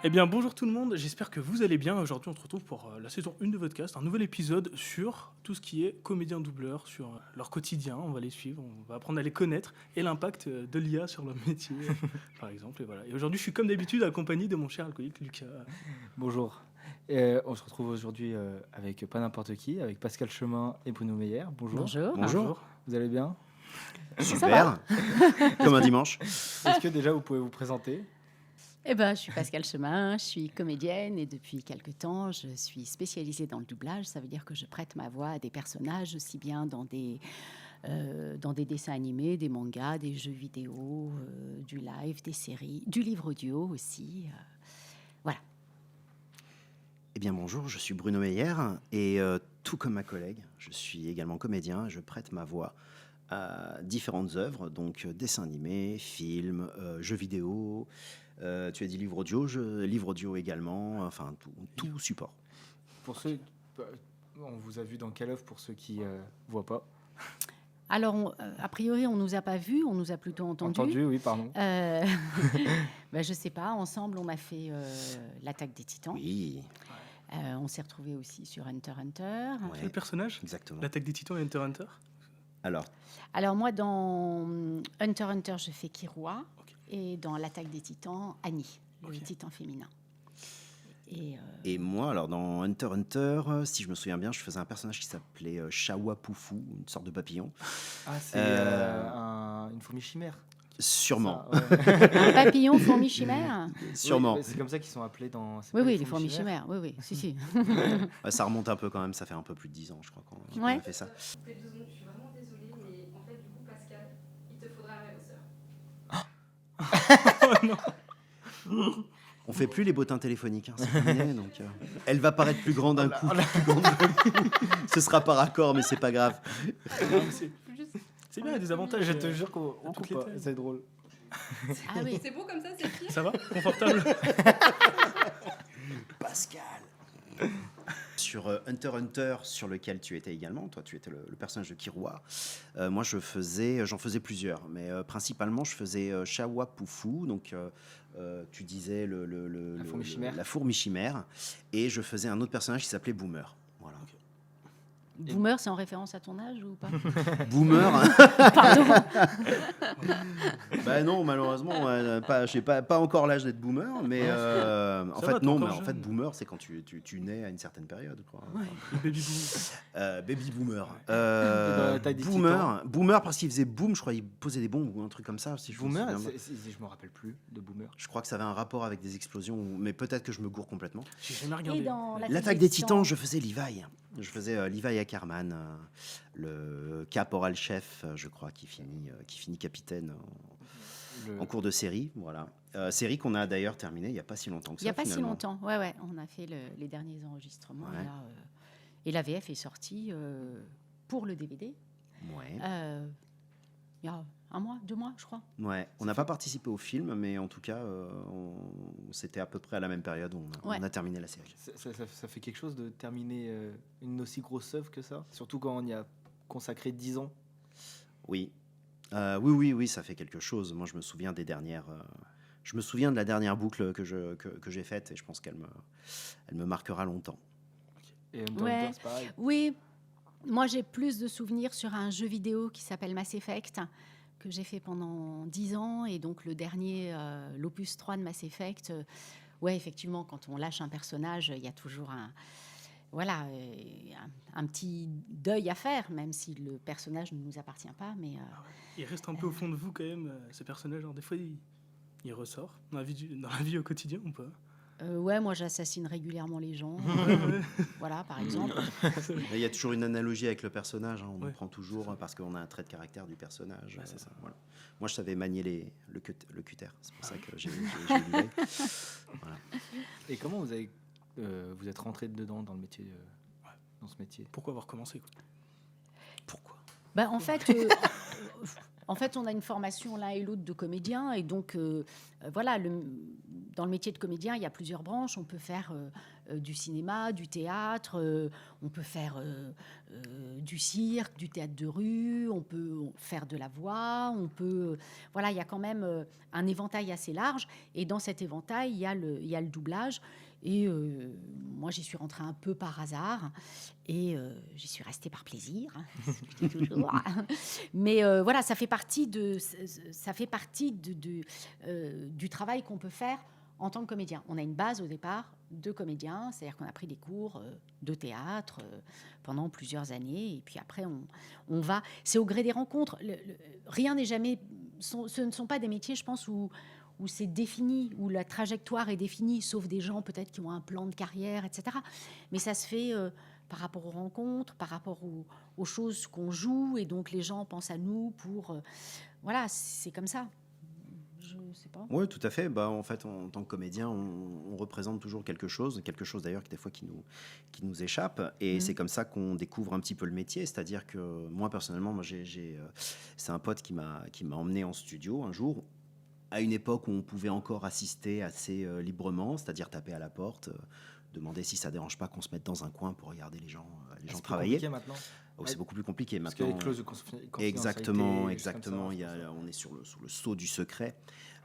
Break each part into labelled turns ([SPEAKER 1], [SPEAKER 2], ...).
[SPEAKER 1] Eh bien, bonjour tout le monde, j'espère que vous allez bien. Aujourd'hui, on se retrouve pour la saison 1 de Vodcast, un nouvel épisode sur tout ce qui est comédien-doubleur, sur leur quotidien. On va les suivre, on va apprendre à les connaître et l'impact de l'IA sur leur métier, par exemple. Et, voilà. Et aujourd'hui, je suis comme d'habitude accompagné de mon cher alcoolique Lucas.
[SPEAKER 2] Bonjour. On se retrouve aujourd'hui avec pas n'importe qui, avec Pascal Chemin et Bruno Meyer. Bonjour.
[SPEAKER 3] Bonjour.
[SPEAKER 1] Bonjour.
[SPEAKER 2] Vous allez bien?
[SPEAKER 3] Super.
[SPEAKER 4] Comme un dimanche.
[SPEAKER 2] Est-ce que déjà vous pouvez vous présenter?
[SPEAKER 3] Eh ben, je suis Pascal Chemin, je suis comédienne et depuis quelque temps, je suis spécialisée dans le doublage. Ça veut dire que je prête ma voix à des personnages, aussi bien dans des dessins animés, des mangas, des jeux vidéo, du live, des séries, du livre audio aussi. Voilà.
[SPEAKER 4] Eh bien bonjour, je suis Bruno Meyer et tout comme ma collègue, je suis également comédien. Je prête ma voix à différentes œuvres, donc dessins animés, films, jeux vidéo. Tu as dit livre audio également, enfin tout support.
[SPEAKER 2] Pour ceux, on vous a vu dans quelle œuvre pour ceux qui voient pas?
[SPEAKER 3] Alors, a priori, on nous a pas vus, on nous a plutôt entendus.
[SPEAKER 2] Entendu, oui, pardon.
[SPEAKER 3] Je sais pas. Ensemble, on a fait l'Attaque des Titans.
[SPEAKER 4] Oui,
[SPEAKER 3] On s'est retrouvés aussi sur Hunter x Hunter.
[SPEAKER 4] ouais,
[SPEAKER 1] Le personnage,
[SPEAKER 4] exactement.
[SPEAKER 1] l'attaque des titans et Hunter x Hunter.
[SPEAKER 4] Alors,
[SPEAKER 3] Moi, dans Hunter x Hunter, je fais Killua.
[SPEAKER 1] Ok.
[SPEAKER 3] Et dans l'Attaque des Titans, Annie, le
[SPEAKER 1] Ok.
[SPEAKER 3] titan féminin.
[SPEAKER 4] et moi, alors dans Hunter x Hunter, si je me souviens bien, je faisais un personnage qui s'appelait Shawapufu, une sorte de papillon.
[SPEAKER 2] Ah, c'est une fourmi chimère.
[SPEAKER 4] Sûrement,
[SPEAKER 2] Ça, ouais.
[SPEAKER 3] Un papillon fourmi chimère.
[SPEAKER 4] sûrement.
[SPEAKER 2] Oui, c'est comme ça qu'ils sont appelés dans. c'est
[SPEAKER 3] Oui,
[SPEAKER 2] pas
[SPEAKER 3] oui, les fourmis chimères. Oui, oui, si.
[SPEAKER 4] Ouais, ça remonte un peu quand même, ça fait un peu plus de 10 ans, je crois, qu'on
[SPEAKER 3] Ouais.
[SPEAKER 4] a fait ça.
[SPEAKER 5] Je suis vraiment désolée, mais en fait, du coup, Pascal, il te faudra un réhausseur.
[SPEAKER 4] On fait plus les bottins téléphoniques, hein, c'est terminé, donc elle va paraître plus grande d'un coup. Ce sera par accord, mais c'est pas grave.
[SPEAKER 1] Non, mais c'est bien, il y a des avantages.
[SPEAKER 2] Je te jure qu'on
[SPEAKER 1] toutes
[SPEAKER 2] coupe
[SPEAKER 1] les
[SPEAKER 2] pas.
[SPEAKER 1] thèses.
[SPEAKER 2] C'est drôle.
[SPEAKER 3] Ah oui.
[SPEAKER 5] C'est beau comme ça, c'est pire.
[SPEAKER 1] Ça va? Confortable?
[SPEAKER 4] Pascal. Sur Hunter x Hunter, sur lequel tu étais également, toi tu étais le personnage de Killua. Moi j'en faisais plusieurs, mais principalement je faisais Shawapufu, donc tu disais la fourmi chimère, et je faisais un autre personnage qui s'appelait Boomer. Voilà.
[SPEAKER 3] Boomer, c'est en référence à ton âge ou pas?
[SPEAKER 4] Boomer.
[SPEAKER 3] Pardon.
[SPEAKER 4] Bah non, malheureusement, j'ai pas encore l'âge d'être boomer, mais en
[SPEAKER 1] Ça
[SPEAKER 4] fait
[SPEAKER 1] va, t'es
[SPEAKER 4] non,
[SPEAKER 1] encore
[SPEAKER 4] mais en fait
[SPEAKER 1] jeune.
[SPEAKER 4] boomer c'est quand tu nais à une certaine période, quoi.
[SPEAKER 1] Le baby boom.
[SPEAKER 4] Baby boomer.
[SPEAKER 2] dans la taille des
[SPEAKER 4] Boomer parce qu'il faisait boom, je crois, il posait des bombes ou un truc comme ça. Si je me
[SPEAKER 2] Boomer,
[SPEAKER 4] souviens bien.
[SPEAKER 2] je me rappelle plus de Boomer.
[SPEAKER 4] Je crois que ça avait un rapport avec des explosions, mais peut-être que je me gourre complètement.
[SPEAKER 1] J'ai jamais
[SPEAKER 3] Et
[SPEAKER 1] regardé.
[SPEAKER 3] dans
[SPEAKER 4] L'attaque des Titans, je faisais Levi. Je faisais Levi Ackerman, le caporal chef, je crois, qui finit capitaine en cours de série. Voilà. Série qu'on a d'ailleurs terminée il n'y a pas si longtemps que ça.
[SPEAKER 3] Il n'y a pas si
[SPEAKER 4] finalement.
[SPEAKER 3] longtemps. Ouais. On a fait les derniers enregistrements.
[SPEAKER 4] Ouais.
[SPEAKER 3] Là, et la VF est sortie pour le DVD
[SPEAKER 4] Ouais.
[SPEAKER 3] il y a 1 mois, 2 mois, je crois.
[SPEAKER 4] Ouais. On n'a pas participé au film, mais en tout cas, c'était à peu près à la même période où on a terminé la série.
[SPEAKER 2] Ça fait quelque chose de terminer une aussi grosse œuvre que ça, surtout quand on y a consacré 10 ans.
[SPEAKER 4] Oui. Oui, ça fait quelque chose. Moi, je me souviens des dernières. Je me souviens de la dernière boucle que j'ai faite et je pense qu'elle me marquera longtemps.
[SPEAKER 2] Et Hunter x
[SPEAKER 3] Ouais.
[SPEAKER 2] Hunter, c'est pareil.
[SPEAKER 3] Oui, moi j'ai plus de souvenirs sur un jeu vidéo qui s'appelle Mass Effect, que j'ai fait pendant 10 ans. Et donc le dernier, l'opus 3 de Mass Effect, ouais, effectivement, quand on lâche un personnage, il y a toujours un petit deuil à faire, même si le personnage ne nous appartient pas. Mais
[SPEAKER 1] Il reste un peu au fond de vous quand même, ce personnage. Alors, des fois, il ressort dans la vie au quotidien ou pas?
[SPEAKER 3] ouais, moi j'assassine régulièrement les gens. Voilà, par exemple.
[SPEAKER 4] Il y a toujours une analogie avec le personnage. On
[SPEAKER 1] Ouais,
[SPEAKER 4] nous prend toujours parce qu'on a un trait de caractère du personnage.
[SPEAKER 1] Ouais, c'est ça.
[SPEAKER 4] Voilà. Moi, je savais manier le cutter. C'est pour ça que j'ai eu l'idée. Voilà.
[SPEAKER 2] Et comment vous êtes rentré dedans dans le métier, dans ce métier?
[SPEAKER 1] Pourquoi avoir commencé quoi?
[SPEAKER 4] Pourquoi
[SPEAKER 3] En fait, En fait, on a une formation l'un et l'autre de comédien, et donc voilà, dans le métier de comédien, il y a plusieurs branches. On peut faire du cinéma, du théâtre, on peut faire du cirque, du théâtre de rue, on peut faire de la voix, on peut, voilà, il y a quand même un éventail assez large. Et dans cet éventail, il y a le doublage. Et moi, j'y suis rentrée un peu par hasard, et j'y suis restée par plaisir, hein, je dis toujours. Mais voilà, ça fait partie du travail qu'on peut faire en tant que comédien. On a une base au départ de comédien, c'est-à-dire qu'on a pris des cours de théâtre pendant plusieurs années, et puis après on va. C'est au gré des rencontres. Rien n'est jamais. Ce ne sont pas des métiers, je pense, où c'est défini, où la trajectoire est définie, sauf des gens peut-être qui ont un plan de carrière, etc. Mais ça se fait par rapport aux rencontres, par rapport aux choses qu'on joue, et donc les gens pensent à nous pour... voilà, c'est comme ça. Je sais pas.
[SPEAKER 4] Oui, tout à fait. Bah, en fait, en tant que comédien, on représente toujours quelque chose d'ailleurs qui des fois qui nous échappe. Et c'est comme ça qu'on découvre un petit peu le métier. C'est-à-dire que moi, personnellement, c'est un pote qui m'a emmené en studio un jour, à une époque où on pouvait encore assister assez librement, c'est-à-dire taper à la porte, demander si ça dérange pas qu'on se mette dans un coin pour regarder les gens travailler.
[SPEAKER 2] C'est maintenant.
[SPEAKER 4] Oh, c'est beaucoup plus compliqué
[SPEAKER 2] Parce
[SPEAKER 4] maintenant.
[SPEAKER 2] qu'il y a les clauses de confidentialité.
[SPEAKER 4] Exactement.
[SPEAKER 2] des choses comme ça,
[SPEAKER 4] On est sous le sceau du secret.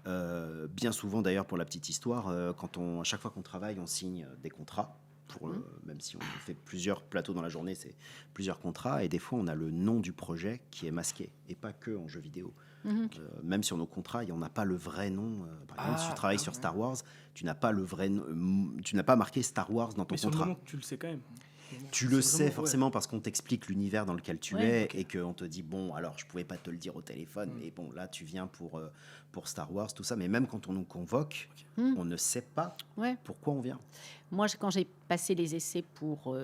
[SPEAKER 4] Bien souvent, d'ailleurs, pour la petite histoire, à chaque fois qu'on travaille, on signe des contrats. Même si on fait plusieurs plateaux dans la journée, c'est plusieurs contrats. Et des fois, on a le nom du projet qui est masqué, et pas que en jeu vidéo. Même sur nos contrats, il n'y en a pas le vrai nom. Par exemple, si tu travailles sur Star Wars, tu n'as pas le vrai tu n'as pas marqué Star Wars dans ton
[SPEAKER 1] Mais sur le
[SPEAKER 4] contrat.
[SPEAKER 1] moment, tu le sais quand même.
[SPEAKER 4] Tu le
[SPEAKER 1] C'est
[SPEAKER 4] sais
[SPEAKER 1] vraiment,
[SPEAKER 4] forcément parce qu'on t'explique l'univers dans lequel tu
[SPEAKER 3] Ouais,
[SPEAKER 4] es,
[SPEAKER 1] ok.
[SPEAKER 4] et qu'on te dit, bon, alors je pouvais pas te le dire au téléphone, mais bon, là tu viens pour Star Wars, tout ça. Mais même quand on nous convoque, on ne sait pas
[SPEAKER 3] Ouais.
[SPEAKER 4] pourquoi on vient.
[SPEAKER 3] Moi, quand j'ai passé les essais pour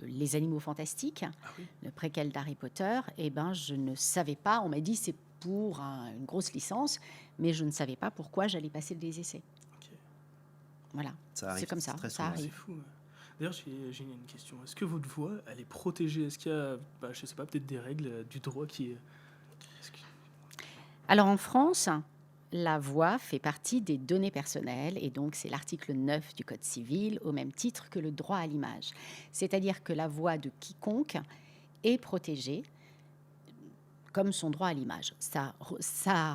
[SPEAKER 3] Les Animaux Fantastiques,
[SPEAKER 1] oui.
[SPEAKER 3] le préquel d'Harry Potter, eh ben, je ne savais pas. On m'a dit c'est pour une grosse licence, mais je ne savais pas pourquoi j'allais passer les essais.
[SPEAKER 1] Ok.
[SPEAKER 3] Voilà,
[SPEAKER 4] Ça arrive,
[SPEAKER 3] c'est comme ça,
[SPEAKER 4] très
[SPEAKER 3] ça
[SPEAKER 4] souvent.
[SPEAKER 3] arrive.
[SPEAKER 1] C'est fou. Ouais. D'ailleurs, j'ai une question. Est-ce que votre voix, elle est protégée? Est-ce qu'il y a, je sais pas, peut-être des règles du droit qui est...
[SPEAKER 3] Alors en France, la voix fait partie des données personnelles, et donc c'est l'article 9 du Code civil, au même titre que le droit à l'image. C'est-à-dire que la voix de quiconque est protégée comme son droit à l'image. Ça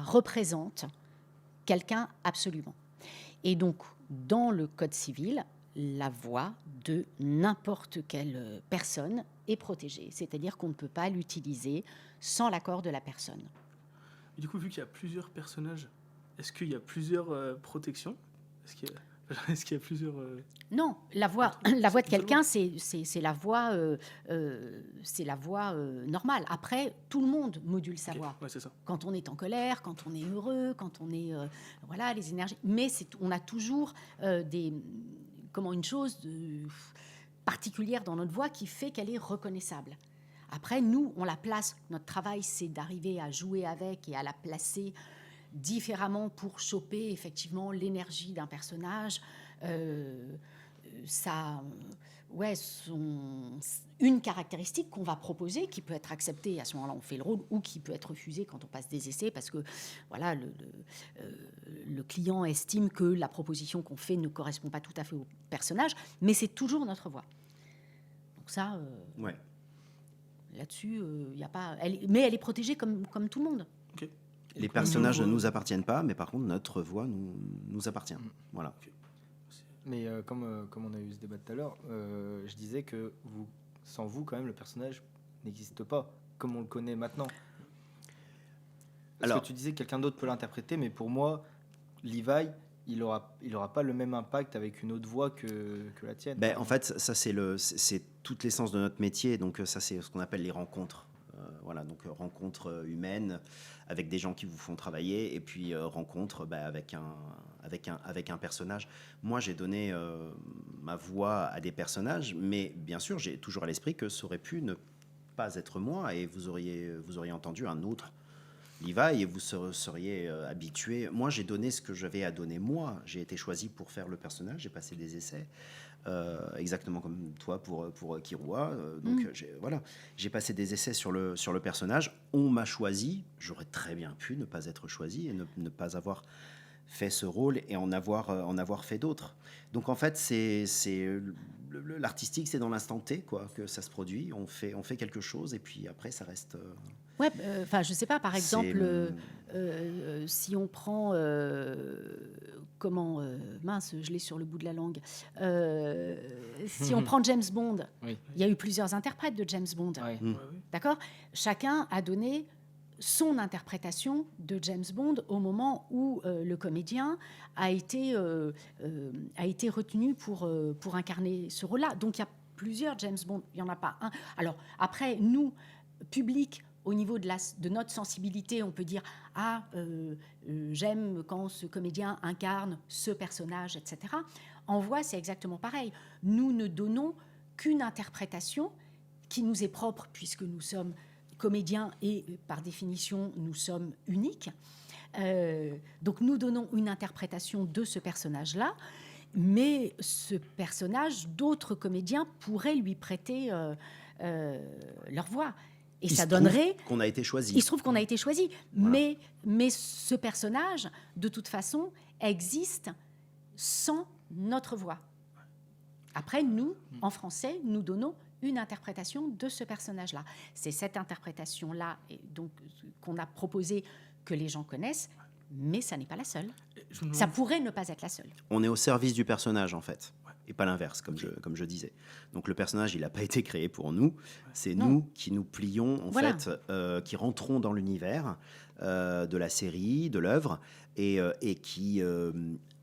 [SPEAKER 3] représente quelqu'un absolument. Et donc, dans le Code civil, la voix de n'importe quelle personne est protégée. C'est-à-dire qu'on ne peut pas l'utiliser sans l'accord de la personne.
[SPEAKER 1] Et du coup, vu qu'il y a plusieurs personnages, est-ce qu'il y a plusieurs protections? Est-ce qu'il y a plusieurs...
[SPEAKER 3] Non, la voix de quelqu'un, c'est la voix, normale. Après, tout le monde module sa voix.
[SPEAKER 1] Ouais, c'est ça.
[SPEAKER 3] Quand on est en colère, quand on est heureux, quand on est voilà, les énergies. Mais on a toujours une chose particulière dans notre voix qui fait qu'elle est reconnaissable. Après, nous, on la place. Notre travail, c'est d'arriver à jouer avec et à la placer différemment pour choper effectivement l'énergie d'un personnage. Une caractéristique qu'on va proposer, qui peut être acceptée, à ce moment-là on fait le rôle, ou qui peut être refusée quand on passe des essais, parce que voilà, le client estime que la proposition qu'on fait ne correspond pas tout à fait au personnage, mais c'est toujours notre voix. Donc ça,
[SPEAKER 4] Ouais.
[SPEAKER 3] là-dessus, il y a pas... mais elle est protégée comme tout le monde.
[SPEAKER 1] Ok.
[SPEAKER 4] Les personnages ne nous appartiennent pas, mais par contre, notre voix nous appartient. Voilà.
[SPEAKER 2] Mais comme on a eu ce débat tout à l'heure, je disais que sans vous, quand même, le personnage n'existe pas comme on le connaît maintenant. Parce que tu disais que quelqu'un d'autre peut l'interpréter, mais pour moi, Levi, il aura pas le même impact avec une autre voix que la tienne.
[SPEAKER 4] En fait, ça c'est toute l'essence de notre métier. Donc ça, c'est ce qu'on appelle les rencontres. Voilà, donc rencontres humaines avec des gens qui vous font travailler, et puis rencontres avec un personnage. Moi, j'ai donné ma voix à des personnages, mais bien sûr, j'ai toujours à l'esprit que ça aurait pu ne pas être moi, et vous auriez entendu un autre Levi, et vous seriez habitué. Moi, j'ai donné ce que j'avais à donner moi. J'ai été choisi pour faire le personnage, j'ai passé des essais. Exactement comme toi pour Kirua. Voilà, j'ai passé des essais sur le personnage. On m'a choisi. J'aurais très bien pu ne pas être choisi et ne pas avoir fait ce rôle et en avoir fait d'autres. Donc en fait, l'artistique, c'est dans l'instant T quoi, que ça se produit. On fait quelque chose et puis après, ça reste...
[SPEAKER 3] Ouais, enfin, je sais pas, par
[SPEAKER 4] c'est-
[SPEAKER 3] exemple, si on prend, mince, je l'ai sur le bout de la langue. Si on prend James Bond,
[SPEAKER 2] Oui.
[SPEAKER 3] il y a eu plusieurs interprètes de James Bond,
[SPEAKER 2] Ouais.
[SPEAKER 1] Ouais, oui.
[SPEAKER 3] d'accord? Chacun a donné son interprétation de James Bond au moment où le comédien a été retenu pour incarner ce rôle-là. Donc il y a plusieurs James Bond, il n'y en a pas un. Alors après, nous, public, au niveau de notre sensibilité, on peut dire « Ah, j'aime quand ce comédien incarne ce personnage, etc. » En voix, c'est exactement pareil. Nous ne donnons qu'une interprétation qui nous est propre, puisque nous sommes comédiens et, par définition, nous sommes uniques. Donc, nous donnons une interprétation de ce personnage-là, mais ce personnage, d'autres comédiens pourraient lui prêter leur voix. Et
[SPEAKER 4] Il
[SPEAKER 3] ça
[SPEAKER 4] se trouve
[SPEAKER 3] donnerait...
[SPEAKER 4] qu'on a été choisi.
[SPEAKER 3] Il se trouve qu'on a été choisi,
[SPEAKER 4] Voilà.
[SPEAKER 3] mais ce personnage, de toute façon, existe sans notre voix. Après, nous, en français, nous donnons une interprétation de ce personnage-là. C'est cette interprétation-là donc, qu'on a proposée, que les gens connaissent, mais ça n'est pas la seule.
[SPEAKER 1] Je me
[SPEAKER 3] Ça
[SPEAKER 1] demande-
[SPEAKER 3] pourrait ne pas être la seule.
[SPEAKER 4] On est au service du personnage en fait, et pas l'inverse comme je disais. Donc le personnage il n'a pas été créé pour nous, c'est
[SPEAKER 3] Non.
[SPEAKER 4] nous qui nous plions en
[SPEAKER 3] Voilà.
[SPEAKER 4] fait, qui rentrons dans l'univers de la série, de l'œuvre et qui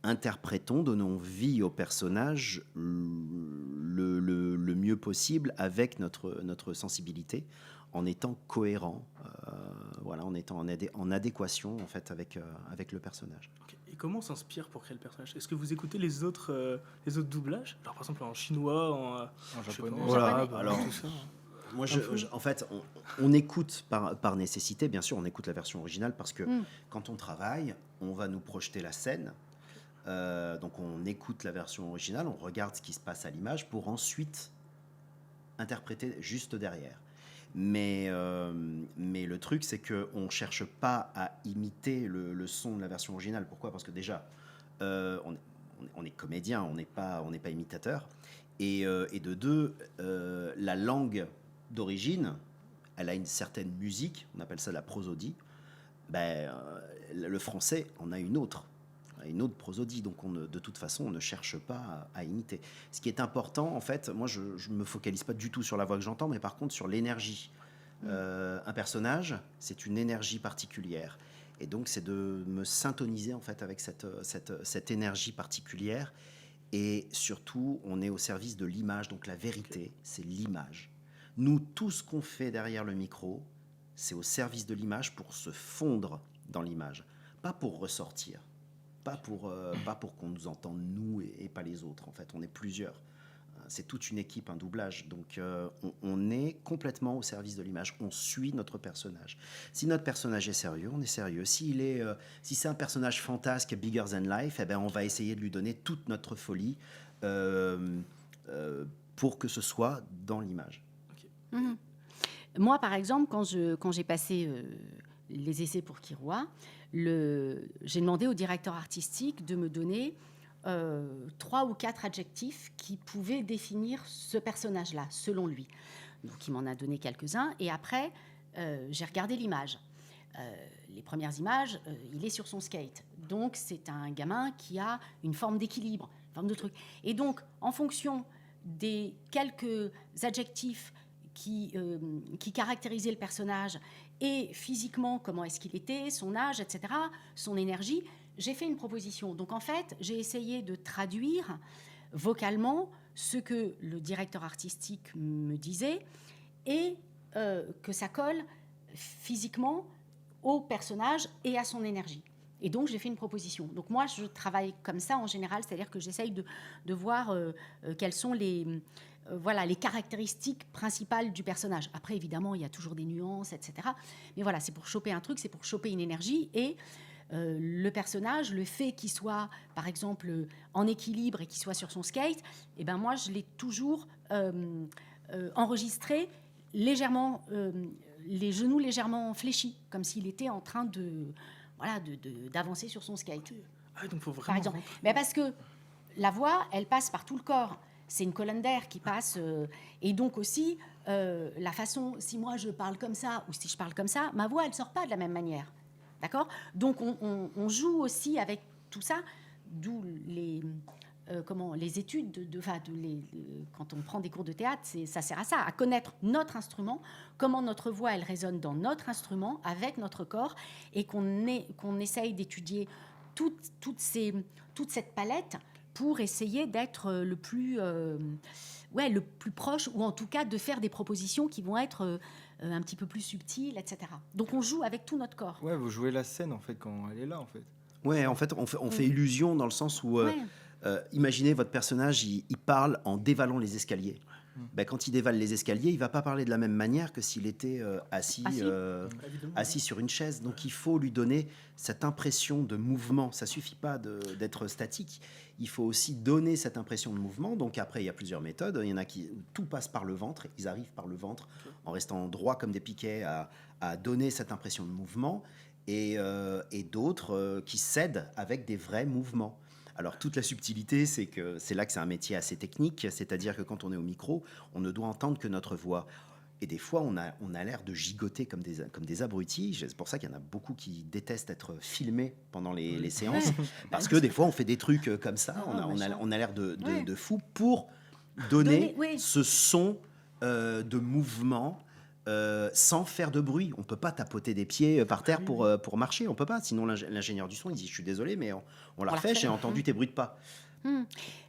[SPEAKER 4] interprétons, donnons vie au personnage le mieux possible avec notre sensibilité, en étant cohérent, voilà, en étant en adéquation en fait avec le personnage.
[SPEAKER 1] Ok. Et comment on s'inspire pour créer le personnage? Est-ce que vous écoutez les autres doublages? Alors par exemple en chinois,
[SPEAKER 2] En
[SPEAKER 1] je sais
[SPEAKER 2] japonais.
[SPEAKER 1] pas,
[SPEAKER 3] Voilà,
[SPEAKER 1] arabe,
[SPEAKER 3] bah,
[SPEAKER 4] alors,
[SPEAKER 1] tout ça.
[SPEAKER 4] Moi,
[SPEAKER 1] Info.
[SPEAKER 4] en fait, on écoute par nécessité, bien sûr, on écoute la version originale parce que quand on travaille, on va nous projeter la scène. Donc on écoute la version originale, on regarde ce qui se passe à l'image pour ensuite interpréter juste derrière. Mais le truc, c'est qu'on ne cherche pas à imiter le son de la version originale. Pourquoi? Parce que déjà, on est comédien, on n'est pas imitateur. Et de deux, la langue d'origine, elle a une certaine musique, on appelle ça la prosodie. Le français en a une autre prosodie, donc de toute façon on ne cherche pas à imiter. Ce qui est important en fait, moi je me focalise pas du tout sur la voix que j'entends, mais par contre sur l'énergie. Un personnage, c'est une énergie particulière, et donc c'est de me syntoniser en fait avec cette énergie particulière, et surtout on est au service de l'image, donc la vérité c'est l'image. Nous, tout ce qu'on fait derrière le micro, c'est au service de l'image pour se fondre dans l'image, pas pour ressortir. Pas pour qu'on nous entende nous et pas les autres. En fait, on est plusieurs. C'est toute une équipe, un doublage. Donc, on est complètement au service de l'image. On suit notre personnage. Si notre personnage est sérieux, on est sérieux. Si c'est un personnage fantasque, bigger than life, eh ben, on va essayer de lui donner toute notre folie pour que ce soit dans l'image.
[SPEAKER 3] Mhm. Moi, par exemple, quand j'ai passé les essais pour Kirua, j'ai demandé au directeur artistique de me donner 3 ou 4 adjectifs qui pouvaient définir ce personnage-là, selon lui. Donc, il m'en a donné quelques-uns. Et après, j'ai regardé l'image. Les premières images, il est sur son skate. Donc, c'est un gamin qui a une forme d'équilibre, une forme de truc. Et donc, en fonction des quelques adjectifs qui caractérisait le personnage et physiquement comment est-ce qu'il était, son âge, etc., son énergie, j'ai fait une proposition. Donc en fait, j'ai essayé de traduire vocalement ce que le directeur artistique me disait et que ça colle physiquement au personnage et à son énergie. Et donc, j'ai fait une proposition. Donc, moi, je travaille comme ça en général, c'est-à-dire que j'essaye de voir quels sont voilà, les caractéristiques principales du personnage. Après, évidemment, il y a toujours des nuances, etc. Mais voilà, c'est pour choper un truc, c'est pour choper une énergie. Et le personnage, le fait qu'il soit, par exemple, en équilibre et qu'il soit sur son skate, eh ben moi, je l'ai toujours enregistré légèrement, les genoux légèrement fléchis, comme s'il était en train d'avancer sur son skate.
[SPEAKER 1] Ah, donc faut
[SPEAKER 3] Par
[SPEAKER 1] vraiment.
[SPEAKER 3] exemple. Mais parce que la voix, elle passe par tout le corps. C'est une colonne d'air qui passe. Et donc aussi, la façon, si moi je parle comme ça ou si je parle comme ça, ma voix, elle ne sort pas de la même manière. D'accord ? Donc on joue aussi avec tout ça, d'où les études, quand on prend des cours de théâtre, ça sert à ça, à connaître notre instrument, comment notre voix, elle résonne dans notre instrument, avec notre corps, et qu'on essaye d'étudier toute cette palette pour essayer d'être le plus proche, ou en tout cas de faire des propositions qui vont être un petit peu plus subtiles, etc. Donc on joue avec tout notre corps.
[SPEAKER 2] Ouais, vous jouez la scène en fait quand elle est là en fait.
[SPEAKER 4] Ouais, en fait, on fait illusion dans le sens où,
[SPEAKER 3] Ouais.
[SPEAKER 4] imaginez votre personnage, il parle en dévalant les escaliers. Ben, quand il dévale les escaliers, il va pas parler de la même manière que s'il était assis sur une chaise. Donc il faut lui donner cette impression de mouvement. Ça suffit pas d'être statique. Il faut aussi donner cette impression de mouvement. Donc après, il y a plusieurs méthodes. Il y en a qui tout passe par le ventre. Ils arrivent par le ventre en restant droit comme des piquets à donner cette impression de mouvement. Et d'autres qui cèdent avec des vrais mouvements. Alors, toute la subtilité, c'est que c'est là que c'est un métier assez technique, c'est-à-dire que quand on est au micro, on ne doit entendre que notre voix. Et des fois, on a l'air de gigoter comme des abrutis. C'est pour ça qu'il y en a beaucoup qui détestent être filmés pendant les séances, parce que des fois, on fait des trucs comme ça, on a l'air de fou pour donner ce son de mouvement. Sans faire de bruit. On ne peut pas tapoter des pieds par terre pour marcher. On ne peut pas. Sinon, l'ingénieur du son, il dit « Je suis désolé, mais on la refait. J'ai entendu tes bruits de pas. »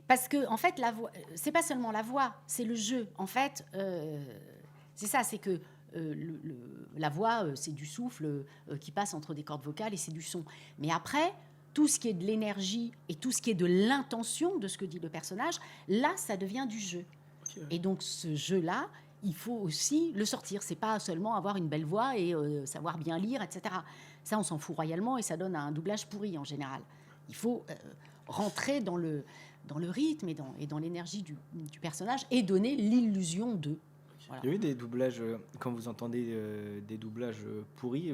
[SPEAKER 3] Parce que, en fait, la voix, c'est pas seulement la voix, c'est le jeu. En fait, c'est ça, c'est que la voix, c'est du souffle qui passe entre des cordes vocales et c'est du son. Mais après, tout ce qui est de l'énergie et tout ce qui est de l'intention de ce que dit le personnage, là, ça devient du jeu.
[SPEAKER 1] Ok.
[SPEAKER 3] Et donc, ce jeu-là, il faut aussi le sortir. C'est pas seulement avoir une belle voix et savoir bien lire, etc. Ça, on s'en fout royalement et ça donne un doublage pourri en général. Il faut rentrer dans le rythme et dans l'énergie du personnage et donner l'illusion d'eux. Voilà.
[SPEAKER 2] Il y a eu des doublages, quand vous entendez des doublages pourris,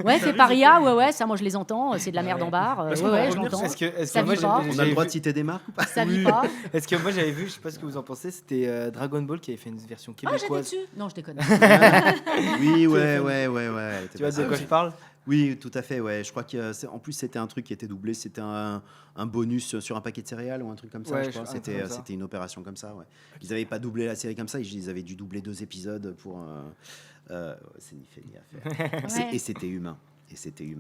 [SPEAKER 3] Ouais, fait paria, ouais, ça, moi je les entends, c'est de la merde en barre.
[SPEAKER 1] Est-ce qu'on va
[SPEAKER 3] Ouais, je
[SPEAKER 1] revenir
[SPEAKER 3] l'entends.
[SPEAKER 2] est-ce
[SPEAKER 3] Ça
[SPEAKER 2] que moi
[SPEAKER 3] vit pas.
[SPEAKER 4] On a le droit de citer des marques ou pas?
[SPEAKER 3] Ça vit pas.
[SPEAKER 2] Est-ce que moi j'avais vu, je sais pas ce que vous en pensez, c'était Dragon Ball qui avait fait une version
[SPEAKER 3] Ah, j'étais
[SPEAKER 2] québécoise.
[SPEAKER 3] dessus. Non, je déconne.
[SPEAKER 4] Oui, ouais.
[SPEAKER 2] Tu vois de quoi je parle?
[SPEAKER 4] Oui, tout à fait, ouais. Je crois qu'en plus, c'était un truc qui était doublé. C'était un bonus sur un paquet de céréales ou un truc comme ça,
[SPEAKER 2] Ouais,
[SPEAKER 4] je crois.
[SPEAKER 2] un truc comme ça.
[SPEAKER 4] C'était une opération comme ça, ouais. Ils n'avaient pas doublé la série comme ça. Ils avaient dû doubler 2 épisodes pour... c'est ni fait ni à faire.
[SPEAKER 3] Ouais.
[SPEAKER 4] Et c'était humain.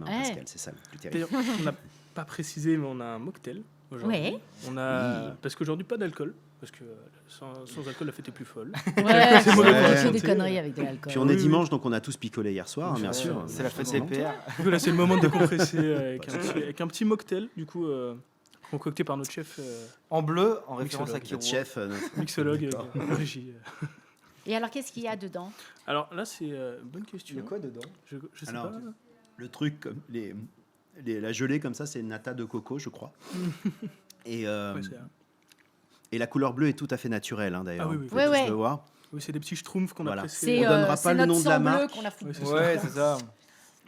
[SPEAKER 3] Ouais.
[SPEAKER 4] Pascal, c'est ça le plus terrible.
[SPEAKER 1] D'ailleurs, on n'a pas précisé, mais on a un mocktail aujourd'hui.
[SPEAKER 3] Ouais.
[SPEAKER 1] On a...
[SPEAKER 4] Oui.
[SPEAKER 1] Parce qu'aujourd'hui, pas d'alcool. Parce que sans alcool, la fête est plus folle.
[SPEAKER 3] Ouais,
[SPEAKER 1] C'est mauvais pour la
[SPEAKER 3] je fais des
[SPEAKER 1] santé.
[SPEAKER 3] conneries avec de l'alcool.
[SPEAKER 4] Puis on est
[SPEAKER 1] Oui,
[SPEAKER 4] dimanche, donc on a tous picolé hier soir, hein, bien sûr.
[SPEAKER 2] C'est la fête
[SPEAKER 4] Je
[SPEAKER 2] des
[SPEAKER 4] pense
[SPEAKER 2] PR.
[SPEAKER 1] Là, c'est le moment de décompresser avec un petit mocktail, du coup, concocté par notre chef
[SPEAKER 2] En bleu, en référence à
[SPEAKER 1] Mixologue.
[SPEAKER 2] Kiro.
[SPEAKER 4] Notre chef, notre-
[SPEAKER 1] mixologue,
[SPEAKER 4] D'accord.
[SPEAKER 1] régie.
[SPEAKER 3] Et alors, qu'est-ce qu'il y a dedans?
[SPEAKER 1] Alors là, c'est bonne
[SPEAKER 2] Il
[SPEAKER 1] question.
[SPEAKER 2] y a quoi dedans?
[SPEAKER 1] Je sais
[SPEAKER 4] Alors,
[SPEAKER 1] pas.
[SPEAKER 4] le truc, comme la gelée comme ça, c'est nata de coco, je crois. Et,
[SPEAKER 1] Ouais, c'est-
[SPEAKER 4] et la couleur bleue est tout à fait naturelle, hein, d'ailleurs.
[SPEAKER 1] Ah oui, oui.
[SPEAKER 4] Vous pouvez
[SPEAKER 3] Ouais,
[SPEAKER 4] tous
[SPEAKER 3] ouais.
[SPEAKER 4] le voir.
[SPEAKER 1] oui, c'est des petits schtroumpfs qu'on
[SPEAKER 4] Voilà.
[SPEAKER 1] a pressés.
[SPEAKER 3] C'est
[SPEAKER 4] On donnera
[SPEAKER 3] c'est
[SPEAKER 4] pas le
[SPEAKER 3] notre
[SPEAKER 4] nom de la
[SPEAKER 3] sang bleu
[SPEAKER 4] marque.
[SPEAKER 3] qu'on a foutu.
[SPEAKER 1] Ouais, c'est
[SPEAKER 2] Ouais, c'est ça.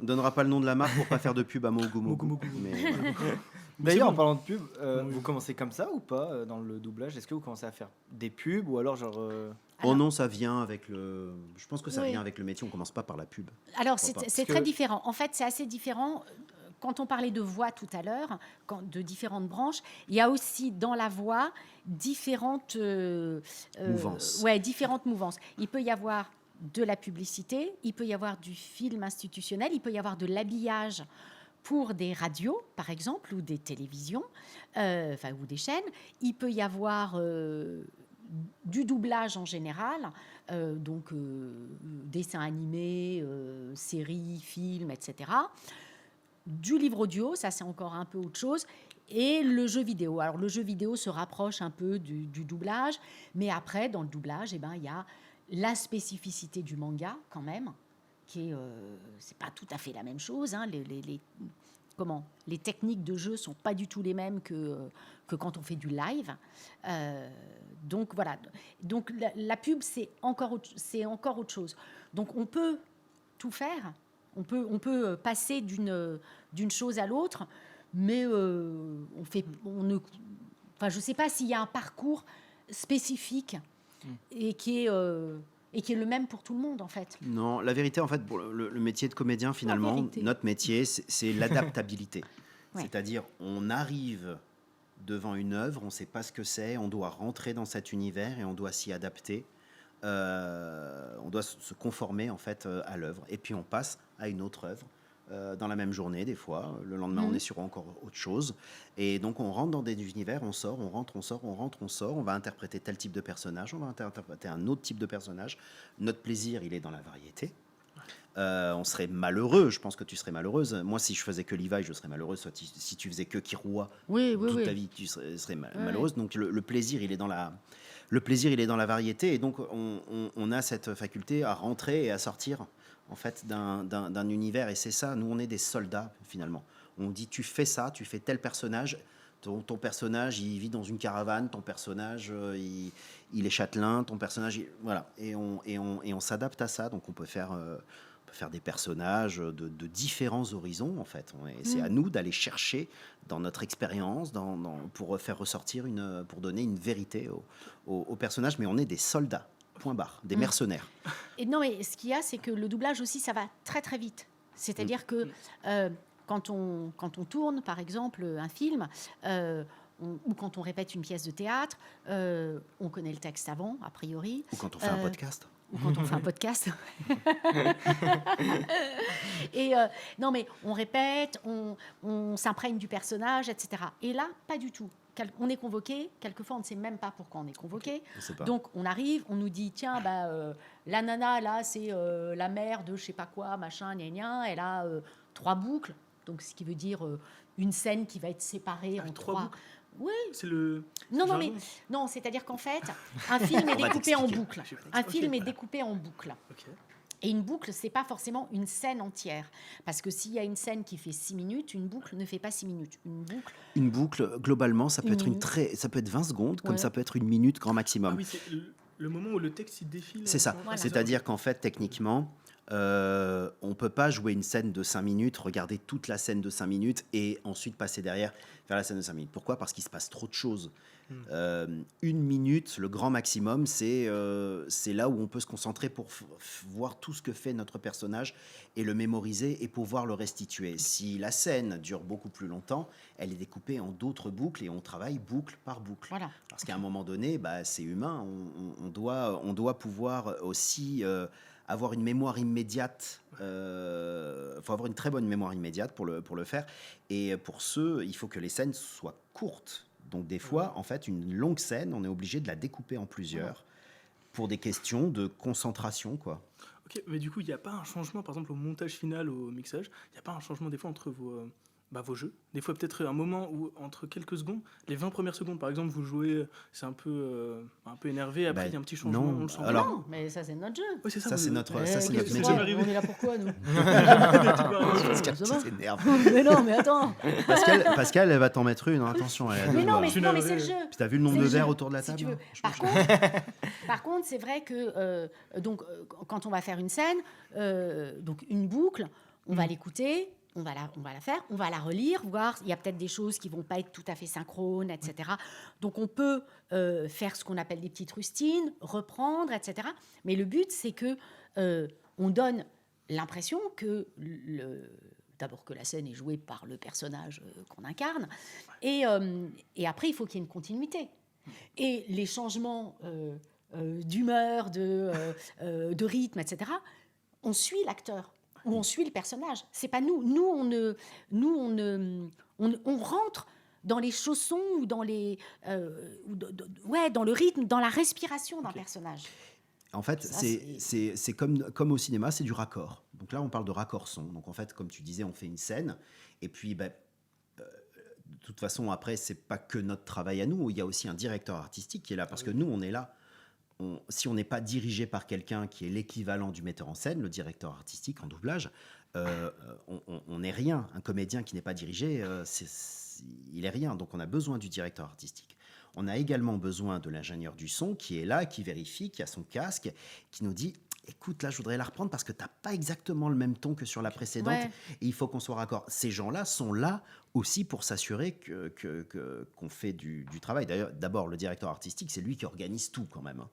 [SPEAKER 4] On donnera pas le nom de la marque pour pas faire de pub à Mogu
[SPEAKER 1] Mogu
[SPEAKER 4] Mogu.
[SPEAKER 1] Mogu.
[SPEAKER 4] Mais voilà.
[SPEAKER 2] D'ailleurs,
[SPEAKER 1] bon.
[SPEAKER 2] en parlant de pub,
[SPEAKER 1] Oui.
[SPEAKER 2] vous commencez comme ça ou pas dans le doublage? Est-ce que vous commencez à faire des pubs ou alors genre...
[SPEAKER 4] Oh non, ça vient avec le. Je pense que ça
[SPEAKER 3] Oui.
[SPEAKER 4] vient avec le métier. On commence pas par la pub.
[SPEAKER 3] Alors,
[SPEAKER 4] Je crois pas.
[SPEAKER 3] c'est
[SPEAKER 2] Parce
[SPEAKER 3] très
[SPEAKER 2] que-
[SPEAKER 3] différent. En fait, c'est assez différent. Quand on parlait de voix tout à l'heure, de différentes branches, il y a aussi dans la voix différentes
[SPEAKER 4] Mouvances.
[SPEAKER 3] Ouais, différentes mouvances. Il peut y avoir de la publicité, il peut y avoir du film institutionnel, il peut y avoir de l'habillage pour des radios, par exemple, ou des télévisions, ou des chaînes. Il peut y avoir du doublage en général, dessins animés, séries, films, etc. Du livre audio, ça c'est encore un peu autre chose. et le jeu vidéo. Alors le jeu vidéo se rapproche un peu du doublage, mais après dans le doublage, il y a la spécificité du manga quand même, qui est, c'est pas tout à fait la même chose. Hein. Les techniques de jeu sont pas du tout les mêmes que quand on fait du live. Donc voilà. Donc la pub c'est encore autre chose. Donc on peut tout faire. On peut passer d'une chose à l'autre, mais je sais pas s'il y a un parcours spécifique et qui est le même pour tout le monde en fait.
[SPEAKER 4] Non, la vérité, en fait, pour le métier de comédien, finalement,
[SPEAKER 3] vérité.
[SPEAKER 4] notre métier, c'est l'adaptabilité.
[SPEAKER 3] Ouais.
[SPEAKER 4] C'est-à-dire, on arrive devant une œuvre, on ne sait pas ce que c'est, on doit rentrer dans cet univers et on doit s'y adapter. On doit se conformer, en fait, à l'œuvre. Et puis, on passe à une autre œuvre. Dans la même journée, des fois. Le lendemain, on est sur encore autre chose. Et donc, on rentre dans des univers, on sort, on rentre, on sort, on rentre, on sort. On va interpréter tel type de personnage, on va interpréter un autre type de personnage. Notre plaisir, il est dans la variété. On serait malheureux, je pense que tu serais malheureuse. Moi, si je faisais que Levi, je serais malheureuse. Soit si tu faisais que Killua toute ta vie, tu serais malheureuse. Donc, le plaisir, il est dans la variété. Et donc, on a cette faculté à rentrer et à sortir en fait, d'un univers. Et c'est ça, nous, on est des soldats, finalement. On dit, tu fais ça, tu fais tel personnage. Ton personnage, il vit dans une caravane. Ton personnage, il est châtelain. Ton personnage, voilà. Et on s'adapte à ça. Donc, on peut faire des personnages de différents horizons, en fait. C'est à nous d'aller chercher dans notre expérience pour faire ressortir pour donner une vérité au personnage. Mais on est des soldats. Point barre, des mercenaires.
[SPEAKER 3] Et non, mais ce qu'il y a, c'est que le doublage aussi, ça va très très vite. C'est-à-dire que quand on tourne, par exemple, un film, ou quand on répète une pièce de théâtre, on connaît le texte avant, a priori.
[SPEAKER 4] Ou quand on fait un podcast.
[SPEAKER 3] Ou quand on fait un podcast. Et non, mais on répète, on s'imprègne du personnage, etc. Et là, pas du tout. On est convoqué, quelquefois on ne sait même pas pourquoi on est convoqué. Donc on arrive, on nous dit tiens, la nana là, c'est la mère de je sais pas quoi, machin, gna gna, elle a 3 boucles, donc ce qui veut dire une scène qui va être séparée en 3
[SPEAKER 1] boucles.
[SPEAKER 3] Oui.
[SPEAKER 1] C'est le.
[SPEAKER 3] Non, c'est-à-dire qu'en fait, un film est découpé en boucles. Un film est
[SPEAKER 1] voilà.
[SPEAKER 3] découpé en boucles.
[SPEAKER 1] Ok.
[SPEAKER 3] Et une boucle, c'est pas forcément une scène entière. Parce que s'il y a une scène qui fait 6 minutes, une boucle ne fait pas 6 minutes.
[SPEAKER 4] Une boucle, globalement, ça peut être 20 secondes, comme ça peut être 1 minute grand maximum.
[SPEAKER 1] Ah oui, c'est le moment où le texte il défile.
[SPEAKER 4] C'est ça.
[SPEAKER 3] Voilà.
[SPEAKER 4] C'est-à-dire qu'en fait, techniquement, on ne peut pas jouer une scène de 5 minutes, regarder toute la scène de 5 minutes et ensuite passer derrière, faire la scène de 5 minutes. Pourquoi ? Parce qu'il se passe trop de choses. 1 minute, le grand maximum, c'est là où on peut se concentrer pour voir tout ce que fait notre personnage et le mémoriser et pouvoir le restituer. Si la scène dure beaucoup plus longtemps, elle est découpée en d'autres boucles et on travaille boucle par boucle.
[SPEAKER 3] Voilà.
[SPEAKER 4] Parce qu'à un moment donné, c'est humain, on doit pouvoir aussi avoir une mémoire immédiate. Faut avoir une très bonne mémoire immédiate pour le faire. Et pour il faut que les scènes soient courtes. Donc des fois, en fait, une longue scène, on est obligé de la découper en plusieurs pour des questions de concentration, quoi.
[SPEAKER 1] Ok, mais du coup, il n'y a pas un changement, par exemple, au montage final, au mixage, il n'y a pas un changement des fois entre vos jeux. Des fois, peut-être un moment où, entre quelques secondes, les 20 premières secondes, par exemple, vous jouez, c'est un peu énervé, après il y a un petit changement,
[SPEAKER 4] non.
[SPEAKER 1] on le sent.
[SPEAKER 4] Alors,
[SPEAKER 3] Non, mais ça, c'est notre jeu.
[SPEAKER 1] Oui, c'est ça.
[SPEAKER 4] Ça, c'est notre métier.
[SPEAKER 3] On est là pourquoi, nous
[SPEAKER 4] Pascal,
[SPEAKER 3] Ça
[SPEAKER 4] tu
[SPEAKER 3] va
[SPEAKER 4] t'énerves.
[SPEAKER 3] Mais non, mais attends.
[SPEAKER 4] Pascal, elle va t'en mettre une, hein, attention.
[SPEAKER 3] Mais non, mais c'est le jeu.
[SPEAKER 4] Puis t'as vu le nombre
[SPEAKER 3] C'est
[SPEAKER 4] de
[SPEAKER 3] le
[SPEAKER 4] verres
[SPEAKER 3] jeu,
[SPEAKER 4] autour de la
[SPEAKER 3] si
[SPEAKER 4] table,
[SPEAKER 3] tu veux.
[SPEAKER 4] hein.
[SPEAKER 3] Par contre, c'est vrai que quand on va faire une scène, donc une boucle, on va l'écouter, on va la faire, on va la relire, voir. Il y a peut-être des choses qui vont pas être tout à fait synchrones, etc. Donc on peut faire ce qu'on appelle des petites rustines, reprendre, etc. Mais le but, c'est que on donne l'impression que d'abord que la scène est jouée par le personnage qu'on incarne, et après il faut qu'il y ait une continuité. Et les changements d'humeur, de rythme, etc., on suit l'acteur ou on suit le personnage. C'est pas nous. On rentre dans les chaussons ou dans dans le rythme, dans la respiration d'un personnage.
[SPEAKER 4] En fait,
[SPEAKER 3] Ça,
[SPEAKER 4] c'est comme au cinéma, c'est du raccord. Donc là, on parle de raccord son. Donc en fait, comme tu disais, on fait une scène et puis de toute façon, après, c'est pas que notre travail à nous. Il y a aussi un directeur artistique qui est là. Parce que nous, on est là. Si on n'est pas dirigé par quelqu'un qui est l'équivalent du metteur en scène, le directeur artistique en doublage, on n'est rien. Un comédien qui n'est pas dirigé, il est rien. Donc on a besoin du directeur artistique. On a également besoin de l'ingénieur du son qui est là, qui vérifie, qui a son casque, qui nous dit « Écoute, là, je voudrais la reprendre parce que tu n'as pas exactement le même ton que sur la précédente.
[SPEAKER 3] Ouais.
[SPEAKER 4] Et il faut qu'on soit raccord. » Ces gens-là sont là aussi pour s'assurer qu'on fait du travail. D'ailleurs, d'abord, le directeur artistique, c'est lui qui organise tout quand même.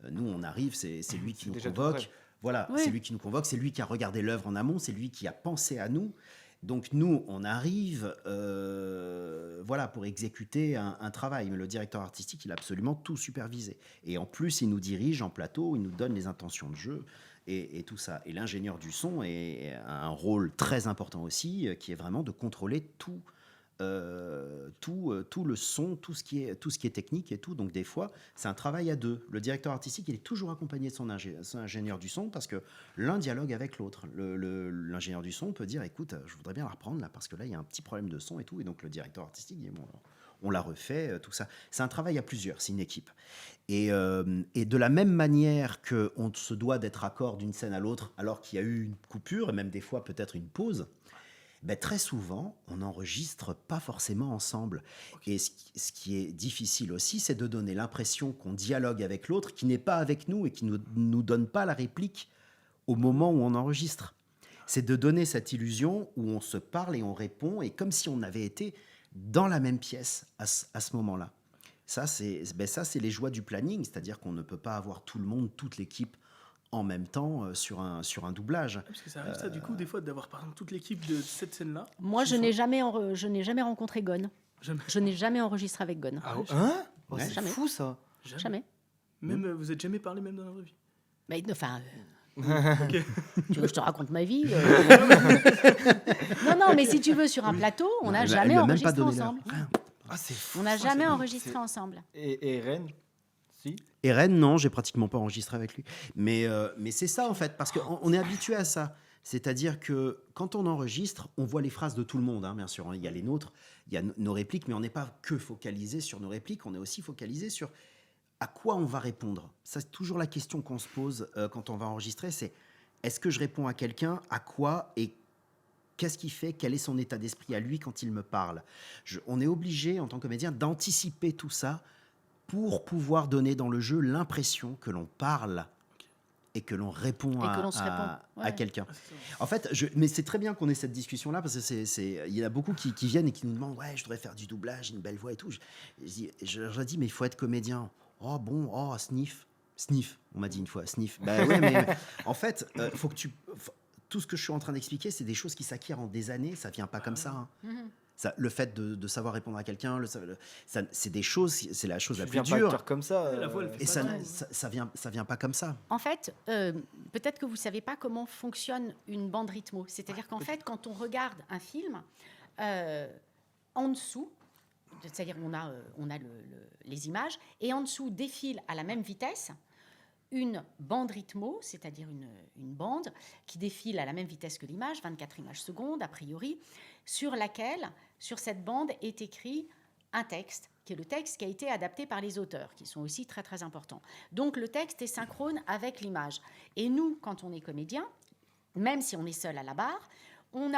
[SPEAKER 4] Nous, on arrive, c'est lui qui nous
[SPEAKER 2] déjà tout
[SPEAKER 4] convoque.
[SPEAKER 2] prêt.
[SPEAKER 4] Voilà,
[SPEAKER 3] Oui.
[SPEAKER 4] c'est lui qui nous convoque, c'est lui qui a regardé l'œuvre en amont, c'est lui qui a pensé à nous. Donc nous, on arrive voilà, pour exécuter un travail. Mais le directeur artistique, il a absolument tout supervisé. Et en plus, il nous dirige en plateau, il nous donne les intentions de jeu et tout ça. Et l'ingénieur du son a un rôle très important aussi, qui est vraiment de contrôler tout le son, tout ce qui est technique et tout. Donc des fois, c'est un travail à deux. Le directeur artistique, il est toujours accompagné de son ingénieur du son parce que l'un dialogue avec l'autre. L'ingénieur du son peut dire, écoute, je voudrais bien la reprendre là parce que là, il y a un petit problème de son et tout. Et donc le directeur artistique dit, bon, on la refait, tout ça. C'est un travail à plusieurs, c'est une équipe. Et de la même manière qu'on se doit d'être raccord d'une scène à l'autre alors qu'il y a eu une coupure et même des fois peut-être une pause, ben, très souvent, on n'enregistre pas forcément ensemble. Et ce qui est difficile aussi, c'est de donner l'impression qu'on dialogue avec l'autre, qui n'est pas avec nous et qui ne nous donne pas la réplique au moment où on enregistre. C'est de donner cette illusion où on se parle et on répond, et comme si on avait été dans la même pièce à ce moment-là. Ça, c'est les joies du planning, c'est-à-dire qu'on ne peut pas avoir tout le monde, toute l'équipe, en même temps sur un doublage.
[SPEAKER 1] Parce que ça arrive, ça, du coup, des fois, d'avoir par exemple toute l'équipe de cette scène-là.
[SPEAKER 3] Moi,
[SPEAKER 1] qui
[SPEAKER 3] je
[SPEAKER 1] sont-
[SPEAKER 3] n'ai jamais rencontré Gon.
[SPEAKER 1] Jamais.
[SPEAKER 3] Je n'ai jamais enregistré avec Gon.
[SPEAKER 2] Ah, hein Oh,
[SPEAKER 4] Ouais.
[SPEAKER 2] c'est
[SPEAKER 3] Jamais.
[SPEAKER 2] fou ça.
[SPEAKER 3] Jamais.
[SPEAKER 1] Même, vous n'êtes jamais parlé, même dans la vraie vie.
[SPEAKER 3] Mais, enfin,
[SPEAKER 1] Ok.
[SPEAKER 3] tu veux que je te raconte ma vie Non, mais si tu veux, sur un plateau, on n'a
[SPEAKER 4] Elle
[SPEAKER 3] jamais
[SPEAKER 4] m'a même pas
[SPEAKER 3] enregistré
[SPEAKER 4] donné l'heure.
[SPEAKER 3] ensemble.
[SPEAKER 2] Ah, c'est fou.
[SPEAKER 3] On n'a
[SPEAKER 2] ça,
[SPEAKER 3] jamais
[SPEAKER 2] c'est-
[SPEAKER 3] enregistré
[SPEAKER 2] c'est-
[SPEAKER 3] ensemble.
[SPEAKER 2] Et Rennes Si.
[SPEAKER 4] Et Rennes, non, j'ai pratiquement pas enregistré avec lui. Mais c'est ça, en fait, parce qu'on est habitué à ça. C'est-à-dire que quand on enregistre, on voit les phrases de tout le monde, hein, bien sûr. Il y a les nôtres, il y a nos répliques, mais on n'est pas que focalisé sur nos répliques, on est aussi focalisé sur à quoi on va répondre. Ça, c'est toujours la question qu'on se pose quand on va enregistrer, c'est est-ce que je réponds à quelqu'un, à quoi et qu'est-ce qu'il fait, quel est son état d'esprit à lui quand il me parle. On est obligé, en tant que comédien, d'anticiper tout ça pour pouvoir donner dans le jeu l'impression que l'on parle et que l'on répond
[SPEAKER 3] Et que l'on se répond.
[SPEAKER 4] à
[SPEAKER 3] Ouais.
[SPEAKER 4] quelqu'un.
[SPEAKER 1] Ah, c'est ça.
[SPEAKER 4] En fait, mais c'est très bien qu'on ait cette discussion-là parce que il y en a beaucoup qui viennent et qui nous demandent ouais, je voudrais faire du doublage, une belle voix et tout. Je leur dis mais il faut être comédien. Oh bon, oh sniff, on m'a dit une fois sniff. Ben ouais, mais en fait, faut que tout ce que je suis en train d'expliquer, c'est des choses qui s'acquièrent en des années. Ça vient pas comme ça. Hein.
[SPEAKER 3] Mhm.
[SPEAKER 4] Le fait de savoir répondre à quelqu'un, c'est des choses, c'est la chose
[SPEAKER 2] Tu
[SPEAKER 4] la plus
[SPEAKER 2] deviens pas
[SPEAKER 4] dure.
[SPEAKER 2] acteur comme ça.
[SPEAKER 1] La voix, elle fait
[SPEAKER 4] Et ça,
[SPEAKER 1] pas mal.
[SPEAKER 4] ça vient pas comme ça.
[SPEAKER 3] En fait, peut-être que vous ne savez pas comment fonctionne une bande rythmo. C'est-à-dire qu'en fait, quand on regarde un film, en dessous, c'est-à-dire on a les images, et en dessous défile à la même vitesse une bande rythmo, c'est-à-dire une bande qui défile à la même vitesse que l'image, 24 images secondes a priori, sur cette bande est écrit un texte, qui est le texte qui a été adapté par les auteurs, qui sont aussi très très importants. Donc le texte est synchrone avec l'image. Et nous, quand on est comédien, même si on est seul à la barre, on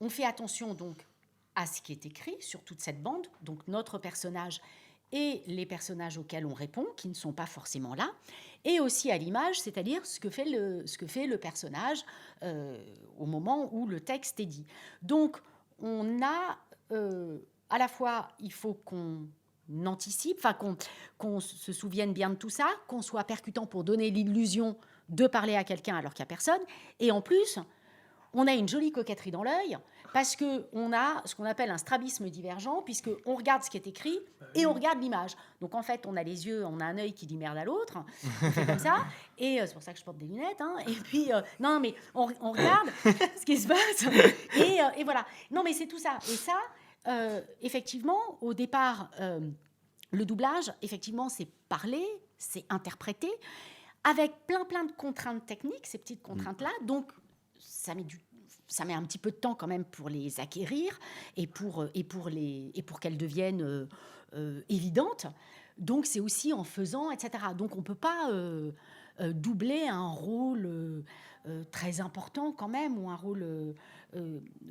[SPEAKER 3] fait attention donc à ce qui est écrit sur toute cette bande, donc notre personnage et les personnages auxquels on répond, qui ne sont pas forcément là, et aussi à l'image, c'est-à-dire ce que fait le personnage au moment où le texte est dit. Donc, on a à la fois, il faut qu'on anticipe, enfin qu'on se souvienne bien de tout ça, qu'on soit percutant pour donner l'illusion de parler à quelqu'un alors qu'il n'y a personne, et en plus, on a une jolie coquetterie dans l'œil, parce qu'on a ce qu'on appelle un strabisme divergent, puisqu'on regarde ce qui est écrit et on regarde l'image. Donc en fait, on a les yeux, on a un œil qui dit merde à l'autre, on fait comme ça, et c'est pour ça que je porte des lunettes, hein, et puis, non mais on regarde ce qui se passe, et voilà. Non mais c'est tout ça. Et ça, effectivement, au départ, le doublage, effectivement, c'est parler, c'est interpréter, avec plein de contraintes techniques, ces petites contraintes-là, donc ça met ça met un petit peu de temps quand même pour les acquérir et pour qu'elles deviennent évidentes. Donc, c'est aussi en faisant, etc. Donc, on ne peut pas doubler un rôle très important quand même, ou un rôle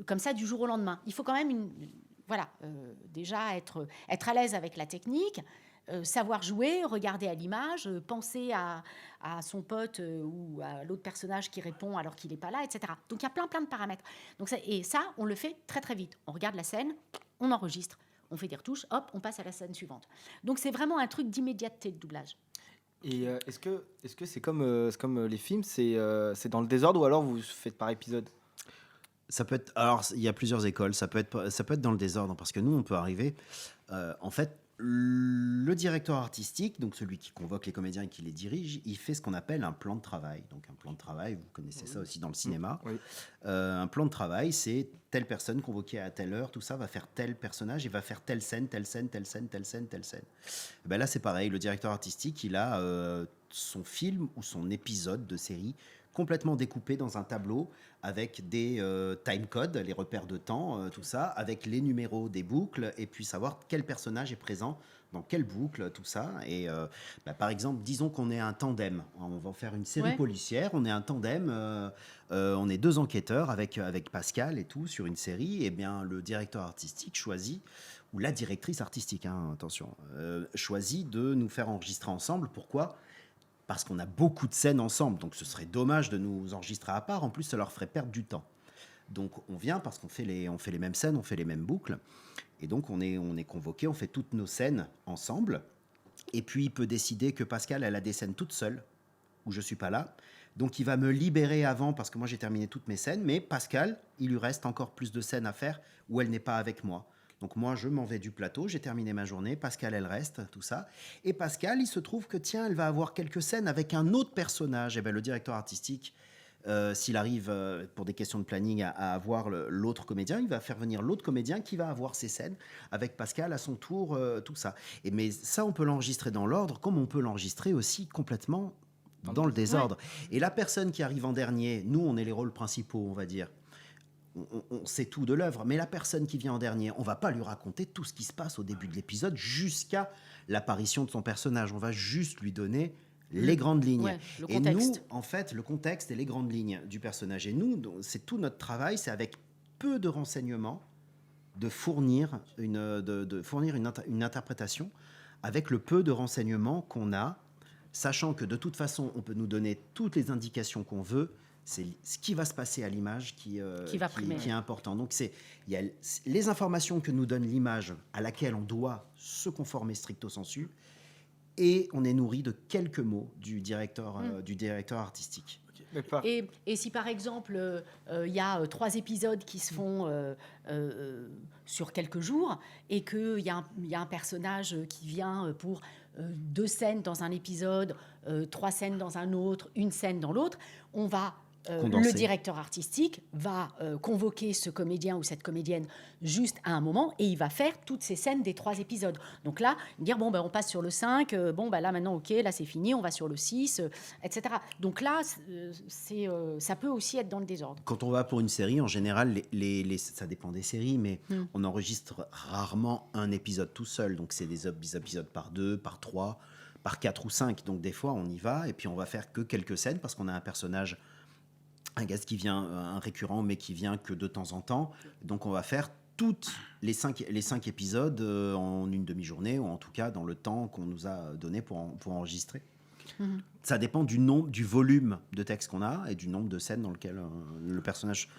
[SPEAKER 3] comme ça du jour au lendemain. Il faut quand même déjà être à l'aise avec la technique, savoir jouer, regarder à l'image, penser à son pote ou à l'autre personnage qui répond alors qu'il n'est pas là, etc. Donc, il y a plein de paramètres. Donc, ça, on le fait très, très vite. On regarde la scène, on enregistre, on fait des retouches, hop, on passe à la scène suivante. Donc, c'est vraiment un truc d'immédiateté, le doublage.
[SPEAKER 2] Et est-ce que c'est comme les films, c'est dans le désordre ou alors vous faites par épisode?
[SPEAKER 4] Ça peut être. Alors, il y a plusieurs écoles. Ça peut être dans le désordre parce que nous, on peut arriver. En fait, le directeur artistique, donc celui qui convoque les comédiens et qui les dirige, il fait ce qu'on appelle un plan de travail. Donc, un plan de travail, vous connaissez ça aussi dans le cinéma.
[SPEAKER 2] Oui.
[SPEAKER 4] Un plan de travail, c'est telle personne convoquée à telle heure, tout ça va faire tel personnage et va faire telle scène, telle scène, telle scène, telle scène, telle scène. Et ben là, c'est pareil. Le directeur artistique, il a son film ou son épisode de série complètement découpé dans un tableau avec des timecodes, les repères de temps, tout ça, avec les numéros des boucles et puis savoir quel personnage est présent dans quelle boucle, tout ça. Et par exemple, disons qu'on est un tandem. On va faire une série policière, on est un tandem, on est 2 enquêteurs avec Pascal et tout sur une série. Et bien, le directeur artistique choisit, ou la directrice artistique, attention, choisit de nous faire enregistrer ensemble. Pourquoi ? Parce qu'on a beaucoup de scènes ensemble, donc ce serait dommage de nous enregistrer à part. En plus, ça leur ferait perdre du temps. Donc on vient parce qu'on fait les mêmes scènes, on fait les mêmes boucles. Et donc on est convoqué, on fait toutes nos scènes ensemble. Et puis il peut décider que Pascal, elle a des scènes toute seule, où je ne suis pas là. Donc il va me libérer avant, parce que moi j'ai terminé toutes mes scènes. Mais Pascal, il lui reste encore plus de scènes à faire où elle n'est pas avec moi. Donc moi, je m'en vais du plateau, j'ai terminé ma journée, Pascal, elle reste, tout ça. Et Pascal, il se trouve que, tiens, elle va avoir quelques scènes avec un autre personnage. Et bien, le directeur artistique, s'il arrive, pour des questions de planning, à avoir l'autre comédien, il va faire venir l'autre comédien qui va avoir ses scènes avec Pascal à son tour, tout ça. Mais ça, on peut l'enregistrer dans l'ordre, comme on peut l'enregistrer aussi complètement dans le désordre. Ouais. Et la personne qui arrive en dernier, nous, on est les rôles principaux, on va dire. On sait tout de l'œuvre, mais la personne qui vient en dernier, on va pas lui raconter tout ce qui se passe au début de l'épisode jusqu'à l'apparition de son personnage. On va juste lui donner les grandes lignes. Et nous, en fait, le contexte et les grandes lignes du personnage. Et nous, c'est tout notre travail, c'est avec peu de renseignements de fournir une interprétation avec le peu de renseignements qu'on a, sachant que de toute façon, on peut nous donner toutes les indications qu'on veut. C'est ce qui va se passer à l'image qui est important. Donc, il y a les informations que nous donne l'image à laquelle on doit se conformer stricto sensu, et on est nourri de quelques mots du directeur artistique.
[SPEAKER 3] Et si par exemple, il y a 3 épisodes qui se font sur quelques jours, et qu'il y a un personnage qui vient pour 2 scènes dans un épisode, 3 scènes dans un autre, 1 scène dans l'autre, le directeur artistique va convoquer ce comédien ou cette comédienne juste à un moment, et il va faire toutes ces scènes des 3 épisodes. Donc là, dire on passe sur le 5, là maintenant ok, là c'est fini, on va sur le 6, etc. Donc là, ça peut aussi être dans le désordre.
[SPEAKER 4] Quand on va pour une série, en général, ça dépend des séries, mais on enregistre rarement un épisode tout seul. Donc c'est des épisodes par 2, par 3, par 4 ou 5. Donc des fois, on y va et puis on va faire que quelques scènes parce qu'on a un personnage, un gars qui vient, un récurrent, mais qui vient que de temps en temps. Donc on va faire toutes les 5 épisodes en une demi-journée, ou en tout cas dans le temps qu'on nous a donné pour enregistrer. Ça dépend du volume de texte qu'on a et du nombre de scènes dans lequel le personnage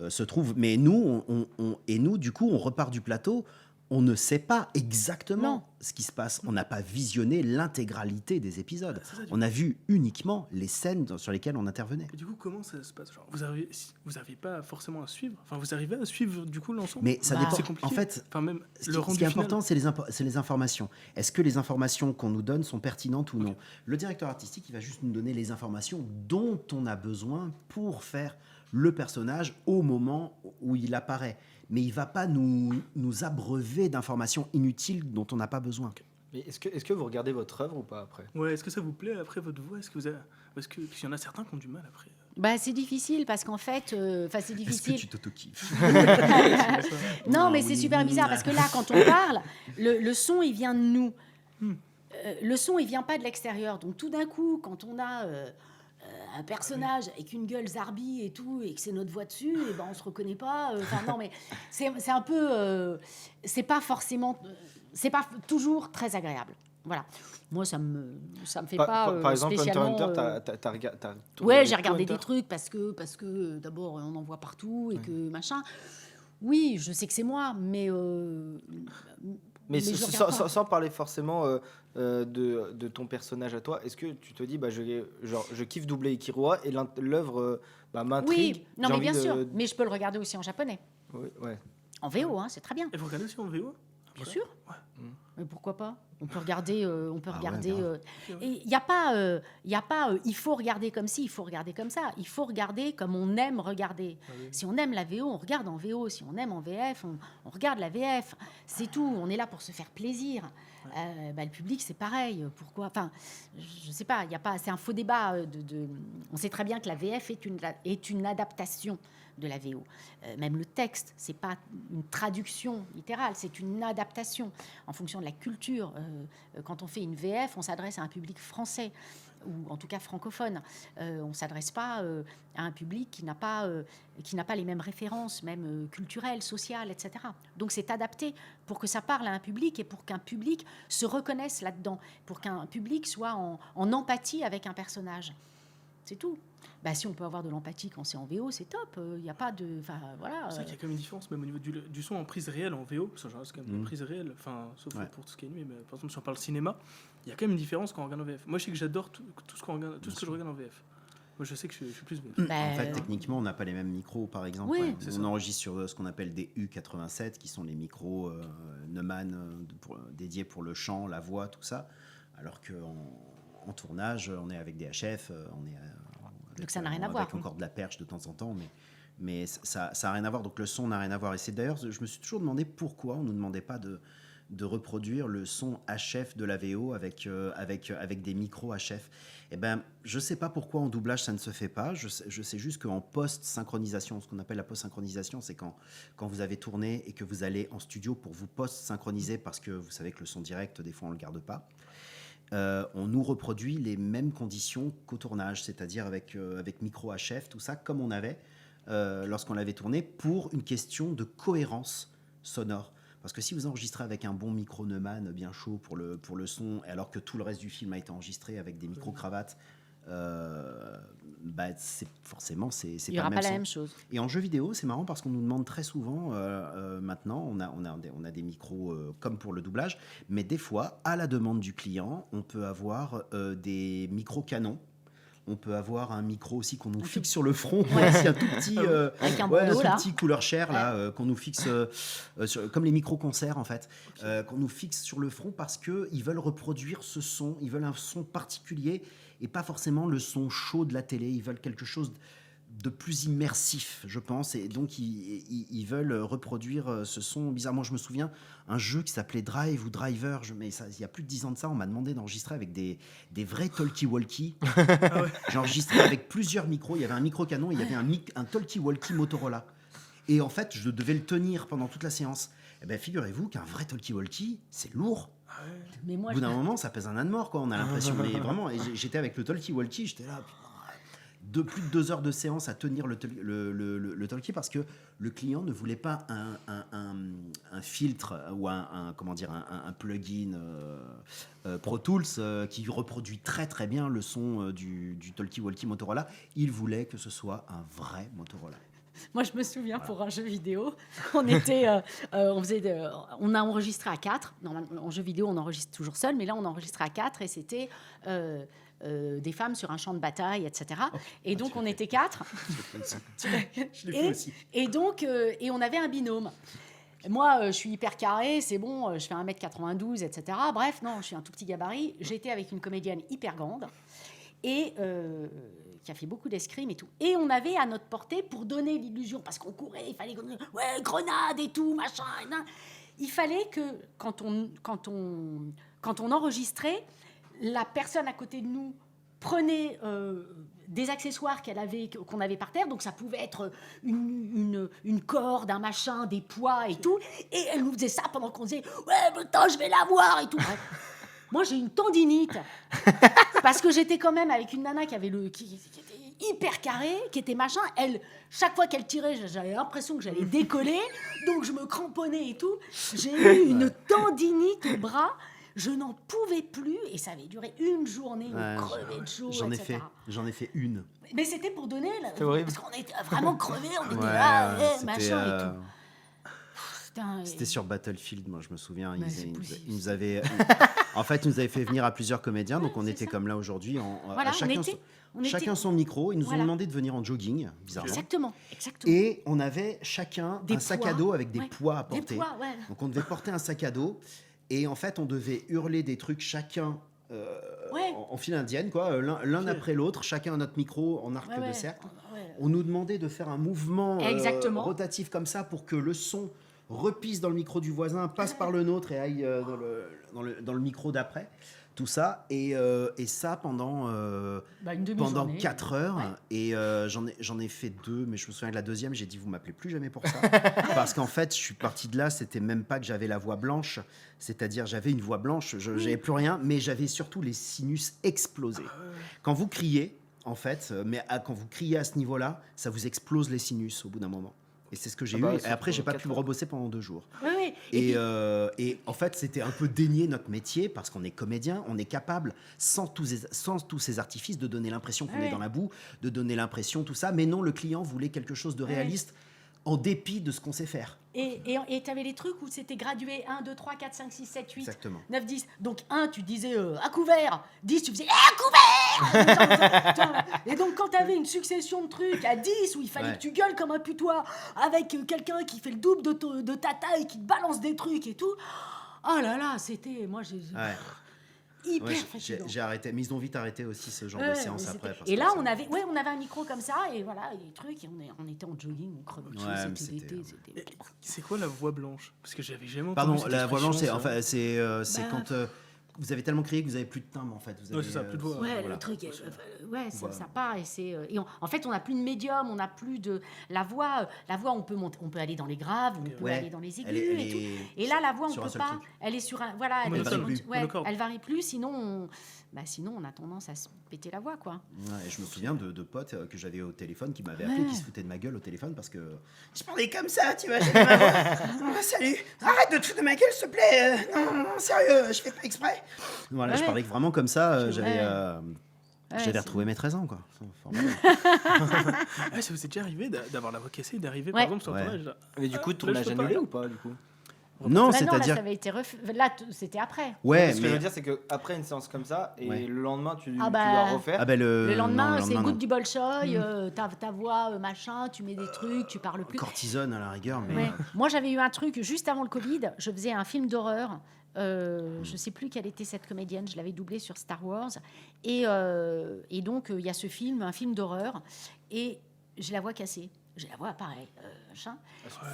[SPEAKER 4] se trouve. Mais nous, du coup, on repart du plateau. On ne sait pas exactement ce qui se passe. On n'a pas visionné l'intégralité des épisodes. On a vu uniquement les scènes sur lesquelles on intervenait.
[SPEAKER 1] Et du coup, comment ça se passe ? Genre, vous n'arrivez pas forcément à suivre. Enfin, vous arrivez à suivre du coup l'ensemble ?
[SPEAKER 4] Mais ça dépend.
[SPEAKER 1] C'est compliqué.
[SPEAKER 4] En fait,
[SPEAKER 1] même
[SPEAKER 4] ce qui est important, c'est les informations. Est-ce que les informations qu'on nous donne sont pertinentes ou non ? Le directeur artistique, il va juste nous donner les informations dont on a besoin pour faire le personnage au moment où il apparaît. Mais il ne va pas nous abreuver d'informations inutiles dont on n'a pas besoin.
[SPEAKER 2] Mais est-ce que vous regardez votre œuvre ou pas après ?
[SPEAKER 1] Ouais, est-ce que ça vous plaît après votre voix ? Parce qu'il y en a certains qui ont du mal après.
[SPEAKER 3] Bah, c'est difficile parce qu'en fait, c'est
[SPEAKER 4] Est-ce que
[SPEAKER 3] difficile.
[SPEAKER 4] tu t'auto-kiffes?
[SPEAKER 3] Non, mais
[SPEAKER 4] oui.
[SPEAKER 3] c'est super bizarre parce que là, quand on parle, le son, il vient de nous. Le son, il vient pas de l'extérieur. Donc tout d'un coup, quand on a un personnage avec une gueule zarbi et tout, et que c'est notre voix dessus, et ben on se reconnaît pas. Enfin non, mais c'est un peu, c'est pas forcément, c'est pas toujours très agréable. Voilà. Moi, ça me fait pas
[SPEAKER 2] Par exemple, Hunter x
[SPEAKER 3] spécialement.
[SPEAKER 2] Hunter, t'as regardé.
[SPEAKER 3] Ouais, j'ai regardé des trucs parce que d'abord on en voit partout et que machin. Oui, je sais que c'est moi, mais
[SPEAKER 2] Mais
[SPEAKER 3] je regarde pas.
[SPEAKER 2] sans parler forcément de ton personnage à toi, est-ce que tu te dis, je kiffe doubler Ikiroa et l'œuvre m'intrigue?
[SPEAKER 3] Oui, non,
[SPEAKER 2] j'ai
[SPEAKER 3] mais bien
[SPEAKER 2] envie
[SPEAKER 3] sûr.
[SPEAKER 2] de-
[SPEAKER 3] Mais je peux le regarder aussi en japonais,
[SPEAKER 2] Oui, ouais.
[SPEAKER 3] en VO, hein, c'est très bien.
[SPEAKER 1] Et vous regardez aussi en VO?
[SPEAKER 3] Bien
[SPEAKER 1] Après
[SPEAKER 3] sûr.
[SPEAKER 1] Ouais.
[SPEAKER 3] Mais pourquoi pas? On peut regarder,
[SPEAKER 4] Ah ouais, grave.
[SPEAKER 3] Et il n'y a pas, il faut regarder comme ci, il faut regarder comme ça. Il faut regarder comme on aime regarder. Si on aime la VO, on regarde en VO. Si on aime en VF, on regarde la VF. C'est tout. On est là pour se faire plaisir. Le public, c'est pareil. Pourquoi? Enfin, je sais pas. Il y a pas. C'est un faux débat. On sait très bien que la VF est une adaptation de la VO. Même le texte, c'est pas une traduction littérale, c'est une adaptation en fonction de la culture. Quand on fait une VF, on s'adresse à un public français ou en tout cas francophone. On ne s'adresse pas à un public qui n'a pas les mêmes références, même culturelles, sociales, etc. Donc c'est adapté pour que ça parle à un public et pour qu'un public se reconnaisse là-dedans, pour qu'un public soit en empathie avec un personnage. C'est tout. Bah, si on peut avoir de l'empathie quand c'est en VO, c'est top. Il n'y a pas de... Enfin, voilà.
[SPEAKER 1] C'est vrai qu'il y a quand même une différence, même au niveau du son en prise réelle en VO, parce que c'est quand même en prise réelle, enfin, sauf
[SPEAKER 4] Ouais.
[SPEAKER 1] pour tout ce qui est animé, mais par exemple, si on parle cinéma, il y a quand même une différence quand on regarde en VF. Moi, je sais que j'adore tout ce qu'on regarde, tout ce que je regarde en VF. Moi, je sais que je suis plus VF.
[SPEAKER 3] Bah,
[SPEAKER 4] En fait, techniquement, on n'a pas les mêmes micros, par exemple.
[SPEAKER 3] Oui,
[SPEAKER 4] Ouais.
[SPEAKER 1] c'est
[SPEAKER 4] On
[SPEAKER 1] ça.
[SPEAKER 4] enregistre sur ce qu'on appelle des U87, qui sont les micros Neumann dédiés pour le chant, la voix, tout ça. Alors qu'en tournage, on est avec des HF, on est avec,
[SPEAKER 3] Donc ça n'a rien à voir.
[SPEAKER 4] avec encore de la perche de temps en temps, mais ça n'a rien à voir. Donc le son n'a rien à voir. Et c'est d'ailleurs, je me suis toujours demandé pourquoi on ne nous demandait pas de reproduire le son HF de la VO avec des micros HF. Eh ben, je ne sais pas pourquoi en doublage ça ne se fait pas. Je sais juste qu'en post-synchronisation, ce qu'on appelle la post-synchronisation, c'est quand vous avez tourné et que vous allez en studio pour vous post-synchroniser parce que vous savez que le son direct, des fois, on ne le garde pas. On nous reproduit les mêmes conditions qu'au tournage, c'est-à-dire avec micro HF, tout ça, comme on avait lorsqu'on l'avait tourné, pour une question de cohérence sonore. Parce que si vous enregistrez avec un bon micro Neumann bien chaud pour le son, alors que tout le reste du film a été enregistré avec des micro-cravates, forcément, c'est
[SPEAKER 3] il n'y aura
[SPEAKER 4] pas
[SPEAKER 3] pas
[SPEAKER 4] le
[SPEAKER 3] la
[SPEAKER 4] son.
[SPEAKER 3] même chose.
[SPEAKER 4] Et en jeu vidéo, c'est marrant parce qu'on nous demande très souvent, maintenant, on a des micros comme pour le doublage, mais des fois, à la demande du client, on peut avoir des micros canons. On peut avoir un micro aussi qu'on nous fixe sur le front, c'est un tout petit,
[SPEAKER 3] Avec un
[SPEAKER 4] un
[SPEAKER 3] bandeau,
[SPEAKER 4] tout
[SPEAKER 3] là.
[SPEAKER 4] petit couleur chair là, qu'on nous fixe comme les micros concerts en fait, qu'on nous fixe sur le front parce que ils veulent reproduire ce son, ils veulent un son particulier et pas forcément le son chaud de la télé. Ils veulent quelque chose de plus immersif, je pense, et donc ils veulent reproduire ce son bizarre. Moi, je me souviens un jeu qui s'appelait Drive ou Driver, mais ça, il y a plus de 10 ans de ça, on m'a demandé d'enregistrer avec des vrais talkie-walkie. J'ai enregistré avec plusieurs micros, il y avait un micro-canon, il y avait un talkie-walkie Motorola. Et en fait, je devais le tenir pendant toute la séance. Eh ben, figurez-vous qu'un vrai talkie-walkie, c'est lourd.
[SPEAKER 3] Mais moi,
[SPEAKER 4] Au bout d'un moment, ça pèse un âne mort, quoi, on a l'impression. Mais vraiment, et j'étais avec le talkie-walkie, j'étais là... de plus de 2 heures de séance à tenir le talkie parce que le client ne voulait pas un filtre ou un plugin Pro Tools qui reproduit très très bien le son du talkie-walkie Motorola. Il voulait que ce soit un vrai Motorola.
[SPEAKER 3] Moi, je me souviens pour un jeu vidéo, on a enregistré à 4. Normalement, en jeu vidéo, on enregistre toujours seul, mais là, on enregistrait à 4 et c'était des femmes sur un champ de bataille, etc. Et donc, on était 4.
[SPEAKER 4] Je l'ai fait aussi.
[SPEAKER 3] Et donc, et on avait un binôme. Moi, je suis hyper carré, c'est bon, je fais 1m92, etc. Bref, non, je suis un tout petit gabarit. J'étais avec une comédienne hyper grande et qui a fait beaucoup d'escrime et tout. Et on avait à notre portée, pour donner l'illusion, parce qu'on courait, il fallait ouais, grenade et tout, machin. Il fallait que, quand on enregistrait, la personne à côté de nous prenait des accessoires qu'on avait par terre, donc ça pouvait être une corde, un machin, des poids et tout, et elle nous faisait ça pendant qu'on disait « Ouais, mais attends, je vais la voir » et tout. Bref. Moi, j'ai une tendinite, parce que j'étais quand même avec une nana qui était hyper carrée, qui était machin. Elle, chaque fois qu'elle tirait, j'avais l'impression que j'allais décoller, donc je me cramponnais et tout. J'ai eu une tendinite au bras. Je n'en pouvais plus et ça avait duré une journée, on crevait de chaud, etc.
[SPEAKER 4] J'en ai fait une.
[SPEAKER 3] Mais c'était pour donner,
[SPEAKER 2] horrible.
[SPEAKER 3] parce qu'on était vraiment crevés, on était
[SPEAKER 4] Ouais,
[SPEAKER 3] là,
[SPEAKER 4] c'était,
[SPEAKER 3] machin et tout. Putain,
[SPEAKER 4] C'était sur Battlefield, moi je me souviens.
[SPEAKER 3] Mais c'est possible.
[SPEAKER 4] Ils nous avaient, en fait, ils nous avaient fait venir à plusieurs comédiens, donc on
[SPEAKER 3] c'est
[SPEAKER 4] était
[SPEAKER 3] ça.
[SPEAKER 4] comme là aujourd'hui.
[SPEAKER 3] Voilà,
[SPEAKER 4] Chacun son micro. Ils nous ont
[SPEAKER 3] Voilà.
[SPEAKER 4] demandé de venir en jogging, bizarrement.
[SPEAKER 3] Exactement.
[SPEAKER 4] Et on avait chacun
[SPEAKER 3] Des
[SPEAKER 4] un sac
[SPEAKER 3] poids,
[SPEAKER 4] à dos avec des
[SPEAKER 3] ouais.
[SPEAKER 4] poids à
[SPEAKER 3] Des
[SPEAKER 4] porter.
[SPEAKER 3] poids, ouais.
[SPEAKER 4] Donc on devait porter un sac à dos et en fait on devait hurler des trucs chacun
[SPEAKER 3] Ouais.
[SPEAKER 4] en file indienne, quoi, l'un
[SPEAKER 1] Ok.
[SPEAKER 4] après l'autre, chacun à notre micro en arc
[SPEAKER 3] Ouais,
[SPEAKER 4] de cercle.
[SPEAKER 3] ouais.
[SPEAKER 4] On nous demandait de faire un mouvement
[SPEAKER 3] Exactement.
[SPEAKER 4] rotatif comme ça pour que le son repisse dans le micro du voisin, passe par le nôtre et aille dans le micro d'après. Tout ça, et ça pendant
[SPEAKER 3] Une demi-journée.
[SPEAKER 4] 4 heures.
[SPEAKER 3] Ouais.
[SPEAKER 4] Et j'en ai fait 2, mais je me souviens de la deuxième, j'ai dit, vous m'appelez plus jamais pour ça. Parce qu'en fait, je suis parti de là, c'était même pas que j'avais la voix blanche, c'est-à-dire j'avais une voix blanche, je n'avais plus rien, mais j'avais surtout les sinus explosés. Quand vous criez, en fait, quand vous criez à ce niveau-là, ça vous explose les sinus au bout d'un moment. Et c'est ce que j'ai eu. Et après, j'ai pas pu me rebosser pendant 2 jours.
[SPEAKER 3] Oui, oui.
[SPEAKER 4] Et en fait, c'était un peu dénier notre métier parce qu'on est comédien, on est capable, sans tous ces artifices, de donner l'impression qu'on
[SPEAKER 3] Ouais.
[SPEAKER 4] est dans la boue, de donner l'impression, tout ça. Mais non, le client voulait quelque chose de réaliste en dépit de ce qu'on sait faire.
[SPEAKER 3] Et tu avais les trucs où c'était gradué 1, 2, 3, 4, 5, 6, 7, 8,
[SPEAKER 4] Exactement.
[SPEAKER 3] 9, 10. Donc 1, tu disais à couvert. 10, tu faisais à couvert. Et donc quand tu avais une succession de trucs à 10 où il fallait
[SPEAKER 4] Ouais.
[SPEAKER 3] que tu gueules comme un putois avec quelqu'un qui fait le double de ta taille, qui te balance des trucs et tout. Oh là là, c'était... Moi, j'ai...
[SPEAKER 4] Ouais.
[SPEAKER 3] Hyper
[SPEAKER 4] Ouais,
[SPEAKER 3] fatigant.
[SPEAKER 4] j'ai arrêté, mais ils ont vite arrêté aussi ce genre
[SPEAKER 3] Ouais,
[SPEAKER 4] de séance
[SPEAKER 3] mais
[SPEAKER 4] après.
[SPEAKER 3] c'était-
[SPEAKER 4] parce
[SPEAKER 3] Et
[SPEAKER 4] que
[SPEAKER 3] là,
[SPEAKER 4] ça-
[SPEAKER 3] on avait un micro comme ça, et voilà, et des trucs, et on était en jogging, on crevait de chaud,
[SPEAKER 4] Ouais, mais
[SPEAKER 3] c'était
[SPEAKER 4] c'était-
[SPEAKER 3] l'été, c'était...
[SPEAKER 1] C'est quoi la voix blanche? Parce que j'avais jamais entendu
[SPEAKER 4] Pardon,
[SPEAKER 1] cette
[SPEAKER 4] la voix blanche, c'est
[SPEAKER 1] expression, ça.
[SPEAKER 4] c'est
[SPEAKER 3] Bah,
[SPEAKER 4] quand vous avez tellement crié que vous avez plus de timbre en fait. Vous
[SPEAKER 1] Ouais,
[SPEAKER 4] avez,
[SPEAKER 1] c'est ça, plus de voix.
[SPEAKER 3] Ouais,
[SPEAKER 4] voilà.
[SPEAKER 3] le truc, ouais, ça,
[SPEAKER 4] Voilà.
[SPEAKER 3] ça part, et c'est... et en fait, on n'a plus de médium, on n'a plus de... La voix, on peut monter, on peut aller dans les graves, on peut
[SPEAKER 4] Ouais.
[SPEAKER 3] aller dans les aigus
[SPEAKER 4] Elle est-
[SPEAKER 3] et tout. Et là, la voix, on
[SPEAKER 4] sur un
[SPEAKER 3] peut
[SPEAKER 4] seul
[SPEAKER 3] pas.
[SPEAKER 4] truc.
[SPEAKER 3] Elle est sur un... Voilà, elle, est
[SPEAKER 1] Monotone,
[SPEAKER 3] sur-
[SPEAKER 4] plus,
[SPEAKER 3] ouais,
[SPEAKER 1] monocorde.
[SPEAKER 3] elle varie plus, sinon on a tendance à se péter la voix, quoi.
[SPEAKER 4] Ouais, et je me souviens de potes que j'avais au téléphone qui m'avaient appelé,
[SPEAKER 3] Ouais.
[SPEAKER 4] qui se foutaient de ma gueule au téléphone parce que je parlais comme ça, tu vois. J'avais ma voix. Oh, salut, arrête de te foutre de ma gueule, s'il te plaît. Non, sérieux, je fais pas exprès. Voilà,
[SPEAKER 3] Ouais.
[SPEAKER 4] je parlais vraiment comme ça. J'avais
[SPEAKER 3] Ouais,
[SPEAKER 4] j'avais
[SPEAKER 3] c'est-
[SPEAKER 4] retrouvé mes 13 ans, quoi. Formidable.
[SPEAKER 1] Ah, ça vous est déjà arrivé d'avoir la voix cassée, d'arriver
[SPEAKER 3] Ouais.
[SPEAKER 1] par exemple sur un
[SPEAKER 4] Ouais.
[SPEAKER 1] tournage là.
[SPEAKER 2] Mais du coup,
[SPEAKER 1] Là,
[SPEAKER 2] tournage
[SPEAKER 1] je peux pas.
[SPEAKER 2] annulé ou pas, du coup?
[SPEAKER 4] Non,
[SPEAKER 3] Bah non, là,
[SPEAKER 4] c'est-à-dire.
[SPEAKER 3] ça avait été refait. Là, c'était après.
[SPEAKER 4] Ouais,
[SPEAKER 2] Ce que je veux
[SPEAKER 4] mais.
[SPEAKER 2] dire, c'est qu'après une séance comme ça, et
[SPEAKER 4] Ouais.
[SPEAKER 2] le lendemain, tu
[SPEAKER 3] Ah bah,
[SPEAKER 2] dois refaire.
[SPEAKER 4] Ah ben
[SPEAKER 3] Le lendemain,
[SPEAKER 4] non,
[SPEAKER 3] c'est
[SPEAKER 4] non.
[SPEAKER 3] goutte du Bolchoï, ta voix, machin, tu mets des trucs, tu parles plus.
[SPEAKER 4] Cortisone à la rigueur, mais.
[SPEAKER 3] Ouais. Moi, j'avais eu un truc juste avant le Covid. Je faisais un film d'horreur. Je sais plus quelle était cette comédienne. Je l'avais doublée sur Star Wars. Et donc, il y a ce film, un film d'horreur. Et j'ai la voix cassée. J'ai la voix pareil. Machin.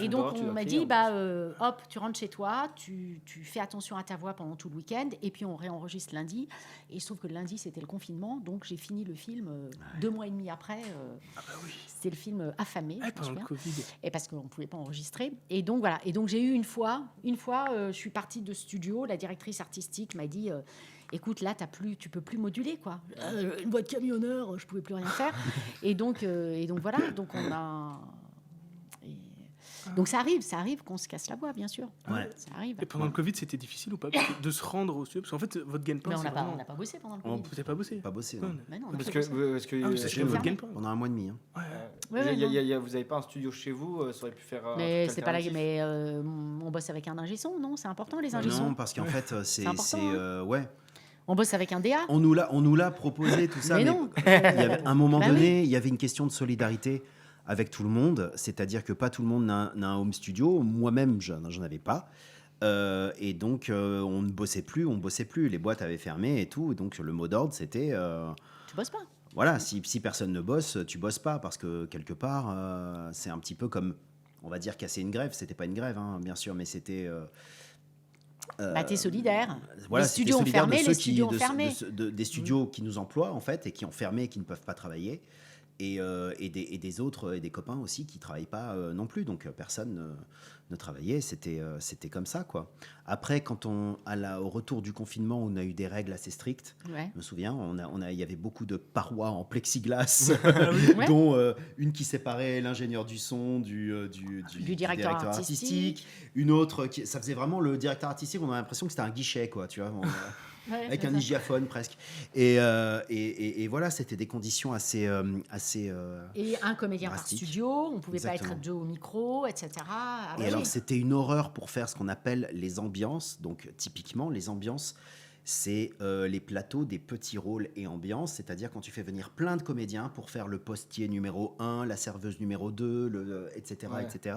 [SPEAKER 3] Et donc, on m'a dit, hop, tu rentres chez toi, tu fais attention à ta voix pendant tout le week-end, et puis on réenregistre lundi. Et il se trouve que lundi, c'était le confinement, donc j'ai fini le film 2 mois et demi après.
[SPEAKER 1] Ah bah oui.
[SPEAKER 3] C'était le film Affamé.
[SPEAKER 1] Ah,
[SPEAKER 3] je me
[SPEAKER 1] pendant le
[SPEAKER 3] souviens.
[SPEAKER 1] Covid.
[SPEAKER 3] Et parce qu'on ne pouvait pas enregistrer. Et donc, voilà. Et donc, j'ai eu une fois, je suis partie de studio, la directrice artistique m'a dit... écoute, là, tu peux plus moduler, quoi. Une voix de camionneur, je pouvais plus rien faire. Et donc voilà. Donc on a. Donc ça arrive qu'on se casse la voix, bien sûr.
[SPEAKER 4] Ouais.
[SPEAKER 3] Ça arrive.
[SPEAKER 1] Et pendant le Covid, c'était difficile ou pas de se rendre au studio? Parce qu'en fait, votre gagne-pain,
[SPEAKER 3] Mais on
[SPEAKER 1] c'est
[SPEAKER 3] n'a pas,
[SPEAKER 1] vraiment...
[SPEAKER 3] pas bossé pendant le
[SPEAKER 1] On
[SPEAKER 3] Covid.
[SPEAKER 1] peut pas bossé.
[SPEAKER 4] Pas bossé.
[SPEAKER 1] Ouais,
[SPEAKER 4] non.
[SPEAKER 3] Mais non, on a
[SPEAKER 2] Parce
[SPEAKER 3] pas
[SPEAKER 2] que,
[SPEAKER 3] bossé.
[SPEAKER 2] parce que
[SPEAKER 1] Ah, mais c'est
[SPEAKER 4] Chez
[SPEAKER 1] le
[SPEAKER 4] nous,
[SPEAKER 1] votre gagne-pain.
[SPEAKER 4] pendant un mois et demi. Hein.
[SPEAKER 1] Ouais.
[SPEAKER 3] Ouais,
[SPEAKER 2] vous n'avez pas un studio chez vous, ça aurait pu faire. un
[SPEAKER 3] Mais
[SPEAKER 2] truc
[SPEAKER 3] c'est pas la.
[SPEAKER 2] alternatif.
[SPEAKER 3] Mais on bosse avec un ingé son, non? C'est important, les ingé sons.
[SPEAKER 4] Non, parce qu'en fait, c'est
[SPEAKER 3] important, hein.
[SPEAKER 4] ouais.
[SPEAKER 3] On bosse avec un DA.
[SPEAKER 4] On nous l'a proposé tout ça,
[SPEAKER 3] Mais
[SPEAKER 4] mais
[SPEAKER 3] non.
[SPEAKER 4] il y avait, à un moment
[SPEAKER 3] Bah
[SPEAKER 4] donné, il y avait une question de solidarité avec tout le monde, c'est-à-dire que pas tout le monde n'a un home studio. Moi-même, j'en avais pas. Et donc, on ne bossait plus. Les boîtes avaient fermé et tout. Et donc, le mot d'ordre, c'était
[SPEAKER 3] Tu bosses pas.
[SPEAKER 4] voilà, si personne ne bosse, tu bosses pas. Parce que quelque part, c'est un petit peu comme, on va dire, casser une grève. C'était pas une grève, hein, bien sûr, mais c'était.
[SPEAKER 3] T'es solidaire.
[SPEAKER 4] Voilà,
[SPEAKER 3] Les
[SPEAKER 4] c'était
[SPEAKER 3] studios ont
[SPEAKER 4] solidaire
[SPEAKER 3] fermé,
[SPEAKER 4] de
[SPEAKER 3] les
[SPEAKER 4] ceux
[SPEAKER 3] studios ont
[SPEAKER 4] de-
[SPEAKER 3] fermé.
[SPEAKER 4] des studios qui nous emploient en fait et qui ont fermé et qui ne peuvent pas travailler. Et des autres et des copains aussi qui travaillent pas non plus, donc personne ne travaillait, c'était comme ça quoi. Après quand au retour du confinement on a eu des règles assez strictes.
[SPEAKER 3] Ouais.
[SPEAKER 4] Je me souviens, il y avait beaucoup de parois en plexiglas,
[SPEAKER 3] Ouais.
[SPEAKER 4] dont une qui séparait l'ingénieur du son du
[SPEAKER 3] directeur artistique.
[SPEAKER 4] une autre ça faisait vraiment le directeur artistique, on a l'impression que c'était un guichet quoi, tu vois.
[SPEAKER 3] Ouais,
[SPEAKER 4] Avec
[SPEAKER 3] c'est
[SPEAKER 4] un
[SPEAKER 3] ça.
[SPEAKER 4] hygiaphone presque. Et voilà, c'était des conditions assez.
[SPEAKER 3] Et un comédien par
[SPEAKER 4] drastique.
[SPEAKER 3] studio, on pouvait pas
[SPEAKER 4] Exactement.
[SPEAKER 3] être deux au micro, etc. Ah,
[SPEAKER 4] Et
[SPEAKER 3] bah
[SPEAKER 4] alors,
[SPEAKER 3] oui.
[SPEAKER 4] c'était une horreur pour faire ce qu'on appelle les ambiances. Donc, typiquement, les ambiances, c'est les plateaux des petits rôles et ambiances. C'est-à-dire quand tu fais venir plein de comédiens pour faire le postier numéro 1, la serveuse numéro 2, etc.
[SPEAKER 2] Ouais.
[SPEAKER 4] etc.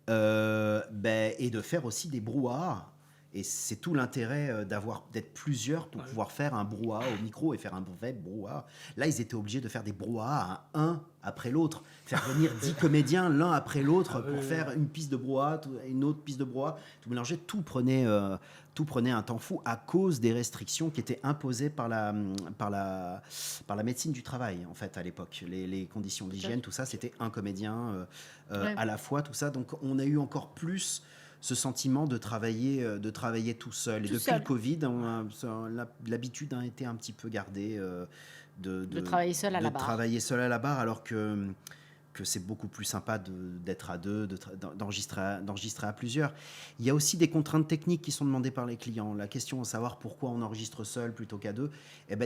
[SPEAKER 4] Et de faire aussi des brouhahas. Et c'est tout l'intérêt d'être plusieurs pour pouvoir faire un brouhaha au micro et faire un vrai brouhaha. Là, ils étaient obligés de faire des brouhahas un après l'autre. Faire venir 10 comédiens l'un après l'autre pour faire une piste de brouhaha, une autre piste de brouhaha. Tout mélanger, tout prenait un temps fou à cause des restrictions qui étaient imposées par la médecine du travail, en fait, à l'époque. Les conditions d'hygiène, tout ça, c'était un comédien
[SPEAKER 3] Ouais.
[SPEAKER 4] à la fois, tout ça. Donc, on a eu encore plus ce sentiment de travailler tout seul. Et
[SPEAKER 3] Tout
[SPEAKER 4] depuis
[SPEAKER 3] seul.
[SPEAKER 4] le Covid, l'habitude a été un petit peu gardée
[SPEAKER 3] De travailler seul à la barre.
[SPEAKER 4] travailler seul à la barre, alors que c'est beaucoup plus sympa d'être à deux, d'enregistrer à plusieurs. Il y a aussi des contraintes techniques qui sont demandées par les clients. La question de savoir pourquoi on enregistre seul plutôt qu'à deux,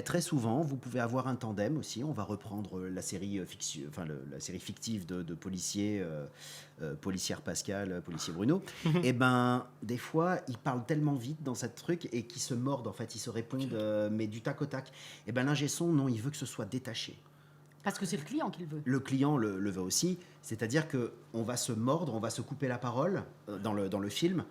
[SPEAKER 4] très souvent, vous pouvez avoir un tandem aussi. On va reprendre la série fictive de policiers, policière Pascal, policier Bruno. Des fois, ils parlent tellement vite dans cette truc et qu'ils se mordent, en fait. Ils se répondent, mais du tac au tac. L'ingé son, non, il veut que ce soit détaché.
[SPEAKER 3] Parce que c'est le client qui le veut.
[SPEAKER 4] Le client le veut aussi, c'est-à-dire qu'on va se mordre, on va se couper la parole dans le film.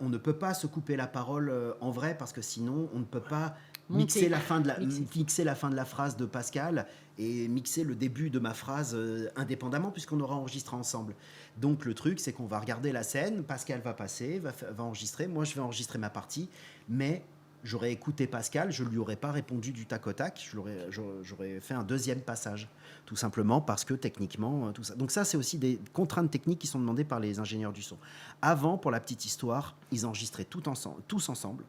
[SPEAKER 4] On ne peut pas se couper la parole en vrai parce que sinon on ne peut pas mixer la fin de la phrase de Pascal et mixer le début de ma phrase indépendamment puisqu'on aura enregistré ensemble. Donc le truc c'est qu'on va regarder la scène, Pascal va passer, va enregistrer, moi je vais enregistrer ma partie, mais j'aurais écouté Pascal, je ne lui aurais pas répondu du tac au tac, j'aurais fait un deuxième passage, tout simplement parce que techniquement, tout ça. Donc ça, c'est aussi des contraintes techniques qui sont demandées par les ingénieurs du son. Avant, pour la petite histoire, ils enregistraient tous ensemble.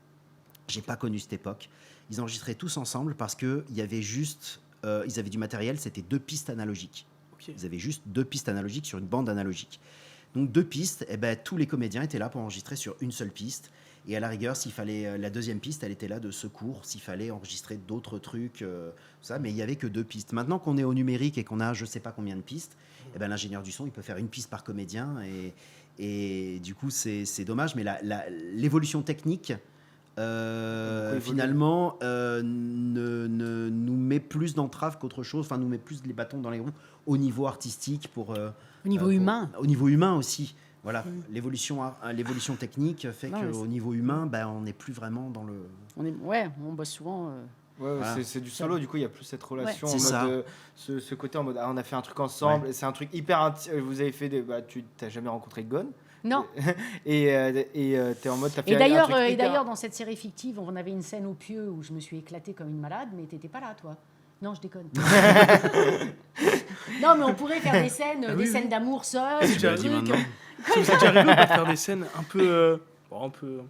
[SPEAKER 4] J'ai pas connu cette époque. Ils enregistraient tous ensemble parce qu'ils avaient du matériel, c'était 2 pistes analogiques.
[SPEAKER 1] Ok.
[SPEAKER 4] Ils avaient juste 2 pistes analogiques sur une bande analogique. Donc 2 pistes, tous les comédiens étaient là pour enregistrer sur une seule piste. Et à la rigueur, s'il fallait la deuxième piste, elle était là de secours, s'il fallait enregistrer d'autres trucs, ça, mais il n'y avait que 2 pistes. Maintenant qu'on est au numérique et qu'on a je ne sais pas combien de pistes, l'ingénieur du son, il peut faire une piste par comédien. Et du coup, c'est dommage, mais l'évolution technique, finalement, nous met plus d'entraves qu'autre chose, enfin, nous met plus les bâtons dans les roues au niveau artistique.
[SPEAKER 3] Au niveau humain.
[SPEAKER 4] Au niveau humain aussi. Voilà, l'évolution technique fait
[SPEAKER 3] Non,
[SPEAKER 4] qu'au niveau humain, on n'est plus vraiment dans le...
[SPEAKER 3] On bosse souvent.
[SPEAKER 2] Ouais,
[SPEAKER 4] Voilà.
[SPEAKER 2] c'est du solo, du coup il y a plus cette relation
[SPEAKER 4] Ouais.
[SPEAKER 2] en
[SPEAKER 4] C'est
[SPEAKER 2] mode ce côté en mode on a fait un truc ensemble, et c'est un truc hyper vous avez fait tu t'as jamais rencontré Gon
[SPEAKER 3] Non.
[SPEAKER 2] et t'es en mode t'as fait
[SPEAKER 3] Et
[SPEAKER 2] un
[SPEAKER 3] d'ailleurs,
[SPEAKER 2] truc hyper-
[SPEAKER 3] d'ailleurs, dans cette série fictive, on avait une scène au pieu où je me suis éclatée comme une malade, mais t'étais pas là, toi. Non, je déconne. Non, mais on pourrait faire des scènes,
[SPEAKER 1] Ah oui, oui.
[SPEAKER 3] d'amour seul,
[SPEAKER 1] Tu
[SPEAKER 3] des
[SPEAKER 1] as
[SPEAKER 4] dit
[SPEAKER 3] trucs.
[SPEAKER 4] maintenant.
[SPEAKER 1] Ça vous est déjà arrivé ou pas de faire des scènes un peu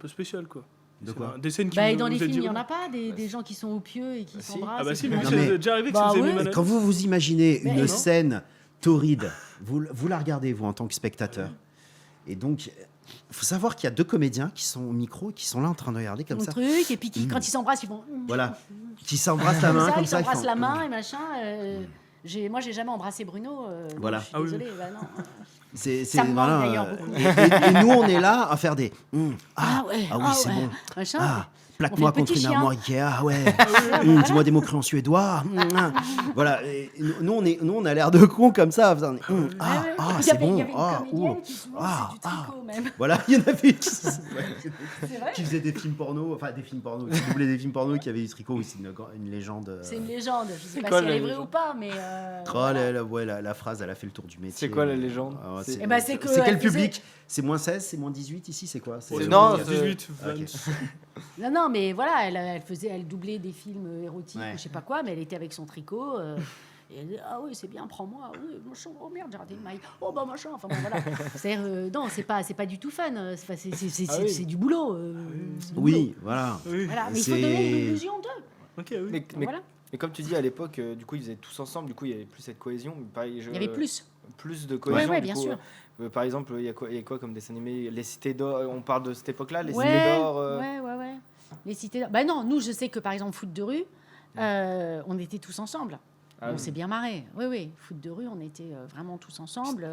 [SPEAKER 1] spéciales, quoi?
[SPEAKER 4] De quoi?
[SPEAKER 1] Des scènes qui
[SPEAKER 3] Bah, et
[SPEAKER 1] vous
[SPEAKER 3] dans les
[SPEAKER 1] vous a
[SPEAKER 3] films,
[SPEAKER 1] dit,
[SPEAKER 3] il n'y en a pas des gens qui sont au pieu et qui
[SPEAKER 2] Bah, si.
[SPEAKER 3] s'embrassent.
[SPEAKER 1] Ah bah
[SPEAKER 3] et
[SPEAKER 1] si,
[SPEAKER 3] qui
[SPEAKER 1] mais
[SPEAKER 3] font-
[SPEAKER 1] ça
[SPEAKER 4] mais-
[SPEAKER 1] vous est déjà arrivé que
[SPEAKER 3] Bah
[SPEAKER 1] ça vous ait mis
[SPEAKER 3] oui.
[SPEAKER 1] mal à l'aise.
[SPEAKER 4] Quand vous imaginez
[SPEAKER 3] Mais
[SPEAKER 4] une
[SPEAKER 3] non.
[SPEAKER 4] scène torride, vous la regardez, vous, en tant que spectateur. Et donc, il faut savoir qu'il y a 2 comédiens qui sont au micro et qui sont là en train de regarder comme
[SPEAKER 3] Mon
[SPEAKER 4] ça.
[SPEAKER 3] truc, et puis quand ils s'embrassent, ils font.
[SPEAKER 4] Voilà. Qui s'embrassent la main comme
[SPEAKER 3] ils
[SPEAKER 4] ça.
[SPEAKER 3] s'embrassent
[SPEAKER 4] font-
[SPEAKER 3] la main et machin. Moi, j'ai jamais embrassé Bruno.
[SPEAKER 4] Voilà.
[SPEAKER 3] Je suis
[SPEAKER 1] Ah oui.
[SPEAKER 3] désolée. Bah, non.
[SPEAKER 4] Ça
[SPEAKER 3] me manque d'ailleurs beaucoup.
[SPEAKER 4] Et nous, on est là à faire des...
[SPEAKER 3] Ah ouais,
[SPEAKER 4] oui,
[SPEAKER 3] ah
[SPEAKER 4] c'est
[SPEAKER 3] ouais.
[SPEAKER 4] bon.
[SPEAKER 3] Machin.
[SPEAKER 4] Ah,
[SPEAKER 3] On
[SPEAKER 4] plaque-moi
[SPEAKER 3] fait le
[SPEAKER 4] contre
[SPEAKER 3] petit
[SPEAKER 4] une
[SPEAKER 3] chien.
[SPEAKER 4] armoire Ikea, ouais. Dis-moi des mots-clés en suédois. Voilà. Et nous, on a l'air de cons comme ça.
[SPEAKER 3] Ouais, ouais. Il y
[SPEAKER 4] C'est
[SPEAKER 3] avait- il
[SPEAKER 4] bon.
[SPEAKER 3] y avait une
[SPEAKER 4] Ah,
[SPEAKER 3] comédienne
[SPEAKER 4] ouh.
[SPEAKER 3] qui souvent
[SPEAKER 4] Ah,
[SPEAKER 3] faisait du tricot même.
[SPEAKER 4] Voilà, il y en avait
[SPEAKER 3] C'est vrai.
[SPEAKER 4] qui faisait des films porno, qui doublaient des films porno, qui avaient du tricot, oui, c'est une légende.
[SPEAKER 3] C'est une légende. Je sais pas
[SPEAKER 2] quoi,
[SPEAKER 3] si elle
[SPEAKER 2] la
[SPEAKER 3] est vraie
[SPEAKER 2] légende
[SPEAKER 3] ou pas, mais.
[SPEAKER 4] Oh,
[SPEAKER 3] voilà.
[SPEAKER 4] la phrase, elle a fait le tour du métier.
[SPEAKER 2] C'est quoi la légende?
[SPEAKER 4] Ah
[SPEAKER 2] C'est-
[SPEAKER 3] Eh ben, c'est que
[SPEAKER 4] quel
[SPEAKER 3] elle faisait-
[SPEAKER 4] public? C'est moins 16, c'est moins 18 ici, c'est quoi?
[SPEAKER 1] Ouais,
[SPEAKER 2] Non,
[SPEAKER 1] c'est
[SPEAKER 2] c'est-
[SPEAKER 1] 18,
[SPEAKER 4] Ok.
[SPEAKER 1] 20.
[SPEAKER 3] Non, mais voilà, elle doublait des films érotiques,
[SPEAKER 4] Ouais.
[SPEAKER 3] ou je sais pas quoi, mais elle était avec son tricot. Et elle disait, ah oui, c'est bien, prends-moi. Oui, machin, oh merde, j'ai raté une maille. Oh bah machin, enfin bon, voilà. Non, c'est pas du tout fun.
[SPEAKER 2] Ah oui.
[SPEAKER 3] C'est du boulot. C'est du boulot.
[SPEAKER 4] Oui, voilà.
[SPEAKER 1] Oui.
[SPEAKER 3] Voilà, mais il faut donner l'illusion d'eux.
[SPEAKER 1] Ok, oui.
[SPEAKER 2] Mais,
[SPEAKER 3] Donc
[SPEAKER 2] mais-
[SPEAKER 3] voilà,
[SPEAKER 2] mais comme tu dis, à l'époque, du coup, ils étaient tous ensemble, du coup, il y avait plus cette cohésion. Mais pareil,
[SPEAKER 3] il y avait plus.
[SPEAKER 2] plus de cohésion.
[SPEAKER 3] Ouais,
[SPEAKER 2] du
[SPEAKER 3] bien
[SPEAKER 2] coup,
[SPEAKER 3] sûr.
[SPEAKER 2] Par exemple, il y a quoi comme dessin animé? Les Cités d'Or, on parle de cette époque-là, les Cités
[SPEAKER 3] Ouais,
[SPEAKER 2] d'Or.
[SPEAKER 3] ouais. Les cités d'or. Bah non, nous, je sais que par exemple, foot de rue, on était tous ensemble.
[SPEAKER 2] Ah
[SPEAKER 3] On
[SPEAKER 2] oui.
[SPEAKER 3] s'est bien marré. Oui. Foot de rue, on était vraiment tous ensemble.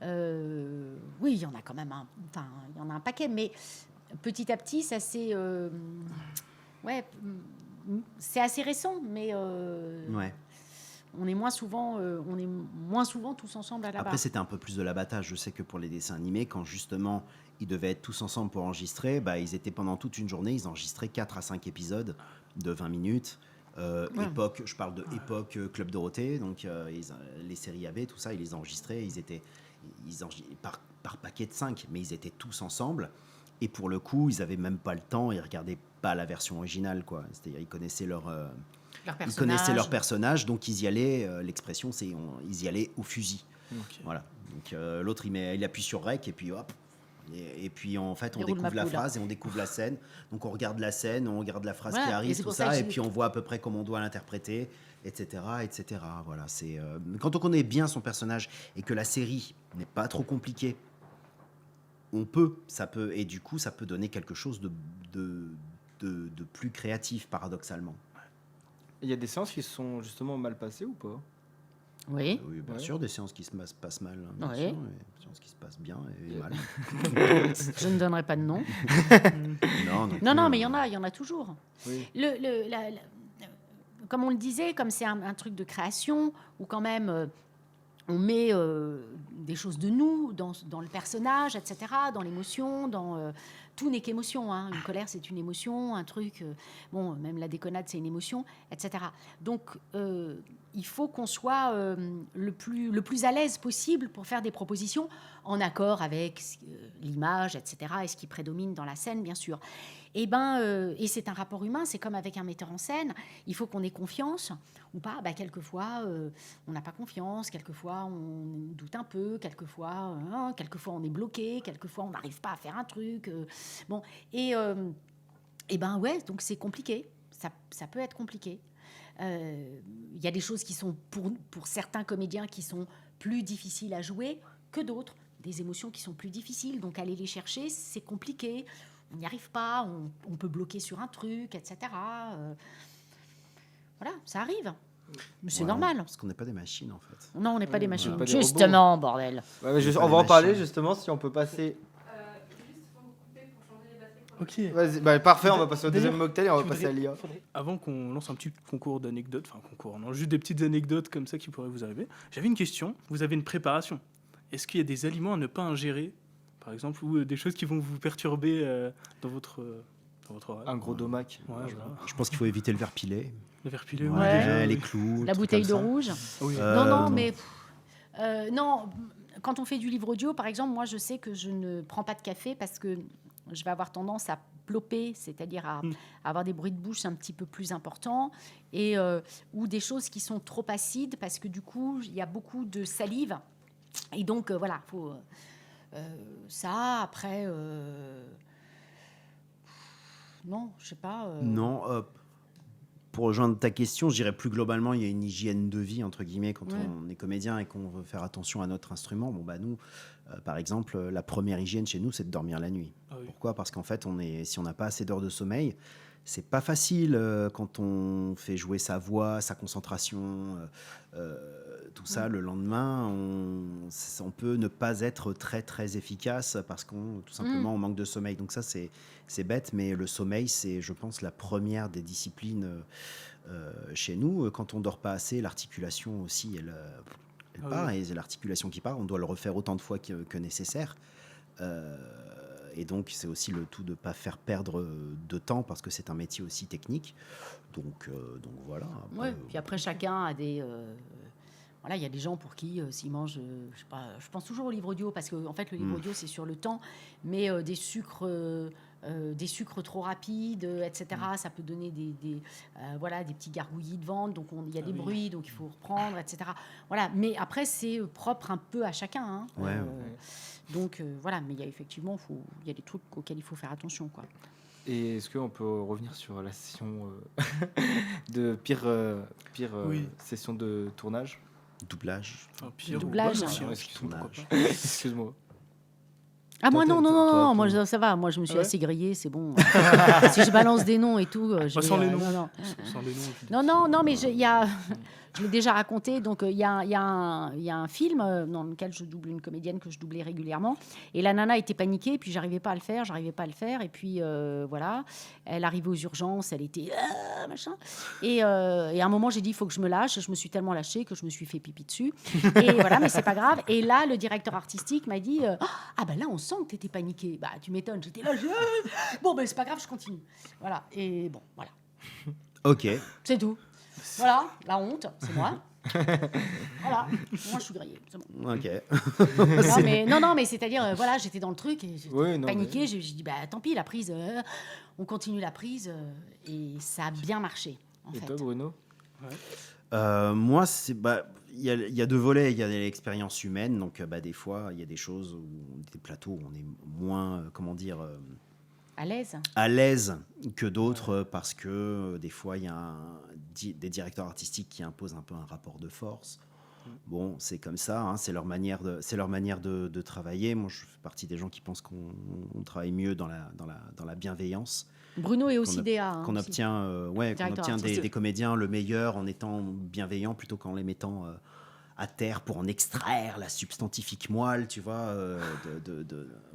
[SPEAKER 3] Oui, il y en a quand même il y en a un paquet. Mais petit à petit, ça s'est. C'est assez récent, mais
[SPEAKER 4] Ouais.
[SPEAKER 3] on est moins souvent tous ensemble à la
[SPEAKER 4] Après,
[SPEAKER 3] barre.
[SPEAKER 4] c'était un peu plus de l'abattage. Je sais que pour les dessins animés, quand justement ils devaient être tous ensemble pour enregistrer, bah, ils étaient pendant toute une journée, ils enregistraient 4 à 5 épisodes de 20 minutes.
[SPEAKER 3] Ouais.
[SPEAKER 4] Époque, je parle de époque Club Dorothée, donc les séries avaient tout ça, ils les enregistraient, par paquet de 5, mais ils étaient tous ensemble. Et pour le coup, ils avaient même pas le temps, ils regardaient pas la version originale, quoi. C'est-à-dire, ils connaissaient leur personnage, donc ils y allaient. L'expression, c'est ils y allaient au fusil.
[SPEAKER 1] Ok.
[SPEAKER 4] Voilà. Donc l'autre, il appuie sur rec et puis hop. Et puis en fait, on
[SPEAKER 3] Déroule
[SPEAKER 4] découvre
[SPEAKER 3] ma
[SPEAKER 4] la
[SPEAKER 3] poule.
[SPEAKER 4] phrase et on découvre la scène. Donc on regarde la scène, on regarde la phrase
[SPEAKER 3] Voilà,
[SPEAKER 4] qui
[SPEAKER 3] et
[SPEAKER 4] arrive,
[SPEAKER 3] c'est
[SPEAKER 4] tout
[SPEAKER 3] pour ça
[SPEAKER 4] ça,
[SPEAKER 3] que
[SPEAKER 4] et
[SPEAKER 3] j'ai-
[SPEAKER 4] puis on voit à peu près comment on doit l'interpréter, etc., etc. Voilà. Quand on connaît bien son personnage et que la série n'est pas trop compliquée, ça peut, et du coup, ça peut donner quelque chose de plus créatif, paradoxalement.
[SPEAKER 2] Il y a des séances qui se sont justement mal passées ou pas?
[SPEAKER 3] Oui.
[SPEAKER 4] Oui, bien
[SPEAKER 2] Ouais.
[SPEAKER 4] sûr, des séances qui se passent mal, hein, bien
[SPEAKER 3] Ouais.
[SPEAKER 4] sûr, et des séances qui se passent bien et mal.
[SPEAKER 3] Je ne donnerai pas de nom. Non, mais il y en a toujours.
[SPEAKER 2] Oui.
[SPEAKER 3] Comme on le disait, comme c'est un truc de création, où quand même on met des choses de nous dans le personnage, etc., dans l'émotion, tout n'est qu'émotion. Hein. Une colère, c'est une émotion, un truc, même la déconnade, c'est une émotion, etc. Donc, il faut qu'on soit le plus à l'aise possible pour faire des propositions en accord avec l'image, etc., et ce qui prédomine dans la scène, bien sûr. Et c'est un rapport humain, c'est comme avec un metteur en scène. Il faut qu'on ait confiance ou pas. Quelquefois, on n'a pas confiance, quelquefois on doute un peu, quelquefois on est bloqué, quelquefois on n'arrive pas à faire un truc. Donc c'est compliqué. Ça peut être compliqué. Il y a des choses qui sont pour certains comédiens qui sont plus difficiles à jouer que d'autres, des émotions qui sont plus difficiles. Donc aller les chercher, c'est compliqué. On n'y arrive pas, on peut bloquer sur un truc, etc. Voilà, ça arrive. Mais c'est
[SPEAKER 4] Voilà,
[SPEAKER 3] normal.
[SPEAKER 4] Parce qu'on n'est pas des machines, en fait.
[SPEAKER 3] Non, on n'est pas des machines.
[SPEAKER 2] pas des
[SPEAKER 3] Justement, bordel.
[SPEAKER 2] Ouais, mais
[SPEAKER 4] C'est pas
[SPEAKER 2] on
[SPEAKER 4] des
[SPEAKER 2] va en parler
[SPEAKER 4] machines.
[SPEAKER 2] justement si on peut passer.
[SPEAKER 5] Juste, faut vous couper pour changer les batteries.
[SPEAKER 1] Ok.
[SPEAKER 2] Vas-y, parfait, on va passer au deuxième
[SPEAKER 1] D'ailleurs,
[SPEAKER 2] mocktail et on va
[SPEAKER 1] je
[SPEAKER 2] passer à
[SPEAKER 1] voudrais-
[SPEAKER 2] l'IA.
[SPEAKER 1] Avant qu'on lance un petit concours d'anecdotes, enfin concours, non, juste des petites anecdotes comme ça qui pourraient vous arriver, j'avais une question. Vous avez une préparation. Est-ce qu'il y a des aliments à ne pas ingérer, par exemple, ou des choses qui vont vous perturber dans votre oral?
[SPEAKER 2] Un gros domac.
[SPEAKER 1] Ouais, voilà.
[SPEAKER 4] Je pense qu'il faut éviter le verre pilé.
[SPEAKER 1] Le verre pilé,
[SPEAKER 4] Ouais,
[SPEAKER 1] déjà,
[SPEAKER 4] les
[SPEAKER 1] oui.
[SPEAKER 4] clous.
[SPEAKER 3] La
[SPEAKER 4] trucs
[SPEAKER 3] bouteille de
[SPEAKER 4] comme ça.
[SPEAKER 3] rouge.
[SPEAKER 1] Ah oui.
[SPEAKER 3] Non, mais non. Quand on fait du livre audio, par exemple, moi, je sais que je ne prends pas de café parce que je vais avoir tendance à ploper, c'est-à-dire à avoir des bruits de bouche un petit peu plus importants, ou des choses qui sont trop acides parce que du coup, il y a beaucoup de salive. Et donc, voilà, faut ça. Après, non, je sais pas.
[SPEAKER 4] Non, pour rejoindre ta question, je dirais plus globalement, il y a une hygiène de vie, entre guillemets, quand
[SPEAKER 3] Ouais.
[SPEAKER 4] on est comédien et qu'on veut faire attention à notre instrument. Bon, bah nous, par exemple, la première hygiène chez nous, c'est de dormir la nuit.
[SPEAKER 1] Ah oui.
[SPEAKER 4] Pourquoi? Parce qu'en fait, si on n'a pas assez d'heures de sommeil, c'est pas facile quand on fait jouer sa voix, sa concentration, tout ça. Le lendemain, on peut ne pas être très très efficace parce qu'on tout simplement on manque de sommeil. Donc ça, c'est bête, mais le sommeil, c'est, je pense, la première des disciplines chez nous. Quand on dort pas assez, l'articulation aussi, elle
[SPEAKER 1] Ah
[SPEAKER 4] part, et l'articulation qui part, on doit le refaire autant de fois que nécessaire. Et donc, c'est aussi le tout de ne pas faire perdre de temps parce que c'est un métier aussi technique. Donc voilà. Après,
[SPEAKER 3] Ouais. Puis après, chacun a des Voilà, il y a des gens pour qui, s'ils mangent, je sais pas, je pense toujours au livre audio, parce que en fait, le livre audio, c'est sur le temps, mais des sucres trop rapides, etc., ça peut donner voilà, des petits gargouillis de ventre, donc il y a des bruits, donc il faut reprendre, etc. Voilà, mais après, c'est propre un peu à chacun. Hein.
[SPEAKER 4] Ouais,
[SPEAKER 3] Donc, voilà, mais il y a effectivement, il y a des trucs auxquels il faut faire attention, quoi.
[SPEAKER 2] Et est-ce qu'on peut revenir sur la session de pire
[SPEAKER 1] Oui.
[SPEAKER 2] session de tournage?
[SPEAKER 4] Doublage.
[SPEAKER 1] Enfin, pire,
[SPEAKER 3] Doublage.
[SPEAKER 1] ou pas,
[SPEAKER 2] Ouais,
[SPEAKER 1] aussi, pourquoi
[SPEAKER 4] tournage.
[SPEAKER 1] pas.
[SPEAKER 2] Excuse-moi.
[SPEAKER 3] Ah, moi,
[SPEAKER 2] Toi,
[SPEAKER 3] non,
[SPEAKER 2] toi,
[SPEAKER 3] non,
[SPEAKER 2] toi,
[SPEAKER 3] non, moi,
[SPEAKER 2] toi.
[SPEAKER 3] ça va, moi, je me suis
[SPEAKER 2] Ouais.
[SPEAKER 3] assez grillée, c'est bon. Si je balance des noms et tout, je
[SPEAKER 1] Sans
[SPEAKER 3] vais,
[SPEAKER 1] les noms.
[SPEAKER 3] non, non.
[SPEAKER 1] Sans les noms, je
[SPEAKER 3] Non, non, non, mais il y a, je l'ai déjà raconté. Donc, il y a un film dans lequel je double une comédienne que je doublais régulièrement. Et la nana était paniquée, puis j'arrivais pas à le faire. Et puis, voilà, elle arrivait aux urgences, elle était machin. Et à un moment, j'ai dit, il faut que je me lâche. Je me suis tellement lâchée que je me suis fait pipi dessus. Et voilà, mais c'est pas grave. Et là, le directeur artistique m'a dit, ah ben là, on sent que tu étais paniquée. Bah, tu m'étonnes. J'étais là, bon, ben c'est pas grave, je continue. Voilà. Et bon, voilà.
[SPEAKER 4] Ok.
[SPEAKER 3] C'est tout. Voilà, la honte, c'est moi. Voilà, moi je suis grillée, c'est bon.
[SPEAKER 4] Ok.
[SPEAKER 3] Non, mais c'est-à-dire, voilà, j'étais dans le truc et j'étais
[SPEAKER 2] Ouais, non,
[SPEAKER 3] paniquée. J'ai dit, bah tant pis, la prise, on continue la prise et ça a bien marché, en
[SPEAKER 2] Et
[SPEAKER 3] fait.
[SPEAKER 2] toi, Bruno?
[SPEAKER 4] Moi, il y a deux volets. Il y a l'expérience humaine. Donc, des fois, il y a des choses, des plateaux où on est moins,
[SPEAKER 3] À l'aise.
[SPEAKER 4] à l'aise que d'autres parce que des fois, il y a des directeurs artistiques qui imposent un peu un rapport de force. Bon, c'est comme ça, hein, c'est leur manière de travailler. Moi, je fais partie des gens qui pensent qu'on travaille mieux dans la bienveillance.
[SPEAKER 3] Bruno est
[SPEAKER 4] Qu'on
[SPEAKER 3] aussi DA. hein,
[SPEAKER 4] qu'on
[SPEAKER 3] aussi.
[SPEAKER 4] obtient, qu'on
[SPEAKER 3] Directeur
[SPEAKER 4] obtient
[SPEAKER 3] artistique.
[SPEAKER 4] des comédiens le meilleur en étant bienveillant plutôt qu'en les mettant à terre pour en extraire la substantifique moelle, tu vois,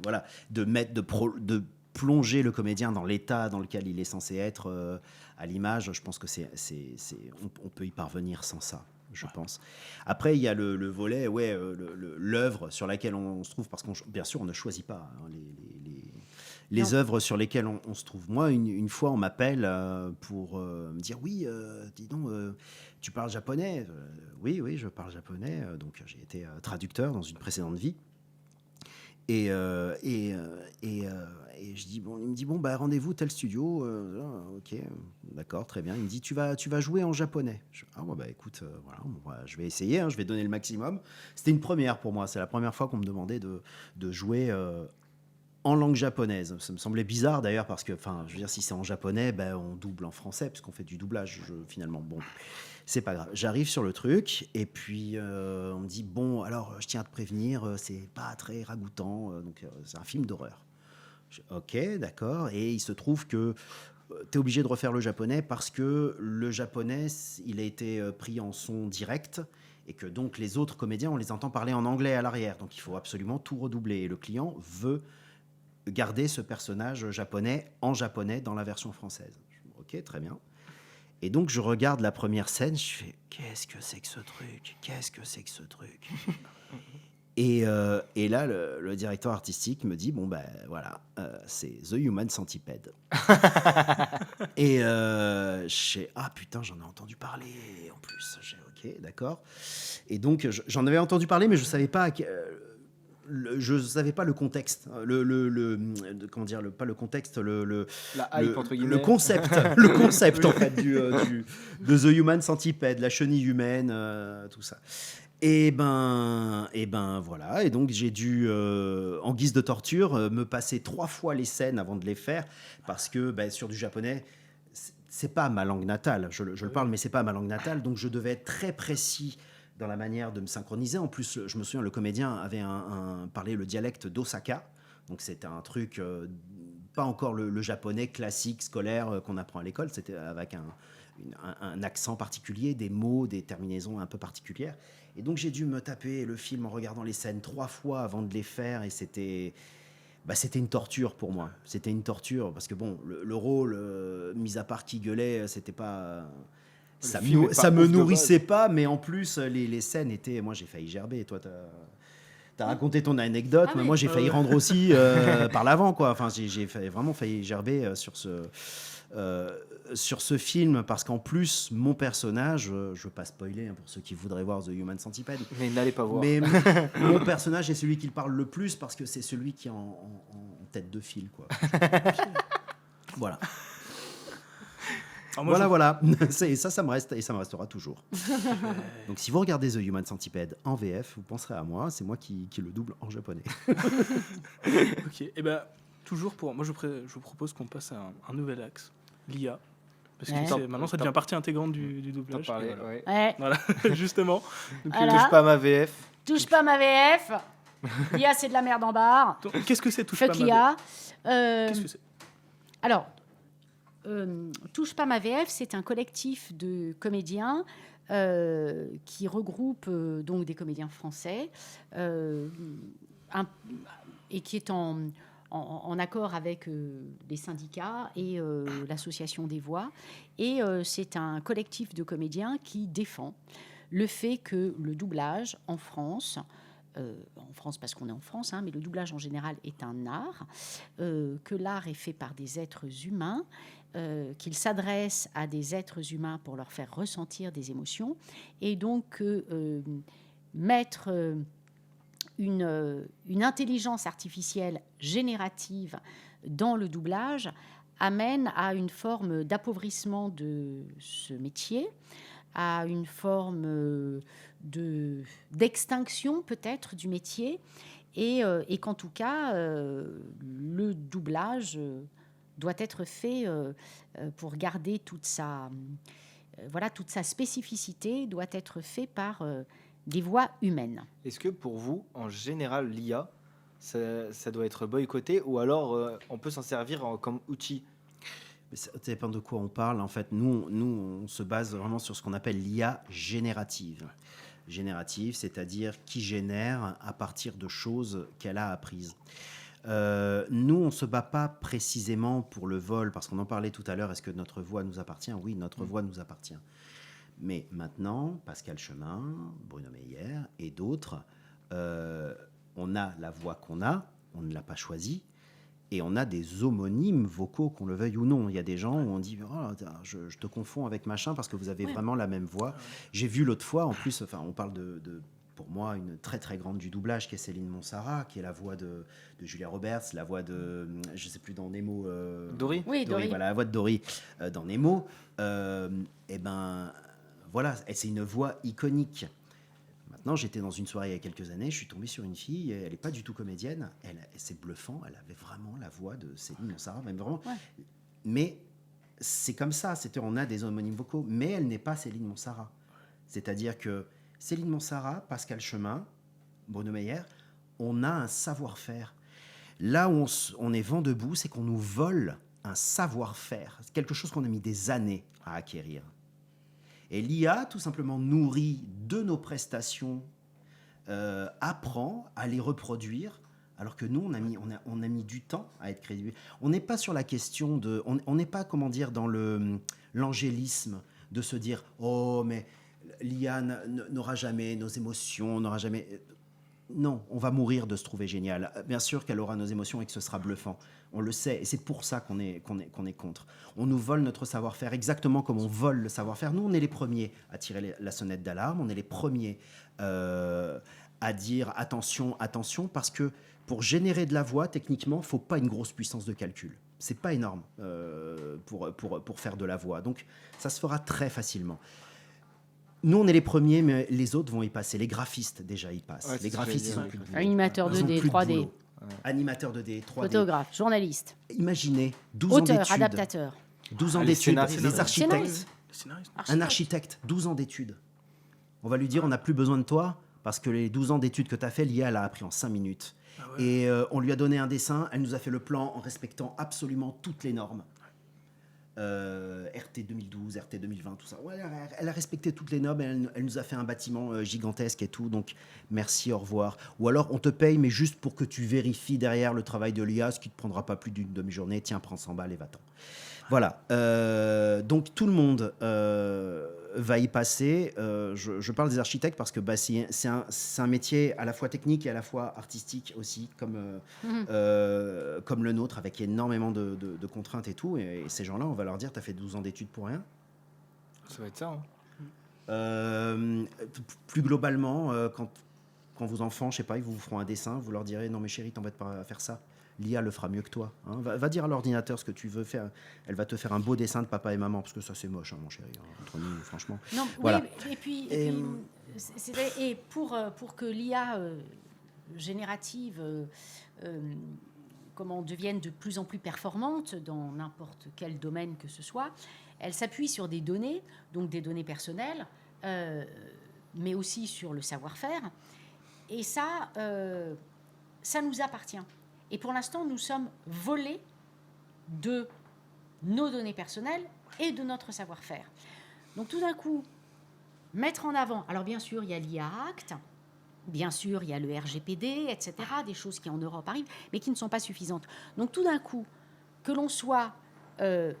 [SPEAKER 4] voilà, de plonger le comédien dans l'état dans lequel il est censé être à l'image. Je pense que on peut y parvenir sans ça. Je pense. Après, il y a le volet, l'œuvre sur laquelle on se trouve, parce qu'on, bien sûr, on ne choisit pas hein, les
[SPEAKER 3] Non.
[SPEAKER 4] œuvres sur lesquelles on se trouve. Moi, une fois, on m'appelle pour me dire, oui, dis donc, tu parles japonais? Oui, je parle japonais. Donc, j'ai été traducteur dans une précédente vie. Et je dis, bon, il me dit, bon, bah, rendez-vous tel studio. Ok, d'accord, très bien. Il me dit, tu vas jouer en japonais. Ah, ouais, bah, écoute, voilà, je vais essayer, hein, je vais donner le maximum. C'était une première pour moi. C'est la première fois qu'on me demandait de jouer en langue japonaise. Ça me semblait bizarre d'ailleurs, parce que, je veux dire, si c'est en japonais, ben, on double en français, puisqu'on fait du doublage finalement. Bon. C'est pas grave. J'arrive sur le truc et puis on me dit, bon, alors je tiens à te prévenir, c'est pas très ragoûtant, donc c'est un film d'horreur. Ok, d'accord. Et il se trouve que tu es obligé de refaire le japonais parce que le japonais, il a été pris en son direct et que donc les autres comédiens, on les entend parler en anglais à l'arrière. Donc il faut absolument tout redoubler. Et le client veut garder ce personnage japonais en japonais dans la version française. Ok, très bien. Et donc, je regarde la première scène, je fais « Qu'est-ce que c'est que ce truc ? Qu'est-ce que c'est que ce truc ?» Et là, le directeur artistique me dit « Bon, ben voilà, c'est The Human Centipede. » Et je fais « Ah putain, j'en ai entendu parler en plus. » Ok, d'accord. Et donc, j'en avais entendu parler, mais je ne savais pas... je savais pas le contexte, comment dire, pas le contexte,
[SPEAKER 2] La hype, entre guillemets.
[SPEAKER 4] le concept en fait de The Human Centipede, la chenille humaine, tout ça. Et ben voilà. Et donc j'ai dû, en guise de torture, me passer 3 fois les scènes avant de les faire, parce que sur du japonais, c'est pas ma langue natale. Je le parle, mais c'est pas ma langue natale, donc je devais être très précis dans la manière de me synchroniser. En plus, je me souviens, le comédien avait parlé le dialecte d'Osaka. Donc, c'était un truc, pas encore le japonais classique, scolaire qu'on apprend à l'école. C'était avec un accent particulier, des mots, des terminaisons un peu particulières. Et donc, j'ai dû me taper le film en regardant les scènes 3 fois avant de les faire. Et c'était une torture pour moi. C'était une torture parce que, bon, le rôle, mis à part qui gueulait, c'était pas... Ça me nourrissait pas, mais en plus, les scènes étaient... Moi, j'ai failli gerber. Toi, T'as raconté ton anecdote, mais
[SPEAKER 3] oui.
[SPEAKER 4] moi j'ai failli rendre aussi par l'avant, quoi. Enfin, vraiment failli gerber sur ce film, parce qu'en plus, mon personnage, je ne veux pas spoiler pour ceux qui voudraient voir The Human Centipede,
[SPEAKER 2] Mais n'allez pas voir.
[SPEAKER 4] mais mon personnage est celui qui parle le plus parce que c'est celui qui est en tête de file, quoi. Voilà.
[SPEAKER 1] Alors moi,
[SPEAKER 4] Voilà. Ça me reste et ça me restera toujours. Donc, si vous regardez The Human Centipede en VF, vous penserez à moi. C'est moi qui le double en japonais.
[SPEAKER 1] Ok, et ben toujours pour moi, je vous propose qu'on passe à un nouvel axe, l'IA, parce que
[SPEAKER 3] Ouais.
[SPEAKER 1] maintenant ça devient partie intégrante du
[SPEAKER 2] T'en
[SPEAKER 1] doublage.
[SPEAKER 2] parlais,
[SPEAKER 1] Et voilà.
[SPEAKER 2] ouais.
[SPEAKER 3] Ouais.
[SPEAKER 1] Voilà, justement. Donc,
[SPEAKER 3] Voilà.
[SPEAKER 2] Touche pas à ma VF.
[SPEAKER 3] Touche pas ma VF. L'IA, c'est de la merde en barre.
[SPEAKER 1] donc, qu'est-ce que c'est Touche pas
[SPEAKER 3] Fuck
[SPEAKER 1] ma
[SPEAKER 3] l'IA.
[SPEAKER 1] VF Qu'est-ce que c'est
[SPEAKER 3] Alors, Touche pas ma VF, c'est un collectif de comédiens qui regroupe donc des comédiens français et qui est en accord avec les syndicats et l'association des voix. Et c'est un collectif de comédiens qui défend le fait que le doublage en France parce qu'on est en France, mais le doublage en général est un art, que l'art est fait par des êtres humains, qu'il s'adresse à des êtres humains pour leur faire ressentir des émotions, et donc mettre une intelligence artificielle générative dans le doublage amène à une forme d'appauvrissement de ce métier, à une forme d'extinction peut-être du métier, et qu'en tout cas, le doublage doit être fait pour garder toute sa spécificité, doit être fait par des voix humaines.
[SPEAKER 2] Est-ce que pour vous, en général, l'IA, ça doit être boycotté ou alors on peut s'en servir comme outil?
[SPEAKER 4] Mais ça dépend de quoi on parle. En fait, nous, on se base vraiment sur ce qu'on appelle l'IA générative. Générative, c'est-à-dire qui génère à partir de choses qu'elle a apprises. Nous, on ne se bat pas précisément pour le vol, parce qu'on en parlait tout à l'heure. Est-ce que notre voix nous appartient? Oui, notre voix nous appartient. Mais maintenant, Pascal Chemin, Bruno Meyer et d'autres, on a la voix qu'on a, on ne l'a pas choisie, et on a des homonymes vocaux, qu'on le veuille ou non. Il y a des gens où on dit oh, je te confonds avec machin parce que vous avez vraiment la même voix. J'ai vu l'autre fois, en plus, on parle de pour moi, une très très grande du doublage, qui est Céline Monsara, qui est la voix de Julia Roberts, la voix de, je sais plus, dans Nemo.
[SPEAKER 2] Dory.
[SPEAKER 3] Oui, Dory.
[SPEAKER 4] Voilà, la voix de Dory dans Nemo. Et ben voilà, c'est une voix iconique. Maintenant, j'étais dans une soirée il y a quelques années, je suis tombé sur une fille, elle n'est pas du tout comédienne, c'est bluffant, elle avait vraiment la voix de Céline Monsara, même vraiment. Ouais. Mais c'est comme ça, on a des homonymes vocaux, mais elle n'est pas Céline Monsara. C'est-à-dire que Céline Monsara, Pascal Chemin, Bruno Meyer, on a un savoir-faire. Là où on est vent debout, c'est qu'on nous vole un savoir-faire, c'est quelque chose qu'on a mis des années à acquérir. Et l'IA, tout simplement, nourrit de nos prestations, apprend à les reproduire, alors que nous, on a mis du temps à être crédible. On n'est pas sur la question de... On n'est pas, comment dire, dans l'angélisme de se dire « Oh, mais l'IA n'aura jamais nos émotions, n'aura jamais... » Non, on va mourir de se trouver génial. Bien sûr qu'elle aura nos émotions et que ce sera bluffant. On le sait, et c'est pour ça qu'on est contre. On nous vole notre savoir-faire exactement comme on vole le savoir-faire. Nous, on est les premiers à tirer la sonnette d'alarme, on est les premiers à dire attention, attention, parce que pour générer de la voix, techniquement, il ne faut pas une grosse puissance de calcul. C'est pas énorme pour faire de la voix. Donc, ça se fera très facilement. Nous, on est les premiers, mais les autres vont y passer. Les graphistes, déjà, y passent.
[SPEAKER 2] Ouais,
[SPEAKER 4] les graphistes, ils ont plus de boulot.
[SPEAKER 3] Animateur
[SPEAKER 4] Ils ont
[SPEAKER 3] 2D,
[SPEAKER 4] plus de
[SPEAKER 3] 3D.
[SPEAKER 4] boulot. Animateur 2D, 3D.
[SPEAKER 3] Photographe, journaliste,
[SPEAKER 4] Imaginez 12 ans d'études.
[SPEAKER 3] auteur, adaptateur.
[SPEAKER 4] 12 ans
[SPEAKER 2] Les
[SPEAKER 4] d'études.
[SPEAKER 2] scénaristes.
[SPEAKER 4] Les architectes.
[SPEAKER 3] Scénariste.
[SPEAKER 4] Un architecte, 12 ans d'études. On va lui dire, on n'a plus besoin de toi, parce que les 12 ans d'études que tu as fait, l'IA, elle a appris en 5 minutes. Ah ouais. Et on lui a donné un dessin, elle nous a fait le plan en respectant absolument toutes les normes. RT 2012, RT 2020, tout ça. Ouais, elle a respecté toutes les normes, elle nous a fait un bâtiment gigantesque et tout, donc merci, au revoir. Ou alors on te paye, mais juste pour que tu vérifies derrière le travail de l'IA, ce qui ne te prendra pas plus d'une demi-journée, tiens, prends 100 balles et va-t'en. Voilà, donc tout le monde va y passer. Je parle des architectes parce que c'est un métier à la fois technique et à la fois artistique aussi, comme le nôtre, avec énormément de contraintes et tout. Et ces gens-là, on va leur dire, t'as fait 12 ans d'études pour rien.
[SPEAKER 2] Ça va être ça.
[SPEAKER 4] Plus globalement, quand vos enfants, je sais pas, ils vous feront un dessin, vous leur direz, non mais chérie, t'embête pas à faire ça. L'IA le fera mieux que toi. Hein. Va dire à l'ordinateur ce que tu veux faire. Elle va te faire un beau dessin de papa et maman, parce que ça c'est moche, hein, mon chéri. Hein, entre nous, franchement.
[SPEAKER 3] Non,
[SPEAKER 4] Voilà.
[SPEAKER 3] oui, et pour que l'IA générative devienne de plus en plus performante dans n'importe quel domaine que ce soit, elle s'appuie sur des données, donc des données personnelles, mais aussi sur le savoir-faire. Et ça nous appartient. Et pour l'instant, nous sommes volés de nos données personnelles et de notre savoir-faire. Donc tout d'un coup, mettre en avant... Alors bien sûr, il y a l'IA Act, bien sûr, il y a le RGPD, etc., des choses qui en Europe arrivent, mais qui ne sont pas suffisantes. Donc tout d'un coup, que l'on soit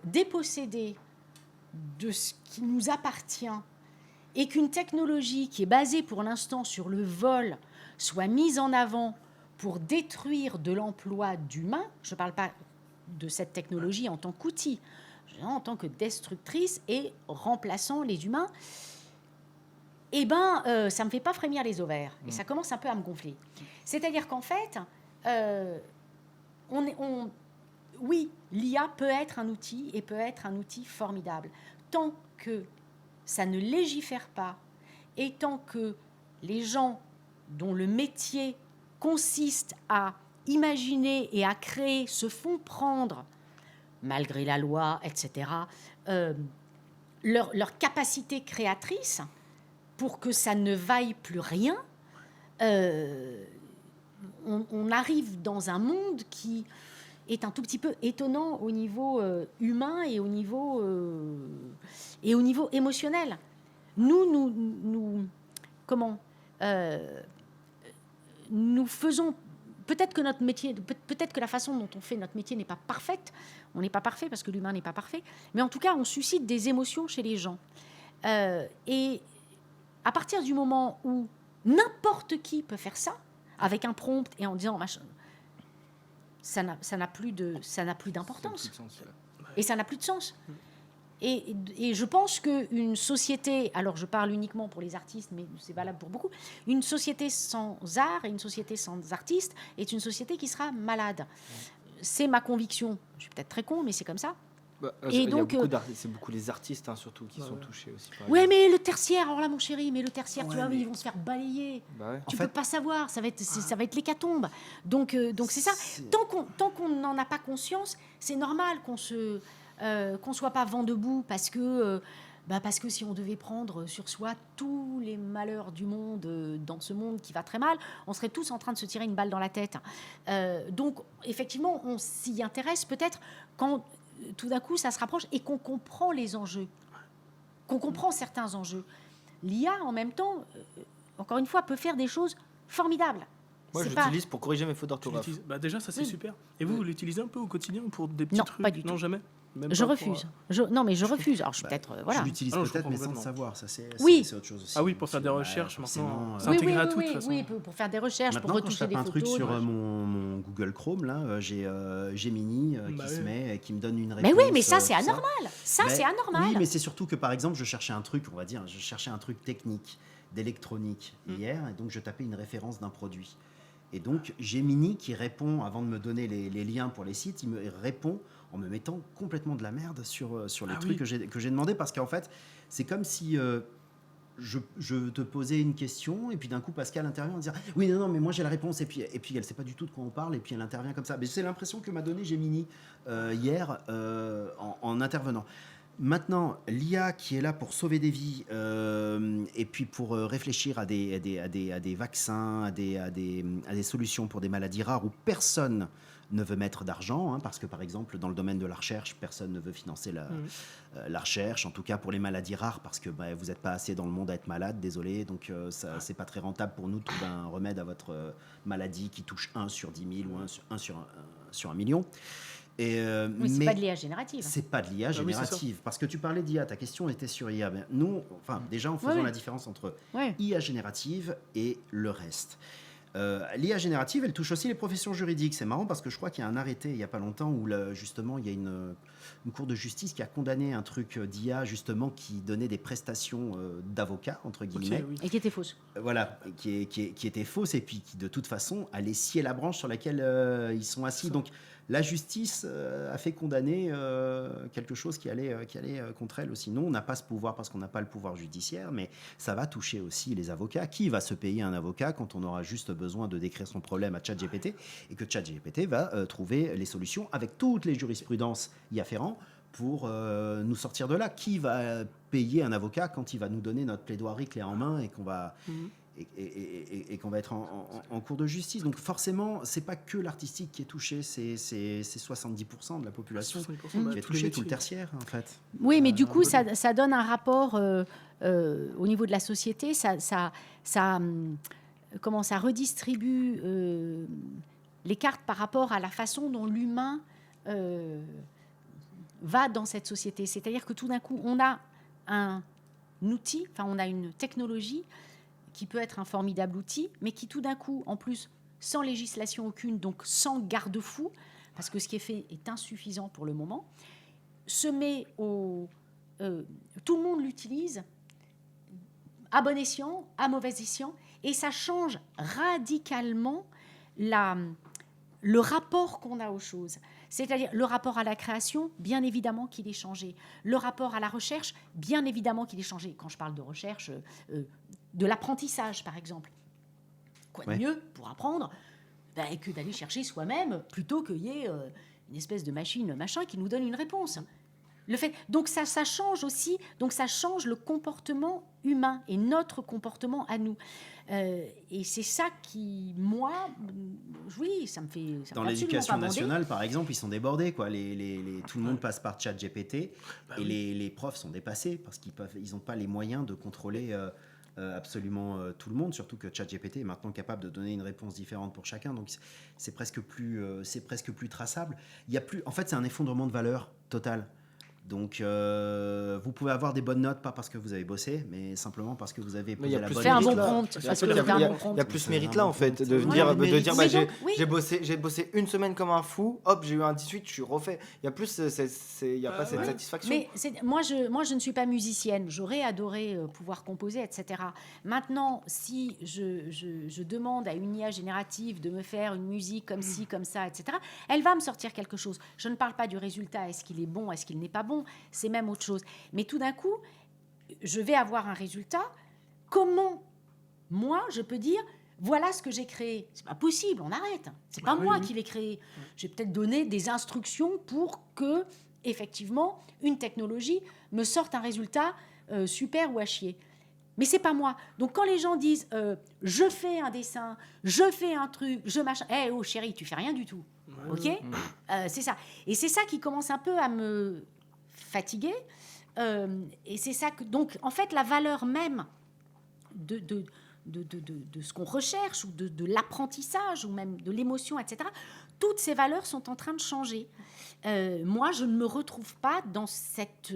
[SPEAKER 3] dépossédé de ce qui nous appartient et qu'une technologie qui est basée pour l'instant sur le vol soit mise en avant pour détruire de l'emploi d'humains, je ne parle pas de cette technologie en tant qu'outil, en tant que destructrice et remplaçant les humains, ça ne me fait pas frémir les ovaires. Et ça commence un peu à me gonfler. C'est-à-dire qu'en fait, oui, l'IA peut être un outil et peut être un outil formidable. Tant que ça ne légifère pas et tant que les gens dont le métier consiste à imaginer et à créer se font prendre, malgré la loi, etc., leur capacité créatrice pour que ça ne vaille plus rien, on arrive dans un monde qui est un tout petit peu étonnant au niveau humain et au niveau émotionnel. Nous faisons... Peut-être que notre métier, peut-être que la façon dont on fait notre métier n'est pas parfaite. On n'est pas parfait parce que l'humain n'est pas parfait. Mais en tout cas, on suscite des émotions chez les gens. Et à partir du moment où n'importe qui peut faire ça, avec un prompt et en disant machin, ça n'a plus d'importance. Et ça n'a plus de sens. Et je pense qu'une société, alors je parle uniquement pour les artistes, mais c'est valable pour beaucoup, une société sans art et une société sans artistes est une société qui sera malade. C'est ma conviction. Je suis peut-être très con, mais c'est comme ça.
[SPEAKER 2] Et donc, c'est beaucoup les artistes surtout qui sont touchés aussi.
[SPEAKER 3] Oui, mais le tertiaire, alors là, mon chéri, mais le tertiaire, tu vois, ils vont se faire balayer. Tu peux pas savoir, ça va être l'hécatombe. Donc c'est ça. Tant qu'on n'en a pas conscience, c'est normal qu'on soit pas vent debout parce que si on devait prendre sur soi tous les malheurs du monde dans ce monde qui va très mal, on serait tous en train de se tirer une balle dans la tête. Donc effectivement, on s'y intéresse peut-être quand tout d'un coup ça se rapproche et qu'on comprend les enjeux, qu'on comprend certains enjeux. L'IA en même temps, encore une fois, peut faire des choses formidables.
[SPEAKER 2] Moi, je l'utilise pour corriger mes fautes d'orthographe.
[SPEAKER 1] Déjà, ça c'est super. Et vous l'utilisez un peu au quotidien pour des petits trucs?
[SPEAKER 3] Non, pas du tout.
[SPEAKER 1] Non, jamais.
[SPEAKER 3] Je refuse. Non, mais je refuse. Alors, je suis peut-être... voilà.
[SPEAKER 4] Je l'utilise peut-être, mais sans le savoir. Ça, c'est autre chose aussi.
[SPEAKER 1] Ah oui, pour faire des recherches, maintenant. C'est
[SPEAKER 3] Oui,
[SPEAKER 1] intégré à tout, de toute façon.
[SPEAKER 3] Oui, pour faire des recherches,
[SPEAKER 4] maintenant,
[SPEAKER 3] pour retoucher des photos.
[SPEAKER 4] Quand je tape un truc sur mon Google Chrome, là, j'ai Gemini qui se met, qui me donne une réponse.
[SPEAKER 3] Mais oui, mais ça, c'est anormal. C'est anormal.
[SPEAKER 4] Oui, mais c'est surtout que, par exemple, je cherchais un truc technique, d'électronique hier, et donc je tapais une référence d'un produit. Et donc, Gemini qui répond, avant de me donner les liens pour les sites, il me répond en me mettant complètement de la merde sur les trucs que j'ai demandé, parce qu'en fait, c'est comme si je te posais une question, et puis d'un coup, Pascal intervient en disant « Oui, non, mais moi j'ai la réponse », et puis elle ne sait pas du tout de quoi on parle, et puis elle intervient comme ça. Mais c'est l'impression que m'a donné Gemini hier en intervenant. Maintenant, l'IA qui est là pour sauver des vies et puis pour réfléchir à des vaccins, à des solutions pour des maladies rares où personne ne veut mettre d'argent, parce que par exemple dans le domaine de la recherche, personne ne veut financer la recherche, en tout cas pour les maladies rares, parce que vous n'êtes pas assez dans le monde à être malade, désolé, donc c'est pas très rentable pour nous de trouver un remède à votre maladie qui touche 1 sur 10 000 ou 1 sur 1 million. Et,
[SPEAKER 3] Oui, c'est
[SPEAKER 4] mais
[SPEAKER 3] pas de l'IA générative.
[SPEAKER 4] c'est pas de l'IA
[SPEAKER 1] Ah oui, c'est ça.
[SPEAKER 4] générative. Parce que tu parlais d'IA, ta question était sur IA. Ben, nous, déjà, en faisant
[SPEAKER 3] Ouais.
[SPEAKER 4] la différence entre
[SPEAKER 3] Ouais.
[SPEAKER 4] IA générative et le reste. L'IA générative, elle touche aussi les professions juridiques. C'est marrant parce que je crois qu'il y a un arrêté il n'y a pas longtemps où justement il y a une cour de justice qui a condamné un truc d'IA justement qui donnait des prestations d'avocat, entre
[SPEAKER 1] Ok,
[SPEAKER 4] guillemets.
[SPEAKER 1] oui.
[SPEAKER 3] Et qui était fausse.
[SPEAKER 4] Voilà, qui était fausse et puis qui de toute façon allait scier la branche sur laquelle ils sont assis.
[SPEAKER 1] Ça.
[SPEAKER 4] Donc la justice a fait condamner quelque chose qui allait contre elle aussi. Nous, on n'a pas ce pouvoir parce qu'on n'a pas le pouvoir judiciaire, mais ça va toucher aussi les avocats. Qui va se payer un avocat quand on aura juste besoin de décrire son problème à ChatGPT et que ChatGPT va trouver les solutions avec toutes les jurisprudences y afférentes pour nous sortir de là. Qui va payer un avocat quand il va nous donner notre plaidoirie clé en main et qu'on va,
[SPEAKER 1] Mhm.
[SPEAKER 4] et qu'on va être en cours de justice. Donc forcément, c'est pas que l'artistique qui est touché, c'est 70% de la population
[SPEAKER 1] 70%
[SPEAKER 4] qui est
[SPEAKER 1] tous les
[SPEAKER 4] touchée, tout le
[SPEAKER 1] métiers.
[SPEAKER 4] tertiaire en fait.
[SPEAKER 3] Oui, mais du
[SPEAKER 1] un
[SPEAKER 3] coup,
[SPEAKER 1] peu
[SPEAKER 3] ça donne un rapport au niveau de la société. Comment ça redistribue les cartes par rapport à la façon dont l'humain va dans cette société. C'est-à-dire que tout d'un coup, on a un outil, enfin, on a une technologie qui peut être un formidable outil, mais qui tout d'un coup, en plus, sans législation aucune, donc sans garde-fou, parce que ce qui est fait est insuffisant pour le moment, se met au... tout le monde l'utilise, à bon escient, à mauvais escient, et ça change radicalement le rapport qu'on a aux choses. C'est-à-dire le rapport à la création, bien évidemment qu'il est changé. Le rapport à la recherche, bien évidemment qu'il est changé. Quand je parle de recherche, de l'apprentissage, par exemple. Quoi de
[SPEAKER 4] Ouais.
[SPEAKER 3] mieux pour apprendre que d'aller chercher soi-même plutôt qu'il y ait une espèce de machine, machin, qui nous donne une réponse. Donc ça change aussi, donc ça change le comportement humain et notre comportement à nous. Et c'est ça qui, moi, oui, ça me fait. Ça
[SPEAKER 4] Dans
[SPEAKER 3] me fait absolument
[SPEAKER 4] l'éducation
[SPEAKER 3] pas bander.
[SPEAKER 4] nationale, par exemple, ils sont débordés. Quoi. Tout le monde passe par ChatGPT
[SPEAKER 1] Bah
[SPEAKER 4] et
[SPEAKER 1] oui.
[SPEAKER 4] les profs sont dépassés parce qu'ils n'ont pas les moyens de contrôler absolument tout le monde. Surtout que ChatGPT est maintenant capable de donner une réponse différente pour chacun. Donc c'est presque plus traçable. Il y a plus, en fait, c'est un effondrement de valeur total. Donc, vous pouvez avoir des bonnes notes, pas parce que vous avez bossé, mais simplement parce que vous avez
[SPEAKER 2] Mais il y
[SPEAKER 4] posé
[SPEAKER 2] a
[SPEAKER 4] la
[SPEAKER 2] plus
[SPEAKER 4] bonne
[SPEAKER 3] Fais un
[SPEAKER 2] mérite
[SPEAKER 3] bon
[SPEAKER 2] là.
[SPEAKER 3] prompt.
[SPEAKER 1] En
[SPEAKER 3] Parce
[SPEAKER 1] fait,
[SPEAKER 3] que
[SPEAKER 1] il y a-
[SPEAKER 3] fais un
[SPEAKER 1] il y a-
[SPEAKER 3] bon prompt.
[SPEAKER 2] Il y a plus
[SPEAKER 4] C'est
[SPEAKER 2] mérite
[SPEAKER 4] un
[SPEAKER 2] là
[SPEAKER 4] bon
[SPEAKER 2] en fait,
[SPEAKER 4] prompt.
[SPEAKER 2] de
[SPEAKER 4] Ouais,
[SPEAKER 2] dire,
[SPEAKER 4] mais
[SPEAKER 2] de dire bah,
[SPEAKER 3] Mais
[SPEAKER 2] j'ai
[SPEAKER 3] donc, oui.
[SPEAKER 2] j'ai bossé une semaine comme un fou, hop, j'ai eu un 18, je suis refait. Il y a plus, il y a pas cette
[SPEAKER 1] ouais.
[SPEAKER 2] satisfaction.
[SPEAKER 3] Mais moi, je ne suis pas musicienne. J'aurais adoré pouvoir composer, etc. Maintenant, si je demande à une IA générative de me faire une musique comme ci, comme ça, etc., elle va me sortir quelque chose. Je ne parle pas du résultat. Est-ce qu'il est bon, est-ce qu'il n'est pas bon? C'est même autre chose. Mais tout d'un coup, je vais avoir un résultat. Comment, moi, je peux dire... Voilà ce que j'ai créé. C'est pas possible, on arrête. C'est pas
[SPEAKER 1] oui,
[SPEAKER 3] moi
[SPEAKER 1] oui.
[SPEAKER 3] qui l'ai créé. J'ai peut-être donné des instructions pour que, effectivement, une technologie me sorte un résultat super ou à chier. Mais c'est pas moi. Donc quand les gens disent je fais un dessin, je fais un truc, je machin, oh chérie, tu fais rien du tout, ok? C'est ça. Et c'est ça qui commence un peu à me fatiguer. Et c'est ça que donc en fait la valeur même de ce qu'on recherche, ou de l'apprentissage, ou même de l'émotion, etc., toutes ces valeurs sont en train de changer. Moi, je ne me retrouve pas dans cette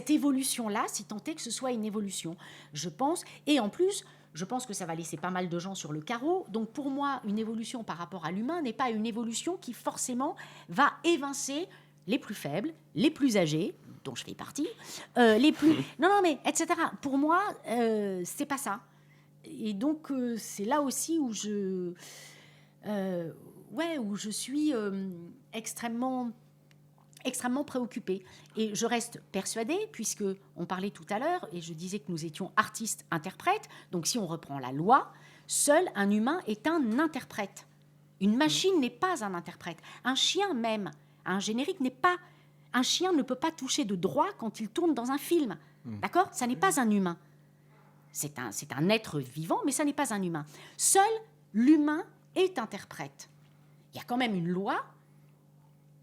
[SPEAKER 3] évolution-là, si tant est que ce soit une évolution. Je pense, et en plus, je pense que ça va laisser pas mal de gens sur le carreau. Donc pour moi, une évolution par rapport à l'humain n'est pas une évolution qui forcément va évincer les plus faibles, les plus âgés, dont je fais partie, les plus... Non, mais etc. Pour moi, c'est pas ça. Et donc, c'est là aussi où je suis extrêmement préoccupée. Et je reste persuadée, puisque on parlait tout à l'heure, et je disais que nous étions artistes-interprètes, donc si on reprend la loi, seul un humain est un interprète. Une machine n'est pas un interprète. Un chien même, un générique n'est pas... Un chien ne peut pas toucher de droit quand il tourne dans un film. D'accord? Ça n'est pas un humain. C'est un être vivant, mais ça n'est pas un humain. Seul l'humain est interprète. Il y a quand même une loi.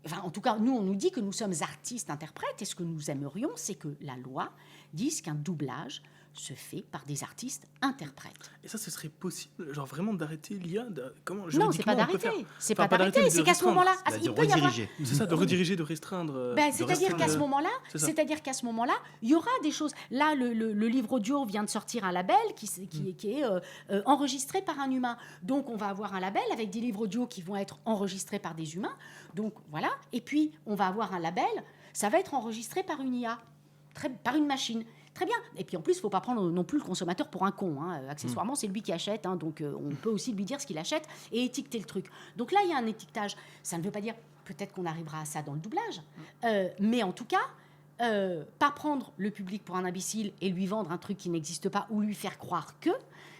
[SPEAKER 3] Enfin, en tout cas, nous, on nous dit que nous sommes artistes-interprètes, et ce que nous aimerions, c'est que la loi dise qu'un doublage
[SPEAKER 6] se fait par des artistes interprètes.
[SPEAKER 1] Et ça, ce serait possible, genre vraiment d'arrêter l'IA comment,
[SPEAKER 6] Non, c'est
[SPEAKER 1] juridiquement,
[SPEAKER 6] pas
[SPEAKER 1] on peut faire
[SPEAKER 6] d'arrêter. C'est
[SPEAKER 1] Enfin,
[SPEAKER 6] pas
[SPEAKER 1] d'arrêter,
[SPEAKER 6] d'arrêter.
[SPEAKER 1] mais de
[SPEAKER 6] C'est qu'à ce
[SPEAKER 1] restreindre.
[SPEAKER 6] moment-là,
[SPEAKER 4] C'est-à-dire
[SPEAKER 6] il peut y avoir.
[SPEAKER 4] rediriger.
[SPEAKER 1] C'est ça, de rediriger, de restreindre.
[SPEAKER 6] Ben,
[SPEAKER 1] de
[SPEAKER 6] c'est-à-dire
[SPEAKER 1] restreindre
[SPEAKER 6] qu'à ce moment-là,
[SPEAKER 1] c'est ça.
[SPEAKER 6] il y aura des choses. Là, le livre audio vient de sortir un label qui est enregistré par un humain. Donc, on va avoir un label avec des livres audio qui vont être enregistrés par des humains. Donc, voilà. Et puis, on va avoir un label, ça va être enregistré par une IA, par une machine. Très bien. Et puis en plus, il ne faut pas prendre non plus le consommateur pour un con. Accessoirement, c'est lui qui achète. Donc on peut aussi lui dire ce qu'il achète et étiqueter le truc. Donc là, il y a un étiquetage. Ça ne veut pas dire peut-être qu'on arrivera à ça dans le doublage. Mais en tout cas, pas prendre le public pour un imbécile et lui vendre un truc qui n'existe pas ou lui faire croire que,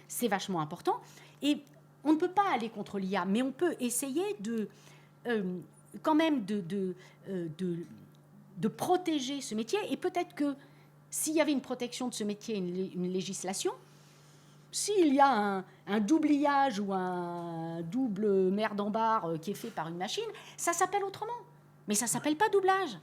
[SPEAKER 6] c'est vachement important. Et on ne peut pas aller contre l'IA, mais on peut essayer de quand même de protéger ce métier. Et peut-être que s'il y avait une protection de ce métier, une législation, s'il y a un doublage ou un double merde en barre qui est fait par une machine, ça s'appelle autrement. Mais ça s'appelle pas doublage.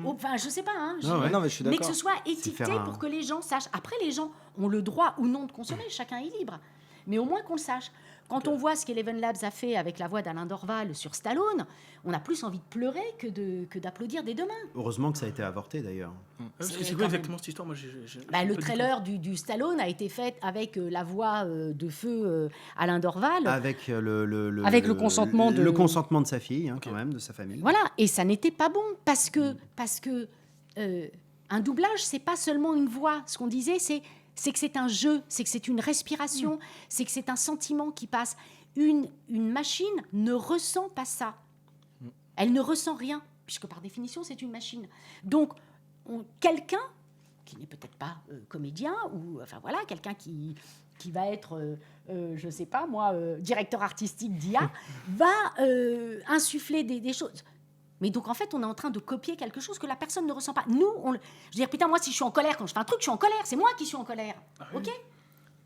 [SPEAKER 6] Enfin, je sais pas.
[SPEAKER 2] Non, mais je suis
[SPEAKER 6] mais
[SPEAKER 2] d'accord.
[SPEAKER 6] que ce soit étiqueté
[SPEAKER 4] faire un-
[SPEAKER 6] pour que les gens sachent. Après, les gens ont le droit ou non de consommer, chacun est libre. Mais au moins qu'on le sache. Quand on voit ce qu'Eleven Labs a fait avec la voix d'Alain Dorval sur Stallone, on a plus envie de pleurer que d'applaudir des deux mains.
[SPEAKER 4] Heureusement que ça a été avorté d'ailleurs.
[SPEAKER 1] Parce que
[SPEAKER 6] C'est
[SPEAKER 1] c'est
[SPEAKER 6] quand
[SPEAKER 1] quoi
[SPEAKER 6] même-
[SPEAKER 1] exactement cette histoire? Moi,
[SPEAKER 6] Bah, le trailer du Stallone a été fait avec la voix de feu Alain Dorval.
[SPEAKER 4] Avec
[SPEAKER 6] Avec le consentement de-
[SPEAKER 4] le consentement de sa fille, quand même, de sa famille.
[SPEAKER 6] Voilà, et ça n'était pas bon parce que un doublage, c'est pas seulement une voix. Ce qu'on disait, c'est que c'est un jeu, c'est que c'est une respiration, c'est que c'est un sentiment qui passe. Une machine ne ressent pas ça. Elle ne ressent rien, puisque par définition, c'est une machine. Donc, quelqu'un qui n'est peut-être pas comédien, ou enfin voilà, quelqu'un qui va être, je sais pas moi, directeur artistique d'IA, va insuffler des choses. Mais donc, en fait, on est en train de copier quelque chose que la personne ne ressent pas. Nous, je veux dire, putain, moi, si je suis en colère, quand je fais un truc, je suis en colère. C'est moi qui suis en colère. OK ?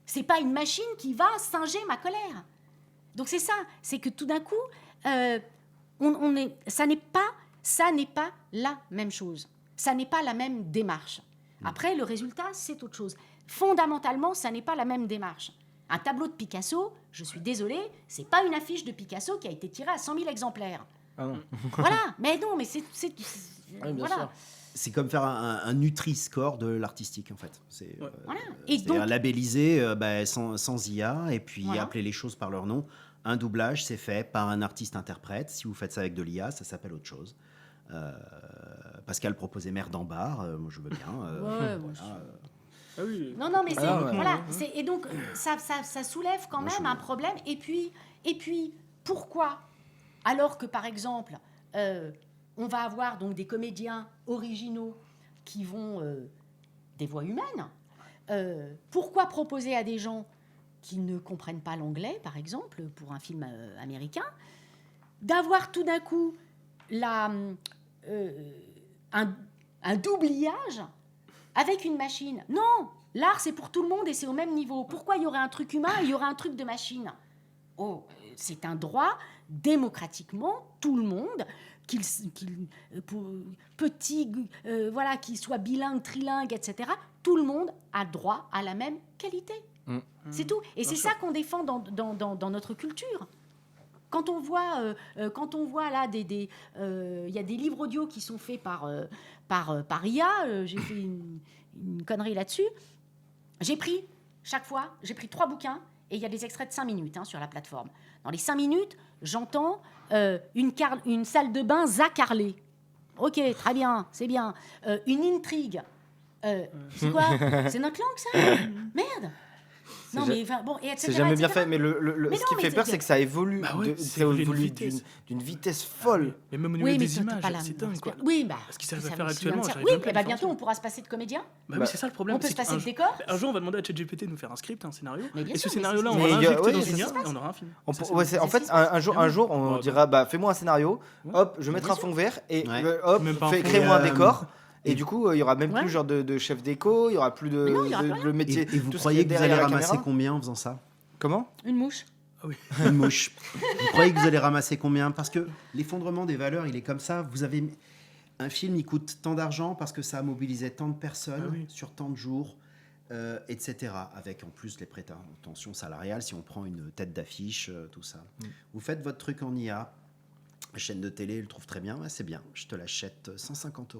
[SPEAKER 6] C'est pas une machine qui va singer ma colère. Donc, c'est ça. C'est que tout d'un coup, ça n'est pas la même chose. Ça n'est pas la même démarche. Après, le résultat, c'est autre chose. Fondamentalement, ça n'est pas la même démarche. Un tableau de Picasso, je suis désolée, c'est pas une affiche de Picasso qui a été tirée à 100 000 exemplaires.
[SPEAKER 2] Ah non.
[SPEAKER 6] Voilà, mais non, mais c'est
[SPEAKER 2] Oui, bien
[SPEAKER 6] voilà.
[SPEAKER 2] sûr.
[SPEAKER 4] C'est comme faire un Nutri-Score de l'artistique, en fait. C'est
[SPEAKER 6] Voilà. Et
[SPEAKER 4] c'est-à-dire
[SPEAKER 6] donc-
[SPEAKER 4] labelliser sans IA et puis
[SPEAKER 6] Voilà.
[SPEAKER 4] appeler les choses par leur nom. Un doublage, c'est fait par un artiste-interprète. Si vous faites ça avec de l'IA, ça s'appelle autre chose. Pascal proposait Mère d'Ambar, moi je veux bien.
[SPEAKER 6] Ouais, moi,
[SPEAKER 1] Ah oui.
[SPEAKER 6] Non, mais c'est
[SPEAKER 2] Ah ouais.
[SPEAKER 6] voilà, et donc ça soulève quand même un problème. Et puis pourquoi, alors que par exemple on va avoir donc des comédiens originaux qui vont des voix humaines, pourquoi proposer à des gens qui ne comprennent pas l'anglais, par exemple, pour un film américain, d'avoir tout d'un coup un doublage avec une machine? Non, l'art, c'est pour tout le monde et c'est au même niveau. Pourquoi il y aurait un truc humain et il y aurait un truc de machine? Oh, c'est un droit démocratiquement, tout le monde, voilà, qu'il soit bilingue, trilingue, etc. Tout le monde a droit à la même qualité. C'est tout. Et c'est ça qu'on défend dans notre culture. Quand on voit là il y a des livres audio qui sont faits par IA, j'ai fait une connerie là-dessus. J'ai pris 3 bouquins et il y a des extraits de 5 minutes sur la plateforme. Dans les 5 minutes, j'entends une salle de bain zacarlée. Ok, très bien, c'est bien. Une intrigue. C'est quoi? C'est notre langue, ça? Merde! Non,
[SPEAKER 2] ja-
[SPEAKER 6] mais enfin, bon, et etc.
[SPEAKER 2] C'est jamais bien
[SPEAKER 6] etc.
[SPEAKER 2] fait, mais
[SPEAKER 6] Mais
[SPEAKER 2] ce
[SPEAKER 6] non,
[SPEAKER 2] qui
[SPEAKER 6] mais
[SPEAKER 2] fait peur,
[SPEAKER 6] c'est-
[SPEAKER 2] c'est que ça évolue,
[SPEAKER 1] Bah ouais,
[SPEAKER 2] ça
[SPEAKER 1] c'est évolué
[SPEAKER 2] évolue
[SPEAKER 1] d'une vitesse.
[SPEAKER 2] d'une vitesse folle.
[SPEAKER 1] Mais même au niveau
[SPEAKER 6] Oui, mais
[SPEAKER 1] des
[SPEAKER 6] toi, t'as
[SPEAKER 1] images,
[SPEAKER 6] pas la
[SPEAKER 1] c'est dingue, quoi.
[SPEAKER 6] Oui, bah.
[SPEAKER 1] Ce qu'ils savent
[SPEAKER 6] ça
[SPEAKER 1] faire
[SPEAKER 6] me
[SPEAKER 1] actuellement,
[SPEAKER 6] souvient de ça.
[SPEAKER 1] j'arrive
[SPEAKER 6] Oui,
[SPEAKER 1] même pas
[SPEAKER 6] et
[SPEAKER 1] à
[SPEAKER 6] bah
[SPEAKER 1] le
[SPEAKER 6] bientôt,
[SPEAKER 1] faire.
[SPEAKER 6] on pourra se passer de comédien.
[SPEAKER 1] Bah oui, c'est ça le problème.
[SPEAKER 6] On peut
[SPEAKER 1] c'est
[SPEAKER 6] se passer
[SPEAKER 1] qu'un
[SPEAKER 6] de
[SPEAKER 1] jour-
[SPEAKER 6] décor.
[SPEAKER 1] Un jour, on va demander à ChatGPT de nous faire un script, un scénario.
[SPEAKER 6] Mais bien
[SPEAKER 1] Et
[SPEAKER 6] sûr,
[SPEAKER 1] ce
[SPEAKER 6] mais
[SPEAKER 1] scénario-là,
[SPEAKER 6] c'est-
[SPEAKER 1] on
[SPEAKER 2] Mais
[SPEAKER 1] va
[SPEAKER 2] il y a-
[SPEAKER 1] l'injecter
[SPEAKER 2] oui,
[SPEAKER 1] dans
[SPEAKER 2] c'est
[SPEAKER 1] une IA
[SPEAKER 2] ça.
[SPEAKER 1] et on aura un film.
[SPEAKER 2] On
[SPEAKER 1] Ça,
[SPEAKER 2] peut-
[SPEAKER 1] c'est-
[SPEAKER 2] ouais, en fait, un jour, on
[SPEAKER 1] Ouais,
[SPEAKER 2] dira, bah, fais-moi un scénario,
[SPEAKER 1] Ouais.
[SPEAKER 2] hop, je vais mettre un fond vert, et
[SPEAKER 4] Ouais.
[SPEAKER 2] hop,
[SPEAKER 1] Même pas un fond
[SPEAKER 2] crée-moi un
[SPEAKER 4] vert.
[SPEAKER 2] décor. Et du coup, il y aura même
[SPEAKER 6] Ouais.
[SPEAKER 2] plus genre de chef déco, il y aura plus de,
[SPEAKER 6] Mais non, il y aura plus
[SPEAKER 2] le métier.
[SPEAKER 4] Et vous
[SPEAKER 2] tout ce
[SPEAKER 4] croyez
[SPEAKER 2] qui
[SPEAKER 4] que
[SPEAKER 2] est
[SPEAKER 4] vous allez
[SPEAKER 2] derrière la
[SPEAKER 4] ramasser
[SPEAKER 2] caméra.
[SPEAKER 4] combien en faisant ça?
[SPEAKER 2] Comment?
[SPEAKER 6] Une mouche.
[SPEAKER 4] Une mouche. Vous croyez que vous allez ramasser combien? Parce que l'effondrement des valeurs, il est comme ça. Vous avez un film, il coûte tant d'argent parce que ça a mobilisé tant de personnes
[SPEAKER 1] Ah oui.
[SPEAKER 4] sur tant de jours. etc. Avec en plus les prétentions salariales, si on prend une tête d'affiche, tout ça. Vous faites votre truc en IA, la chaîne de télé le trouve très bien, ouais, c'est bien, je te l'achète 150 €.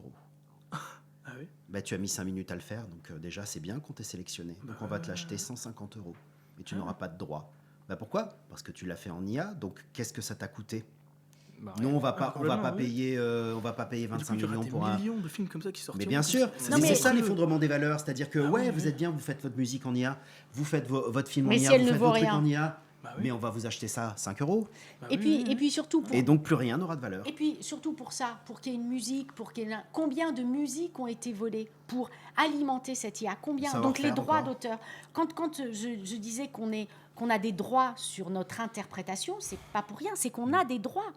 [SPEAKER 1] Ah oui.
[SPEAKER 4] Bah, tu as mis 5 minutes à le faire, donc déjà c'est bien qu'on t'ait sélectionné. Donc on va te l'acheter 150 €, mais tu n'auras pas de droit. Bah, pourquoi ? Parce que tu l'as fait en IA, donc qu'est-ce que ça t'a coûté ?
[SPEAKER 2] Bah,
[SPEAKER 4] Nous, on va
[SPEAKER 1] Ah,
[SPEAKER 4] pas, on va pas
[SPEAKER 1] complètement, oui.
[SPEAKER 4] payer, on va pas payer
[SPEAKER 1] Et du coup,
[SPEAKER 4] 25
[SPEAKER 1] il y aura
[SPEAKER 4] millions
[SPEAKER 1] des
[SPEAKER 4] pour un.
[SPEAKER 1] millions de films comme ça qui sortent.
[SPEAKER 4] Mais bien sûr,
[SPEAKER 6] Non,
[SPEAKER 4] mais
[SPEAKER 6] mais-
[SPEAKER 4] c'est ça l'effondrement des valeurs, c'est-à-dire que
[SPEAKER 1] Ah
[SPEAKER 4] ouais,
[SPEAKER 1] oui,
[SPEAKER 4] vous
[SPEAKER 1] oui.
[SPEAKER 4] êtes bien, vous faites votre musique en IA, vous faites votre film en
[SPEAKER 6] Mais
[SPEAKER 4] IA,
[SPEAKER 6] si elle
[SPEAKER 4] vous
[SPEAKER 6] ne
[SPEAKER 4] faites
[SPEAKER 6] vaut
[SPEAKER 4] vos trucs
[SPEAKER 6] rien.
[SPEAKER 4] en IA,
[SPEAKER 1] Bah oui.
[SPEAKER 4] mais on va vous acheter ça 5 €,
[SPEAKER 1] Bah
[SPEAKER 6] Et
[SPEAKER 1] oui,
[SPEAKER 6] puis surtout pour
[SPEAKER 4] et donc plus rien n'aura de valeur.
[SPEAKER 6] Et puis surtout pour ça, pour qu'il y ait une musique, pour qu'il y ait combien de musiques ont été volées pour alimenter cette IA, combien
[SPEAKER 4] Savoir
[SPEAKER 6] donc les
[SPEAKER 4] faire
[SPEAKER 6] droits
[SPEAKER 4] encore.
[SPEAKER 6] d'auteur. Quand je disais qu'on a des droits sur notre interprétation, c'est pas pour rien, c'est qu'on a des droits.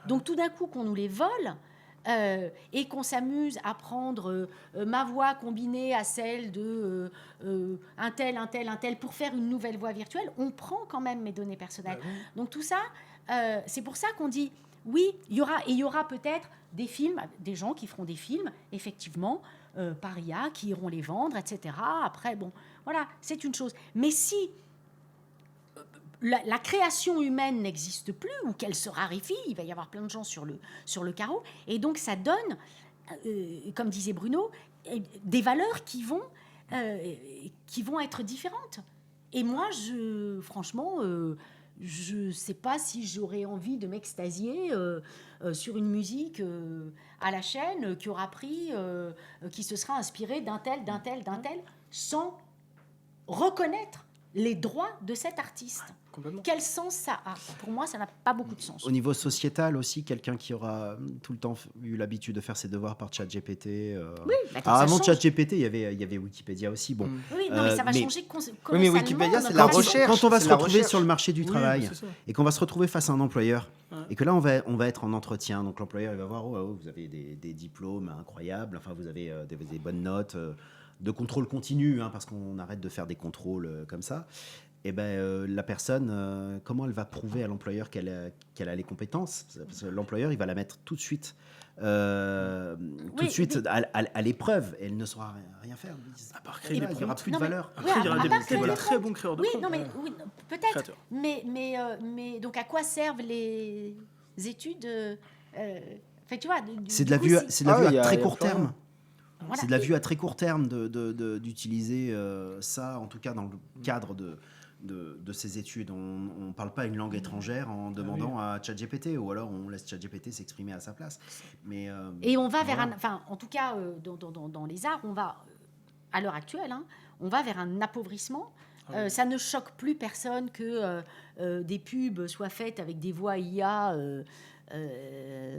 [SPEAKER 6] Donc tout d'un coup qu'on nous les vole. Et qu'on s'amuse à prendre ma voix combinée à celle de un tel pour faire une nouvelle voix virtuelle, on prend quand même mes données personnelles.
[SPEAKER 1] Bah oui.
[SPEAKER 6] Donc tout ça, c'est pour ça qu'on dit oui, il y aura peut-être des films, des gens qui feront des films, effectivement, par IA, qui iront les vendre, etc. Après, bon, voilà, c'est une chose. Mais si la création humaine n'existe plus ou qu'elle se raréfie, il va y avoir plein de gens sur le carreau, et donc ça donne, comme disait Bruno, des valeurs qui vont être différentes. Et moi, franchement, je ne sais pas si j'aurais envie de m'extasier sur une musique à la chaîne qui aura pris, qui se sera inspirée d'un tel, sans reconnaître les droits de cet artiste.
[SPEAKER 1] Complètement.
[SPEAKER 6] Quel sens ça a ? Pour moi, ça n'a pas beaucoup de sens.
[SPEAKER 4] Au niveau sociétal aussi, quelqu'un qui aura tout le temps eu l'habitude de faire ses devoirs par ChatGPT.
[SPEAKER 6] Oui, bah,
[SPEAKER 4] Alors
[SPEAKER 6] ça
[SPEAKER 4] avant
[SPEAKER 6] change.
[SPEAKER 4] ChatGPT, il y avait Wikipédia aussi. Bon,
[SPEAKER 6] Oui, non, mais ça va
[SPEAKER 4] mais-
[SPEAKER 6] changer
[SPEAKER 2] Oui, mais
[SPEAKER 6] colossalement
[SPEAKER 2] Wikipédia, c'est
[SPEAKER 6] notre
[SPEAKER 2] la
[SPEAKER 4] quand,
[SPEAKER 6] façon-
[SPEAKER 2] recherche.
[SPEAKER 4] quand on va
[SPEAKER 2] c'est
[SPEAKER 4] se
[SPEAKER 2] la
[SPEAKER 4] retrouver
[SPEAKER 2] recherche.
[SPEAKER 4] sur le marché du
[SPEAKER 1] Oui,
[SPEAKER 4] travail
[SPEAKER 1] c'est ça.
[SPEAKER 4] et qu'on va se retrouver face à un employeur
[SPEAKER 1] Ouais.
[SPEAKER 4] et que là on va être en entretien, donc l'employeur il va voir oh, vous avez des diplômes incroyables, enfin vous avez des bonnes notes, de contrôle continu, hein, parce qu'on arrête de faire des contrôles comme ça. Et ben la personne, comment elle va prouver à l'employeur qu'elle a les compétences ? Parce que l'employeur il va la mettre tout de suite. Tout
[SPEAKER 6] Oui,
[SPEAKER 4] de suite
[SPEAKER 6] mais-
[SPEAKER 4] à l'épreuve, et elle ne saura rien faire.
[SPEAKER 1] À part
[SPEAKER 4] Et
[SPEAKER 1] créer des
[SPEAKER 4] là, il n'y aura
[SPEAKER 1] prompts.
[SPEAKER 4] plus de
[SPEAKER 6] Non, mais-
[SPEAKER 4] valeur.
[SPEAKER 6] Oui,
[SPEAKER 1] Après, il y
[SPEAKER 6] à
[SPEAKER 1] aura
[SPEAKER 6] part
[SPEAKER 1] des
[SPEAKER 6] créer des
[SPEAKER 1] très bons créateurs de
[SPEAKER 6] Oui,
[SPEAKER 1] prompts.
[SPEAKER 6] non, mais oui, peut-être.
[SPEAKER 1] Créateurs.
[SPEAKER 6] Mais donc, à quoi servent les études enfin, tu vois,
[SPEAKER 4] C'est de la
[SPEAKER 6] coup,
[SPEAKER 4] vue,
[SPEAKER 6] si-
[SPEAKER 4] c'est de la
[SPEAKER 2] Ah
[SPEAKER 4] vue
[SPEAKER 2] oui, il y
[SPEAKER 4] à
[SPEAKER 2] a-
[SPEAKER 4] très
[SPEAKER 2] il y a
[SPEAKER 4] court
[SPEAKER 2] plein.
[SPEAKER 4] terme.
[SPEAKER 6] voilà.
[SPEAKER 4] C'est de la
[SPEAKER 6] Et-
[SPEAKER 4] vue à très court terme d'utiliser ça, en tout cas dans le cadre de ces études. On ne parle pas une langue étrangère en demandant à ChatGPT, ou alors on laisse ChatGPT s'exprimer à sa place. Mais,
[SPEAKER 6] Et on va vers
[SPEAKER 4] voilà.
[SPEAKER 6] enfin, en tout cas, dans les arts, on va, à l'heure actuelle, hein, on va vers un appauvrissement.
[SPEAKER 1] Ah oui.
[SPEAKER 6] Ça ne choque plus personne que des pubs soient faites avec des voix IA.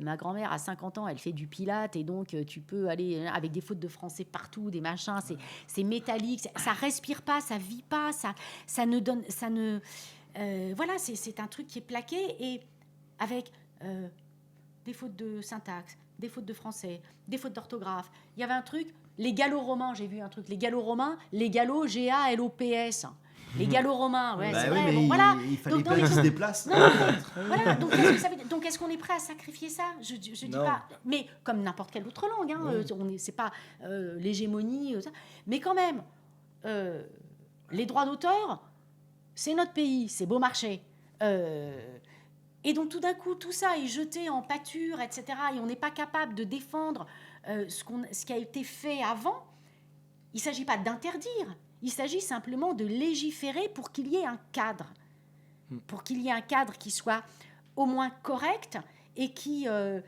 [SPEAKER 6] Ma grand-mère a 50 ans, elle fait du pilate et donc tu peux aller avec des fautes de français partout, des machins, c'est métallique, ça respire pas, ça vit pas, ça ne donne, ça ne, voilà, c'est un truc qui est plaqué et avec des fautes de syntaxe, des fautes de français, des fautes d'orthographe. Il y avait un truc, les gallo-romains, j'ai vu un truc, les gallo-romains, les gallo G-A-L-O-P-S. Les gallo-romains, ouais,
[SPEAKER 4] Bah
[SPEAKER 6] c'est
[SPEAKER 4] oui,
[SPEAKER 6] vrai.
[SPEAKER 4] mais
[SPEAKER 6] Bon, voilà.
[SPEAKER 4] il fallait
[SPEAKER 6] Donc,
[SPEAKER 4] bien
[SPEAKER 6] dans
[SPEAKER 4] qu'ils se
[SPEAKER 6] les-
[SPEAKER 4] déplacent.
[SPEAKER 6] Voilà, donc qu'est-ce que ça veut dire ? Donc est-ce qu'on est prêt à sacrifier ça ? Je dis
[SPEAKER 2] Non.
[SPEAKER 6] pas, mais comme n'importe quelle autre langue, hein, c'est pas l'hégémonie, ça. Mais quand même, les droits d'auteur, c'est notre pays, c'est beau marché. Et donc tout d'un coup, tout ça est jeté en pâture, etc. Et on n'est pas capable de défendre ce qui a été fait avant. Il ne s'agit pas d'interdire, il s'agit simplement de légiférer pour qu'il y ait un cadre. Pour qu'il y ait un cadre qui soit au moins correct et qui ne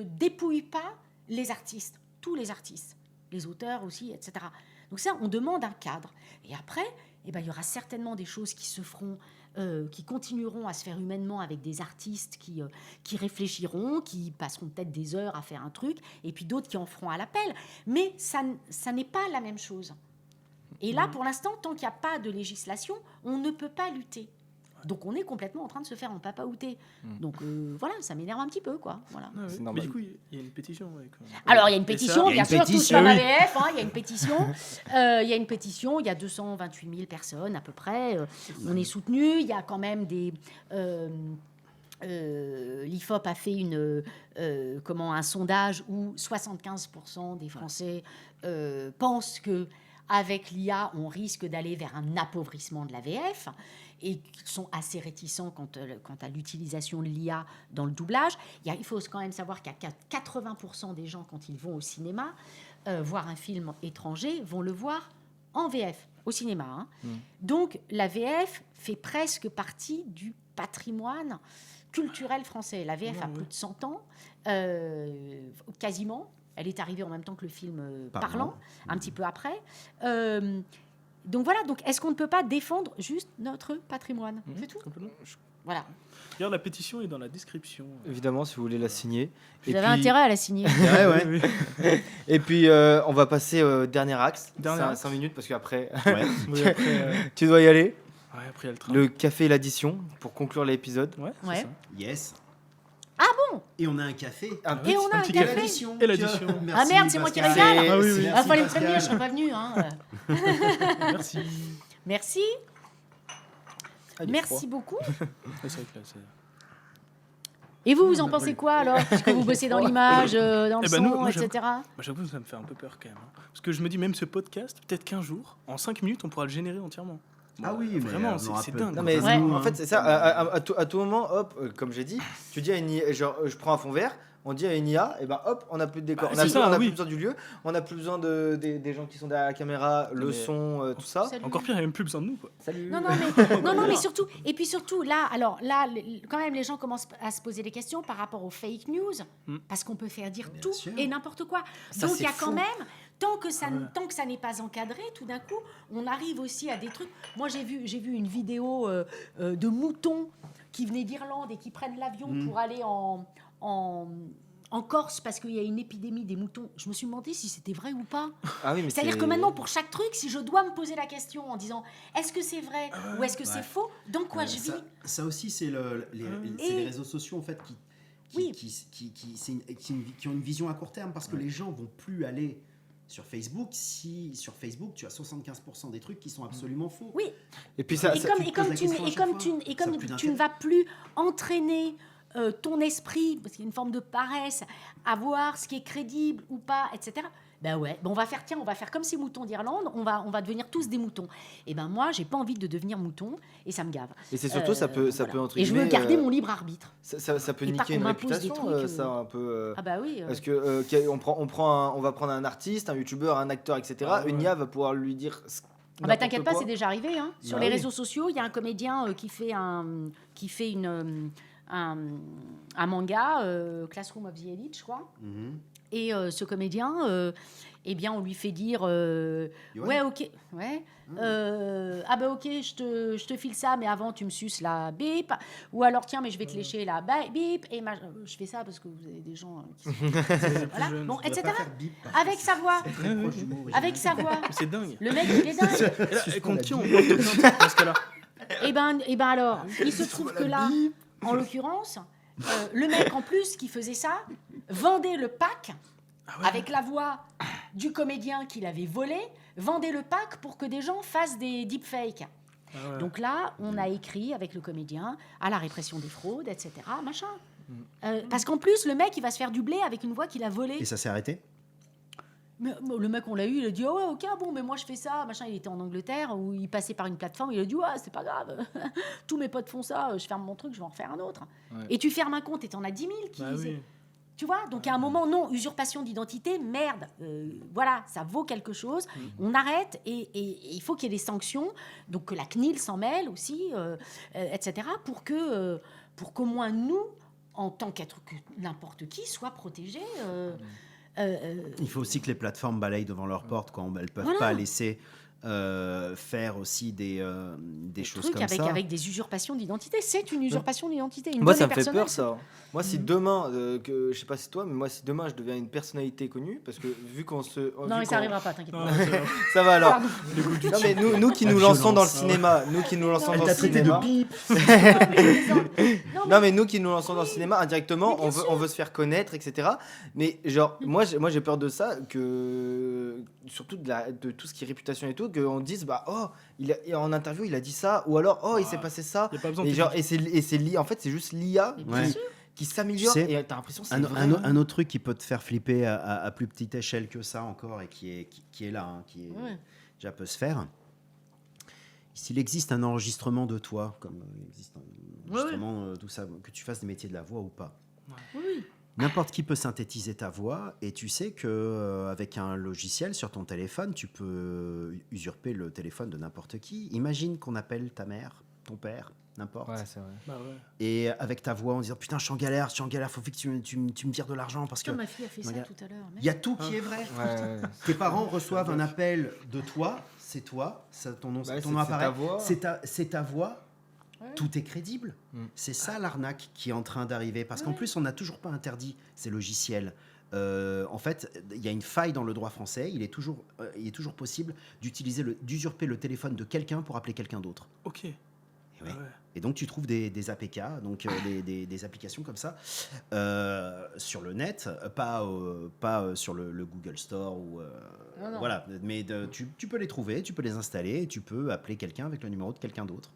[SPEAKER 6] dépouille pas les artistes, tous les artistes, les auteurs aussi, etc. Donc ça, on demande un cadre. Et après, il y aura certainement des choses qui se feront, qui continueront à se faire humainement avec des artistes qui réfléchiront, qui passeront peut-être des heures à faire un truc, et puis d'autres qui en feront à l'appel. Mais ça n'est pas la même chose. Et là, pour l'instant, tant qu'il n'y a pas de législation, on ne peut pas lutter. Donc on est complètement en train de se faire en papaouter. Donc voilà, ça m'énerve un petit peu, quoi. Voilà.
[SPEAKER 1] Ah ouais.
[SPEAKER 2] C'est
[SPEAKER 1] Mais
[SPEAKER 2] normal.
[SPEAKER 1] du coup, il y a une pétition. avec,
[SPEAKER 6] Alors, il y a une
[SPEAKER 1] Et ça,
[SPEAKER 6] pétition,
[SPEAKER 4] il y a
[SPEAKER 6] bien
[SPEAKER 4] une
[SPEAKER 6] sûr, tous
[SPEAKER 4] pétition,
[SPEAKER 6] comme
[SPEAKER 4] oui.
[SPEAKER 6] AVF, hein, il y a une pétition. Il y a une pétition, il y a 228 000 personnes à peu près. On est soutenu. Il y a quand même l'IFOP a fait un sondage où 75% des Français pensent que avec l'IA, on risque d'aller vers un appauvrissement de la VF et qu'ils sont assez réticents quant à l'utilisation de l'IA dans le doublage. Il faut quand même savoir qu'il y a 80% des gens, quand ils vont au cinéma, voir un film étranger, vont le voir en VF, au cinéma. Hein. Donc, la VF fait presque partie du patrimoine culturel français. La VF a plus de 100 ans, quasiment. Elle est arrivée en même temps que le film Parlant, un petit peu après. Donc voilà, est-ce qu'on ne peut pas défendre juste notre patrimoine ? C'est tout. Voilà.
[SPEAKER 1] D'ailleurs, la pétition est dans la description.
[SPEAKER 2] Évidemment, si vous voulez la signer.
[SPEAKER 6] Vous avez intérêt à la signer.
[SPEAKER 4] Ouais.
[SPEAKER 2] Et puis, on va passer au dernier axe. 5 minutes, parce qu'après,
[SPEAKER 1] Oui, après,
[SPEAKER 2] tu dois y aller.
[SPEAKER 1] ouais, après, il y a le train.
[SPEAKER 2] Le café et l'addition, pour conclure l'épisode.
[SPEAKER 1] Ouais, c'est
[SPEAKER 6] Ouais.
[SPEAKER 1] ça.
[SPEAKER 4] Yes.
[SPEAKER 6] Ah bon ?
[SPEAKER 4] Et on a un café.
[SPEAKER 6] Et on a un
[SPEAKER 1] petit
[SPEAKER 6] café.
[SPEAKER 4] L'addition.
[SPEAKER 1] Et l'addition.
[SPEAKER 6] Ah merde, c'est moi qui
[SPEAKER 4] Pascal.
[SPEAKER 6] régale.
[SPEAKER 1] Ah oui, oui.
[SPEAKER 6] Il fallait me
[SPEAKER 4] Pascal.
[SPEAKER 6] prévenir, je serais pas venue. Hein.
[SPEAKER 1] Merci.
[SPEAKER 6] Merci.
[SPEAKER 2] Ah, il est
[SPEAKER 6] Merci
[SPEAKER 2] froid.
[SPEAKER 6] beaucoup.
[SPEAKER 1] Ouais, c'est vrai que là, c'est...
[SPEAKER 6] Et vous en pensez quoi alors ? Puisque vous bossez dans l'image, dans le
[SPEAKER 1] Eh ben,
[SPEAKER 6] son,
[SPEAKER 1] nous,
[SPEAKER 6] etc.
[SPEAKER 1] Bah, j'avoue, ça me fait un peu peur quand même. Hein. Parce que je me dis, même ce podcast, peut-être qu'un jour, en 5 minutes, on pourra le générer entièrement.
[SPEAKER 4] Ah oui, mais
[SPEAKER 1] vraiment,
[SPEAKER 4] on
[SPEAKER 1] c'est
[SPEAKER 4] aura
[SPEAKER 1] c'est
[SPEAKER 4] peu-
[SPEAKER 1] dingue.
[SPEAKER 2] Non, mais
[SPEAKER 6] Ouais.
[SPEAKER 2] en fait, c'est ça. À tout moment, hop, comme j'ai dit, tu dis à une IA, genre, je prends un fond vert, on dit à une IA, et ben hop, on n'a plus de décor.
[SPEAKER 1] Bah,
[SPEAKER 2] on a,
[SPEAKER 1] c'est ça,
[SPEAKER 2] plus
[SPEAKER 1] oui.
[SPEAKER 2] besoin du lieu, on n'a plus besoin des gens qui sont derrière la caméra, le
[SPEAKER 1] Mais-
[SPEAKER 2] son, tout ça.
[SPEAKER 6] Salut.
[SPEAKER 1] Encore pire, il n'y a même plus besoin de nous. Quoi.
[SPEAKER 2] Salut.
[SPEAKER 6] Non, mais surtout, et puis surtout, là, quand même, les gens commencent à se poser des questions par rapport aux fake news, parce qu'on peut faire dire
[SPEAKER 4] Bien
[SPEAKER 6] tout
[SPEAKER 4] sûr.
[SPEAKER 6] et n'importe quoi.
[SPEAKER 2] Ça,
[SPEAKER 6] Donc,
[SPEAKER 2] c'est
[SPEAKER 6] il y a
[SPEAKER 2] fou.
[SPEAKER 6] quand même, tant que ça n'est pas encadré, tout d'un coup, on arrive aussi à des trucs. Moi, j'ai vu une vidéo de moutons qui venaient d'Irlande et qui prennent l'avion pour aller en Corse parce qu'il y a une épidémie des moutons. Je me suis demandé si c'était vrai ou pas.
[SPEAKER 2] Ah oui, mais
[SPEAKER 6] C'est-à-dire
[SPEAKER 2] c'est-
[SPEAKER 6] que maintenant, pour chaque truc, si je dois me poser la question en disant est-ce que c'est vrai ou est-ce que c'est
[SPEAKER 4] Ouais.
[SPEAKER 6] faux, dans quoi je vis
[SPEAKER 4] Ça aussi, c'est
[SPEAKER 6] Et-
[SPEAKER 4] les réseaux sociaux en fait
[SPEAKER 6] Oui.
[SPEAKER 4] qui ont une vision à court terme parce que les gens vont plus aller sur Facebook si sur Facebook tu as 75% des trucs qui sont absolument faux.
[SPEAKER 6] Oui,
[SPEAKER 2] Et puis ça,
[SPEAKER 6] et
[SPEAKER 2] ça-
[SPEAKER 6] comme,
[SPEAKER 4] tu te
[SPEAKER 6] et comme
[SPEAKER 4] poses la
[SPEAKER 6] tu,
[SPEAKER 4] question à
[SPEAKER 6] et
[SPEAKER 4] chaque
[SPEAKER 6] comme
[SPEAKER 4] fois.
[SPEAKER 6] tu, et
[SPEAKER 4] Ça a
[SPEAKER 6] comme
[SPEAKER 4] plus
[SPEAKER 6] tu
[SPEAKER 4] d'intérêt.
[SPEAKER 6] ne vas plus entraîner ton esprit, parce qu'il y a une forme de paresse, à voir ce qui est crédible ou pas, etc. Ben ouais, on va faire comme ces moutons d'Irlande, on va devenir tous des moutons. Et ben moi, j'ai pas envie de devenir mouton, et ça me gave.
[SPEAKER 2] Et c'est surtout, ça peut
[SPEAKER 6] Voilà.
[SPEAKER 2] entre
[SPEAKER 6] Et je veux
[SPEAKER 2] guillemets,
[SPEAKER 6] garder mon libre arbitre.
[SPEAKER 2] ça peut
[SPEAKER 6] et pas
[SPEAKER 2] niquer
[SPEAKER 6] qu'on
[SPEAKER 2] une
[SPEAKER 6] m'impose des
[SPEAKER 2] réputation,
[SPEAKER 6] trucs,
[SPEAKER 2] ça un peu.
[SPEAKER 6] Ah bah oui.
[SPEAKER 2] Parce que on va prendre un artiste, un youtubeur, un acteur, etc.
[SPEAKER 1] Ah ouais.
[SPEAKER 2] Une IA va pouvoir lui dire.
[SPEAKER 6] Ah bah t'inquiète pas, c'est déjà arrivé. Hein. Sur
[SPEAKER 2] Bah
[SPEAKER 6] les
[SPEAKER 2] oui.
[SPEAKER 6] réseaux sociaux, il y a un comédien qui fait un manga, Classroom of the Elite, je crois.
[SPEAKER 4] Mhm.
[SPEAKER 6] Et ce comédien, eh bien, on lui fait dire
[SPEAKER 4] Yoann
[SPEAKER 6] ouais, ok, ouais. Ah bah ok, je te file ça, mais avant tu me suces la bip. Ou alors tiens, mais je vais te lécher la bip. Et je fais ça parce que vous avez des gens qui sont... voilà.
[SPEAKER 1] jeunes,
[SPEAKER 6] Bon,
[SPEAKER 4] Tu dois
[SPEAKER 6] etc.
[SPEAKER 4] pas faire bip, parce que
[SPEAKER 6] Avec sa voix,
[SPEAKER 4] c'est très proche du mot original.
[SPEAKER 6] avec sa voix.
[SPEAKER 1] Mais c'est dingue.
[SPEAKER 6] Le mec, il est dingue.
[SPEAKER 1] Et là,
[SPEAKER 4] Suspends
[SPEAKER 1] contre
[SPEAKER 4] la
[SPEAKER 1] qui on
[SPEAKER 4] bille.
[SPEAKER 1] porte plainte dans ce cas-là?
[SPEAKER 6] Et ben alors, il se trouve que là, en l'occurrence, le mec en plus qui faisait ça vendait le pack
[SPEAKER 1] Ah ouais.
[SPEAKER 6] avec la voix du comédien qu'il avait volé, vendait le pack pour que des gens fassent des deepfakes.
[SPEAKER 1] Ah ouais.
[SPEAKER 6] Donc là, on a écrit avec le comédien à la répression des fraudes, etc. Machin. Parce qu'en plus, le mec, il va se faire du blé avec une voix qu'il a volée.
[SPEAKER 4] Et ça s'est arrêté.
[SPEAKER 6] Mais, le mec, on l'a eu, il a dit ah ouais, ok, bon, mais moi je fais ça. Machin, il était en Angleterre où il passait par une plateforme, il a dit ouais, c'est pas grave, tous mes potes font ça, je ferme mon truc, je vais en refaire un autre.
[SPEAKER 2] Ouais.
[SPEAKER 6] Et tu fermes un compte et t'en as 10 000 qui.
[SPEAKER 1] Bah oui.
[SPEAKER 6] Tu vois, donc à un moment, non, usurpation d'identité, merde, voilà, ça vaut quelque chose. On arrête et il faut qu'il y ait des sanctions, donc que la CNIL s'en mêle aussi, etc., pour qu'au moins nous, en tant qu'être que n'importe qui, soit protégés.
[SPEAKER 4] Il faut aussi que les plateformes balayent devant leur porte quand elles peuvent
[SPEAKER 6] Voilà.
[SPEAKER 4] pas laisser faire aussi des choses
[SPEAKER 6] Truc
[SPEAKER 4] comme
[SPEAKER 6] avec,
[SPEAKER 4] ça.
[SPEAKER 6] avec des usurpations d'identité, c'est une usurpation d'identité. Une
[SPEAKER 2] Moi,
[SPEAKER 6] donnée
[SPEAKER 2] ça me fait
[SPEAKER 6] personnelle,
[SPEAKER 2] peur, ça. Moi, si demain, je sais pas si toi, mais moi, si demain je deviens une personnalité connue, parce que vu qu'on se.
[SPEAKER 6] Non,
[SPEAKER 2] vu
[SPEAKER 6] mais
[SPEAKER 2] qu'on-
[SPEAKER 6] ça n'arrivera pas, t'inquiète
[SPEAKER 1] Non,
[SPEAKER 6] pas.
[SPEAKER 1] c'est-
[SPEAKER 2] Ça va alors.
[SPEAKER 6] Pardon.
[SPEAKER 2] Non, mais nous qui
[SPEAKER 4] La
[SPEAKER 2] nous lançons dans le
[SPEAKER 4] violence,
[SPEAKER 2] cinéma, nous qui nous lançons
[SPEAKER 6] Elle
[SPEAKER 2] dans
[SPEAKER 6] t'a
[SPEAKER 2] le
[SPEAKER 6] traité
[SPEAKER 2] cinéma.
[SPEAKER 6] Non,
[SPEAKER 2] Non, mais nous qui nous lançons dans le cinéma, indirectement,
[SPEAKER 6] Mais bien
[SPEAKER 2] on veut se faire connaître, etc. Mais genre, moi j'ai peur de ça, que surtout de tout ce qui est réputation et tout, qu'on dise, bah, oh, en interview, il a dit ça, ou alors, oh, il s'est passé ça.
[SPEAKER 1] Y a pas besoin
[SPEAKER 2] Et,
[SPEAKER 1] de
[SPEAKER 2] genre, en fait, c'est juste l'IA
[SPEAKER 6] Mais
[SPEAKER 4] Ouais.
[SPEAKER 6] bien sûr.
[SPEAKER 2] qui s'améliore,
[SPEAKER 4] Tu sais,
[SPEAKER 2] et t'as l'impression que c'est
[SPEAKER 4] Un,
[SPEAKER 2] vrai.
[SPEAKER 4] un autre truc qui peut te faire flipper à plus petite échelle que ça encore et qui est là, hein, qui est,
[SPEAKER 6] Ouais.
[SPEAKER 4] déjà peut se faire. S'il existe un enregistrement de toi, comme il existe un enregistrement, tout ça, que tu fasses des métiers de la voix ou pas,
[SPEAKER 6] Oui.
[SPEAKER 4] n'importe qui peut synthétiser ta voix et tu sais que avec un logiciel sur ton téléphone, tu peux usurper le téléphone de n'importe qui. Imagine qu'on appelle ta mère, ton père, n'importe.
[SPEAKER 2] Ouais, c'est vrai.
[SPEAKER 1] Bah ouais.
[SPEAKER 4] Et avec ta voix en disant putain, je suis en galère, faut que tu me vires de l'argent parce que
[SPEAKER 6] Putain, ma fille a fait ça
[SPEAKER 4] regarde,
[SPEAKER 6] tout à l'heure.
[SPEAKER 4] il y a tout qui est vrai.
[SPEAKER 2] Ouais.
[SPEAKER 4] Tes parents reçoivent un appel de toi, c'est toi, ça, ton nom,
[SPEAKER 2] Bah,
[SPEAKER 4] ton nom
[SPEAKER 2] c'est
[SPEAKER 4] apparaît,
[SPEAKER 2] ta voix.
[SPEAKER 4] c'est ta voix,
[SPEAKER 6] Ouais.
[SPEAKER 4] tout est crédible. C'est ça l'arnaque qui est en train d'arriver. Parce qu'en plus, on n'a toujours pas interdit ces logiciels. En fait, il y a une faille dans le droit français. Il est toujours possible d'usurper le téléphone de quelqu'un pour appeler quelqu'un d'autre.
[SPEAKER 1] Ok.
[SPEAKER 4] Et, ouais.
[SPEAKER 1] Ah ouais.
[SPEAKER 4] Et donc, tu trouves des APK, donc des applications comme ça, sur le net, pas sur le Google Store.
[SPEAKER 6] Non, non.
[SPEAKER 4] Voilà. Mais tu peux les trouver, tu peux les installer, et tu peux appeler quelqu'un avec le numéro de quelqu'un d'autre.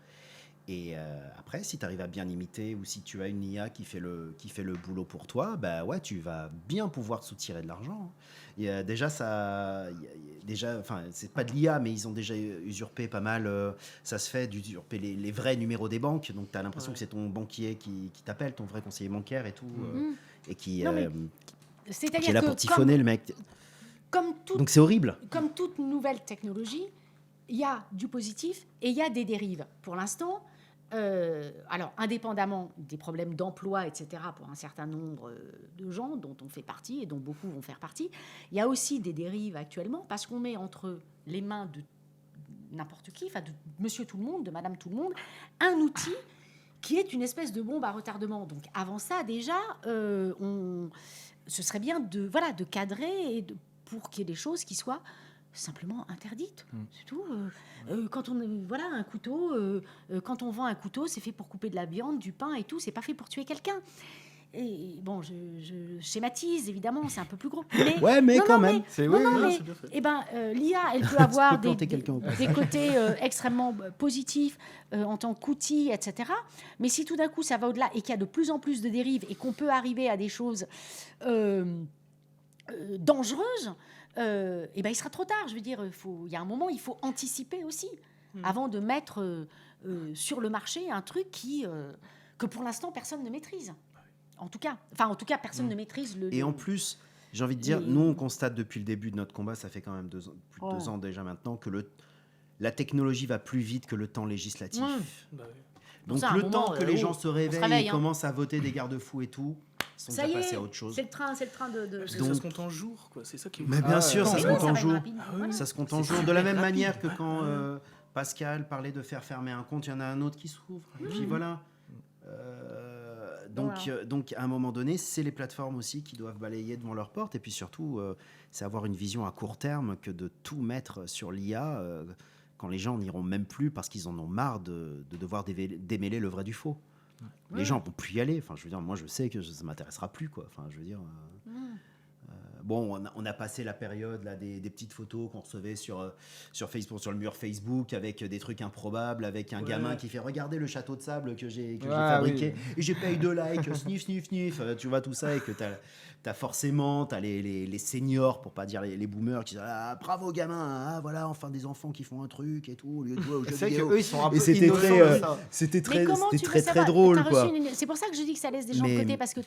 [SPEAKER 4] Et après, si tu arrives à bien imiter ou si tu as une IA qui fait le boulot pour toi, bah ouais, tu vas bien pouvoir te soutirer de l'argent. Il y a déjà enfin, c'est pas de l'IA, mais ils ont déjà usurpé pas mal. Ça se fait d'usurper les vrais numéros des banques. Donc tu as l'impression que c'est ton banquier qui t'appelle, ton vrai conseiller bancaire et tout, et qui
[SPEAKER 6] Non, mais
[SPEAKER 4] qui est
[SPEAKER 6] C'est-à-dire
[SPEAKER 4] là
[SPEAKER 6] que
[SPEAKER 4] pour tifonner le mec.
[SPEAKER 6] comme toute
[SPEAKER 4] Donc c'est horrible.
[SPEAKER 6] comme toute nouvelle technologie, il y a du positif et il y a des dérives. Pour l'instant, alors indépendamment des problèmes d'emploi, etc., pour un certain nombre de gens dont on fait partie et dont beaucoup vont faire partie, il y a aussi des dérives actuellement parce qu'on met entre les mains de n'importe qui, enfin de monsieur tout le monde, de madame tout le monde, un outil qui est une espèce de bombe à retardement. Donc avant ça, déjà, ce serait bien de cadrer et pour qu'il y ait des choses qui soient simplement interdites. C'est tout. Quand on un couteau, quand on vend un couteau, c'est fait pour couper de la viande, du pain et tout. C'est pas fait pour tuer quelqu'un. Et bon, je schématise évidemment, c'est un peu plus gros. Mais,
[SPEAKER 4] Ouais, mais
[SPEAKER 6] non,
[SPEAKER 4] quand
[SPEAKER 6] non,
[SPEAKER 4] même.
[SPEAKER 2] C'est
[SPEAKER 6] non,
[SPEAKER 2] oui,
[SPEAKER 6] non,
[SPEAKER 2] oui.
[SPEAKER 6] mais
[SPEAKER 1] c'est bien fait.
[SPEAKER 6] eh ben, l'IA, elle peut avoir des
[SPEAKER 4] planter quelqu'un au passage.
[SPEAKER 6] côtés extrêmement positifs en tant qu'outil, etc. Mais si tout d'un coup ça va au-delà et qu'il y a de plus en plus de dérives et qu'on peut arriver à des choses dangereuses, eh ben, il sera trop tard. Je veux dire, il y a un moment, il faut anticiper aussi avant de mettre sur le marché un truc que pour l'instant personne ne maîtrise. En tout cas, personne ne maîtrise le.
[SPEAKER 4] Et en plus, j'ai envie de dire,
[SPEAKER 6] les-
[SPEAKER 4] nous, on constate depuis le début de notre combat, ça fait quand même plus de 2 ans déjà maintenant, que la technologie va plus vite que le temps législatif.
[SPEAKER 6] Ouais.
[SPEAKER 1] Bah oui.
[SPEAKER 4] Donc
[SPEAKER 6] ça, à un
[SPEAKER 4] le
[SPEAKER 6] moment,
[SPEAKER 4] temps que les gens
[SPEAKER 6] on
[SPEAKER 4] se réveillent
[SPEAKER 6] réveille,
[SPEAKER 4] et
[SPEAKER 6] hein.
[SPEAKER 4] commencent à voter des garde-fous et tout, ils sont
[SPEAKER 6] Ça
[SPEAKER 4] déjà
[SPEAKER 6] y
[SPEAKER 4] passés
[SPEAKER 6] est,
[SPEAKER 4] à autre chose.
[SPEAKER 6] c'est le train de.
[SPEAKER 1] Parce que
[SPEAKER 4] Donc-
[SPEAKER 1] ça se compte en jours, quoi. C'est ça qui est
[SPEAKER 4] Mais
[SPEAKER 1] ouf.
[SPEAKER 4] bien
[SPEAKER 2] Ah,
[SPEAKER 4] sûr,
[SPEAKER 2] ouais.
[SPEAKER 4] ça
[SPEAKER 6] Mais
[SPEAKER 4] se
[SPEAKER 6] oui,
[SPEAKER 4] compte
[SPEAKER 6] ça
[SPEAKER 4] en
[SPEAKER 6] va être
[SPEAKER 4] jours.
[SPEAKER 6] rapide. Voilà.
[SPEAKER 4] Ça se compte en
[SPEAKER 1] C'est
[SPEAKER 4] jours. De la
[SPEAKER 1] super
[SPEAKER 4] même
[SPEAKER 1] rapide.
[SPEAKER 4] manière que quand
[SPEAKER 1] Ouais.
[SPEAKER 4] Pascal parlait de faire fermer un compte, il y en a un autre qui s'ouvre. Et puis voilà. Donc, à un moment donné, c'est les plateformes aussi qui doivent balayer devant leur porte. Et puis surtout, c'est avoir une vision à court terme que de tout mettre sur l'IA quand les gens n'iront même plus parce qu'ils en ont marre de devoir démêler le vrai du faux. Les gens vont plus y aller. Enfin, je veux dire, moi, je sais que ça m'intéressera plus, quoi. Enfin, je veux dire. Bon, on a passé la période là, des petites photos qu'on recevait sur Facebook, sur le mur Facebook, avec des trucs improbables, avec un
[SPEAKER 1] Ouais.
[SPEAKER 4] gamin qui fait regardez le château de sable que j'ai
[SPEAKER 2] Ah,
[SPEAKER 4] fabriqué
[SPEAKER 2] oui.
[SPEAKER 4] et j'ai pas eu de like, sniff, sniff, sniff. Tu vois tout ça et que t'as forcément les seniors, pour pas dire les boomers, qui disent ah, bravo gamin, ah, voilà, enfin des enfants qui font un truc et tout, au lieu de jouer aux jeux
[SPEAKER 2] C'est vrai
[SPEAKER 4] vidéo.
[SPEAKER 2] qu'eux, ils sont un peu
[SPEAKER 4] Et c'était
[SPEAKER 2] innocents
[SPEAKER 4] très,
[SPEAKER 2] de ça.
[SPEAKER 4] C'était
[SPEAKER 6] Mais
[SPEAKER 4] très,
[SPEAKER 6] comment
[SPEAKER 4] c'était
[SPEAKER 6] tu
[SPEAKER 4] très,
[SPEAKER 6] veux
[SPEAKER 4] très
[SPEAKER 6] savoir
[SPEAKER 4] drôle,
[SPEAKER 6] T'as
[SPEAKER 4] quoi.
[SPEAKER 6] reçu C'est pour ça que je dis que ça laisse des gens
[SPEAKER 4] Mais-
[SPEAKER 6] de côté, parce que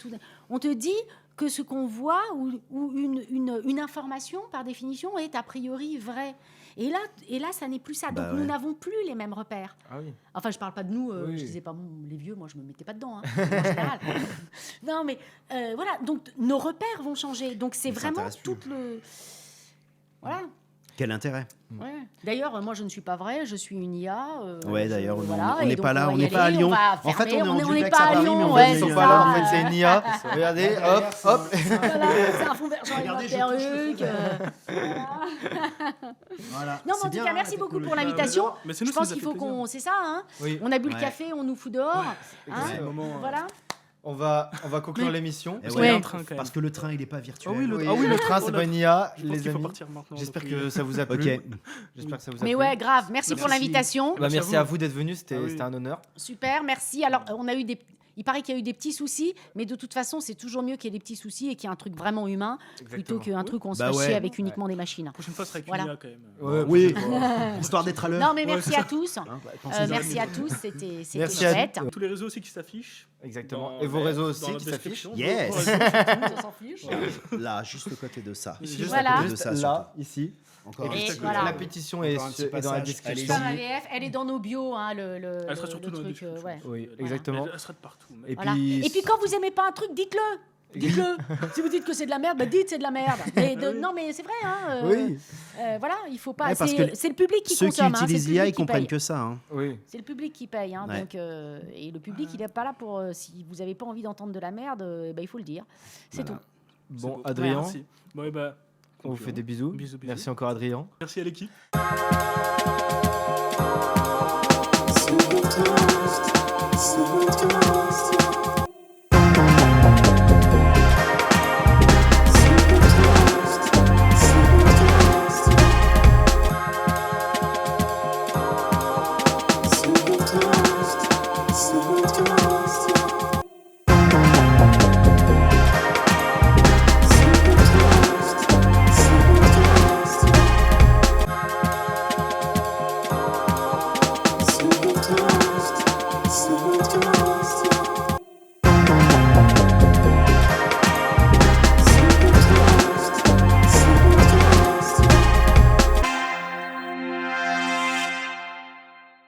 [SPEAKER 6] on te dit que ce qu'on voit ou une information, par définition, est a priori vraie. Et là, ça n'est plus ça.
[SPEAKER 4] Bah
[SPEAKER 6] Donc
[SPEAKER 4] ouais.
[SPEAKER 6] nous n'avons plus les mêmes repères.
[SPEAKER 2] Ah oui.
[SPEAKER 6] Enfin, je parle pas de nous,
[SPEAKER 2] Oui.
[SPEAKER 6] je disais pas les vieux, moi je me mettais pas dedans, hein, en général. Non, mais voilà, donc nos repères vont changer. Donc c'est
[SPEAKER 4] Mais ça
[SPEAKER 6] vraiment
[SPEAKER 4] intéresse plus.
[SPEAKER 6] tout le. Voilà.
[SPEAKER 4] Quel intérêt?
[SPEAKER 6] Ouais. D'ailleurs, moi, je ne suis pas vraie, je suis une IA.
[SPEAKER 4] Ouais, d'ailleurs,
[SPEAKER 6] voilà,
[SPEAKER 4] on
[SPEAKER 6] et
[SPEAKER 4] n'est
[SPEAKER 6] donc,
[SPEAKER 4] pas là,
[SPEAKER 6] va
[SPEAKER 4] on
[SPEAKER 6] y
[SPEAKER 4] n'est pas à
[SPEAKER 6] aller,
[SPEAKER 4] Lyon.
[SPEAKER 6] on va
[SPEAKER 4] En fait,
[SPEAKER 6] fermer,
[SPEAKER 4] on est en
[SPEAKER 6] on n'est
[SPEAKER 4] duplex
[SPEAKER 6] pas
[SPEAKER 4] à
[SPEAKER 6] à
[SPEAKER 4] Paris,
[SPEAKER 6] Lyon,
[SPEAKER 4] mais on
[SPEAKER 6] ouais,
[SPEAKER 4] va
[SPEAKER 2] Ils sont
[SPEAKER 6] c'est
[SPEAKER 2] pas
[SPEAKER 6] ça.
[SPEAKER 2] là, en fait, c'est une IA. Regardez, hop, hop.
[SPEAKER 6] Voilà, c'est un fond vert, j'enlève ma
[SPEAKER 4] Regardez, je touche le
[SPEAKER 6] perruque.
[SPEAKER 4] Voilà.
[SPEAKER 6] Non, mais en tout cas, merci beaucoup pour l'invitation.
[SPEAKER 1] Mais c'est
[SPEAKER 6] Je
[SPEAKER 1] nous, ça
[SPEAKER 6] pense
[SPEAKER 1] nous a
[SPEAKER 6] qu'il
[SPEAKER 1] fait
[SPEAKER 6] faut
[SPEAKER 1] plaisir.
[SPEAKER 6] qu'on. C'est ça, hein.
[SPEAKER 2] Oui.
[SPEAKER 6] On a bu le
[SPEAKER 4] Ouais.
[SPEAKER 6] café, on nous fout dehors. hein.
[SPEAKER 1] C'est le moment,
[SPEAKER 6] Voilà.
[SPEAKER 2] On va conclure l'émission.
[SPEAKER 4] Eh
[SPEAKER 1] Parce
[SPEAKER 4] ouais,
[SPEAKER 1] qu'il y a un train, quand même.
[SPEAKER 4] Parce que le train, il n'est pas virtuel.
[SPEAKER 1] Ah oui,
[SPEAKER 2] Oui,
[SPEAKER 1] Ah oui,
[SPEAKER 2] le train, c'est
[SPEAKER 1] on
[SPEAKER 2] pas
[SPEAKER 1] a-
[SPEAKER 2] une IA,
[SPEAKER 1] Je pense
[SPEAKER 2] les
[SPEAKER 1] qu'il faut
[SPEAKER 2] amis.
[SPEAKER 1] partir maintenant.
[SPEAKER 2] J'espère
[SPEAKER 1] donc,
[SPEAKER 2] que ça vous a plu.
[SPEAKER 4] Ok.
[SPEAKER 2] J'espère que ça vous a
[SPEAKER 6] Mais
[SPEAKER 2] plu.
[SPEAKER 6] ouais, grave. Merci pour
[SPEAKER 4] Merci.
[SPEAKER 6] l'invitation.
[SPEAKER 2] Bah, merci
[SPEAKER 1] à
[SPEAKER 2] à
[SPEAKER 1] vous.
[SPEAKER 2] vous d'être venus,
[SPEAKER 1] Ah oui.
[SPEAKER 2] c'était un honneur.
[SPEAKER 6] Super, merci. Alors, on a eu des. Il paraît qu'il y a eu des petits soucis, mais de toute façon, c'est toujours mieux qu'il y ait des petits soucis et qu'il y ait un truc vraiment humain plutôt qu'un truc où on se
[SPEAKER 4] Bah
[SPEAKER 6] fait
[SPEAKER 4] ouais.
[SPEAKER 6] chier avec uniquement des machines.
[SPEAKER 1] La prochaine fois, ce sera avec
[SPEAKER 6] Voilà.
[SPEAKER 1] une IA, quand même.
[SPEAKER 2] Ouais,
[SPEAKER 4] Oui.
[SPEAKER 2] bon.
[SPEAKER 4] Histoire d'être à l'heure.
[SPEAKER 6] Non, mais
[SPEAKER 1] Ouais,
[SPEAKER 6] merci
[SPEAKER 1] c'est
[SPEAKER 6] à
[SPEAKER 1] ça.
[SPEAKER 6] tous.
[SPEAKER 4] Hein, bah, pensez-y.
[SPEAKER 6] Merci à tous. C'était
[SPEAKER 2] Merci à
[SPEAKER 6] chouette.
[SPEAKER 1] Tous les réseaux aussi qui s'affichent.
[SPEAKER 2] Exactement.
[SPEAKER 1] Dans
[SPEAKER 2] Et vos
[SPEAKER 1] la-
[SPEAKER 2] réseaux
[SPEAKER 1] dans
[SPEAKER 2] aussi
[SPEAKER 1] la
[SPEAKER 2] qui s'affichent.
[SPEAKER 1] description.
[SPEAKER 4] Yes.
[SPEAKER 1] Vos réseaux,
[SPEAKER 6] On s'en fiche.
[SPEAKER 4] Là, juste à côté de ça.
[SPEAKER 1] Ici,
[SPEAKER 4] Juste
[SPEAKER 6] voilà.
[SPEAKER 4] à côté de
[SPEAKER 2] Juste
[SPEAKER 4] ça,
[SPEAKER 2] là, ici.
[SPEAKER 4] Encore
[SPEAKER 6] Et
[SPEAKER 4] un petit peu.
[SPEAKER 6] voilà.
[SPEAKER 2] La pétition est,
[SPEAKER 4] Encore un petit
[SPEAKER 2] est dans la
[SPEAKER 4] passage.
[SPEAKER 2] description.
[SPEAKER 6] Comme AVF, elle est dans nos bios, hein, le
[SPEAKER 1] Elle sera surtout
[SPEAKER 6] le
[SPEAKER 1] dans la
[SPEAKER 6] truc,
[SPEAKER 1] description.
[SPEAKER 6] ouais.
[SPEAKER 2] Oui,
[SPEAKER 1] Voilà.
[SPEAKER 2] exactement.
[SPEAKER 1] Mais elle sera de partout. mais-
[SPEAKER 2] Et
[SPEAKER 6] Voilà.
[SPEAKER 2] puis,
[SPEAKER 6] Et puis quand vous aimez pas un truc, dites-le. Dites-le. Si vous dites que c'est de la merde, bah dites c'est de la merde. Mais non, mais c'est vrai. Hein,
[SPEAKER 2] oui,
[SPEAKER 6] voilà, il faut pas.
[SPEAKER 4] Ouais, parce que
[SPEAKER 6] C'est le public qui
[SPEAKER 4] Ceux qui
[SPEAKER 6] consomme. hein, c'est le
[SPEAKER 4] utilisent l'IA,
[SPEAKER 6] public
[SPEAKER 4] ils
[SPEAKER 6] qui
[SPEAKER 4] comprennent
[SPEAKER 6] paye.
[SPEAKER 4] que ça. Hein.
[SPEAKER 2] oui.
[SPEAKER 6] C'est le public qui paye. Hein,
[SPEAKER 4] Ouais.
[SPEAKER 6] donc, et le public, il n'est pas là pour. Si vous n'avez pas envie d'entendre de la merde, bah, il faut le dire. C'est
[SPEAKER 4] Voilà.
[SPEAKER 6] tout.
[SPEAKER 1] C'est
[SPEAKER 2] Bon,
[SPEAKER 1] beau.
[SPEAKER 2] Adrien,
[SPEAKER 1] Merci. Bon, et bah,
[SPEAKER 2] on vous fait des bisous.
[SPEAKER 1] Bisous, bisous.
[SPEAKER 2] Merci encore, Adrien.
[SPEAKER 1] Merci à l'équipe.
[SPEAKER 3] Sur le toit.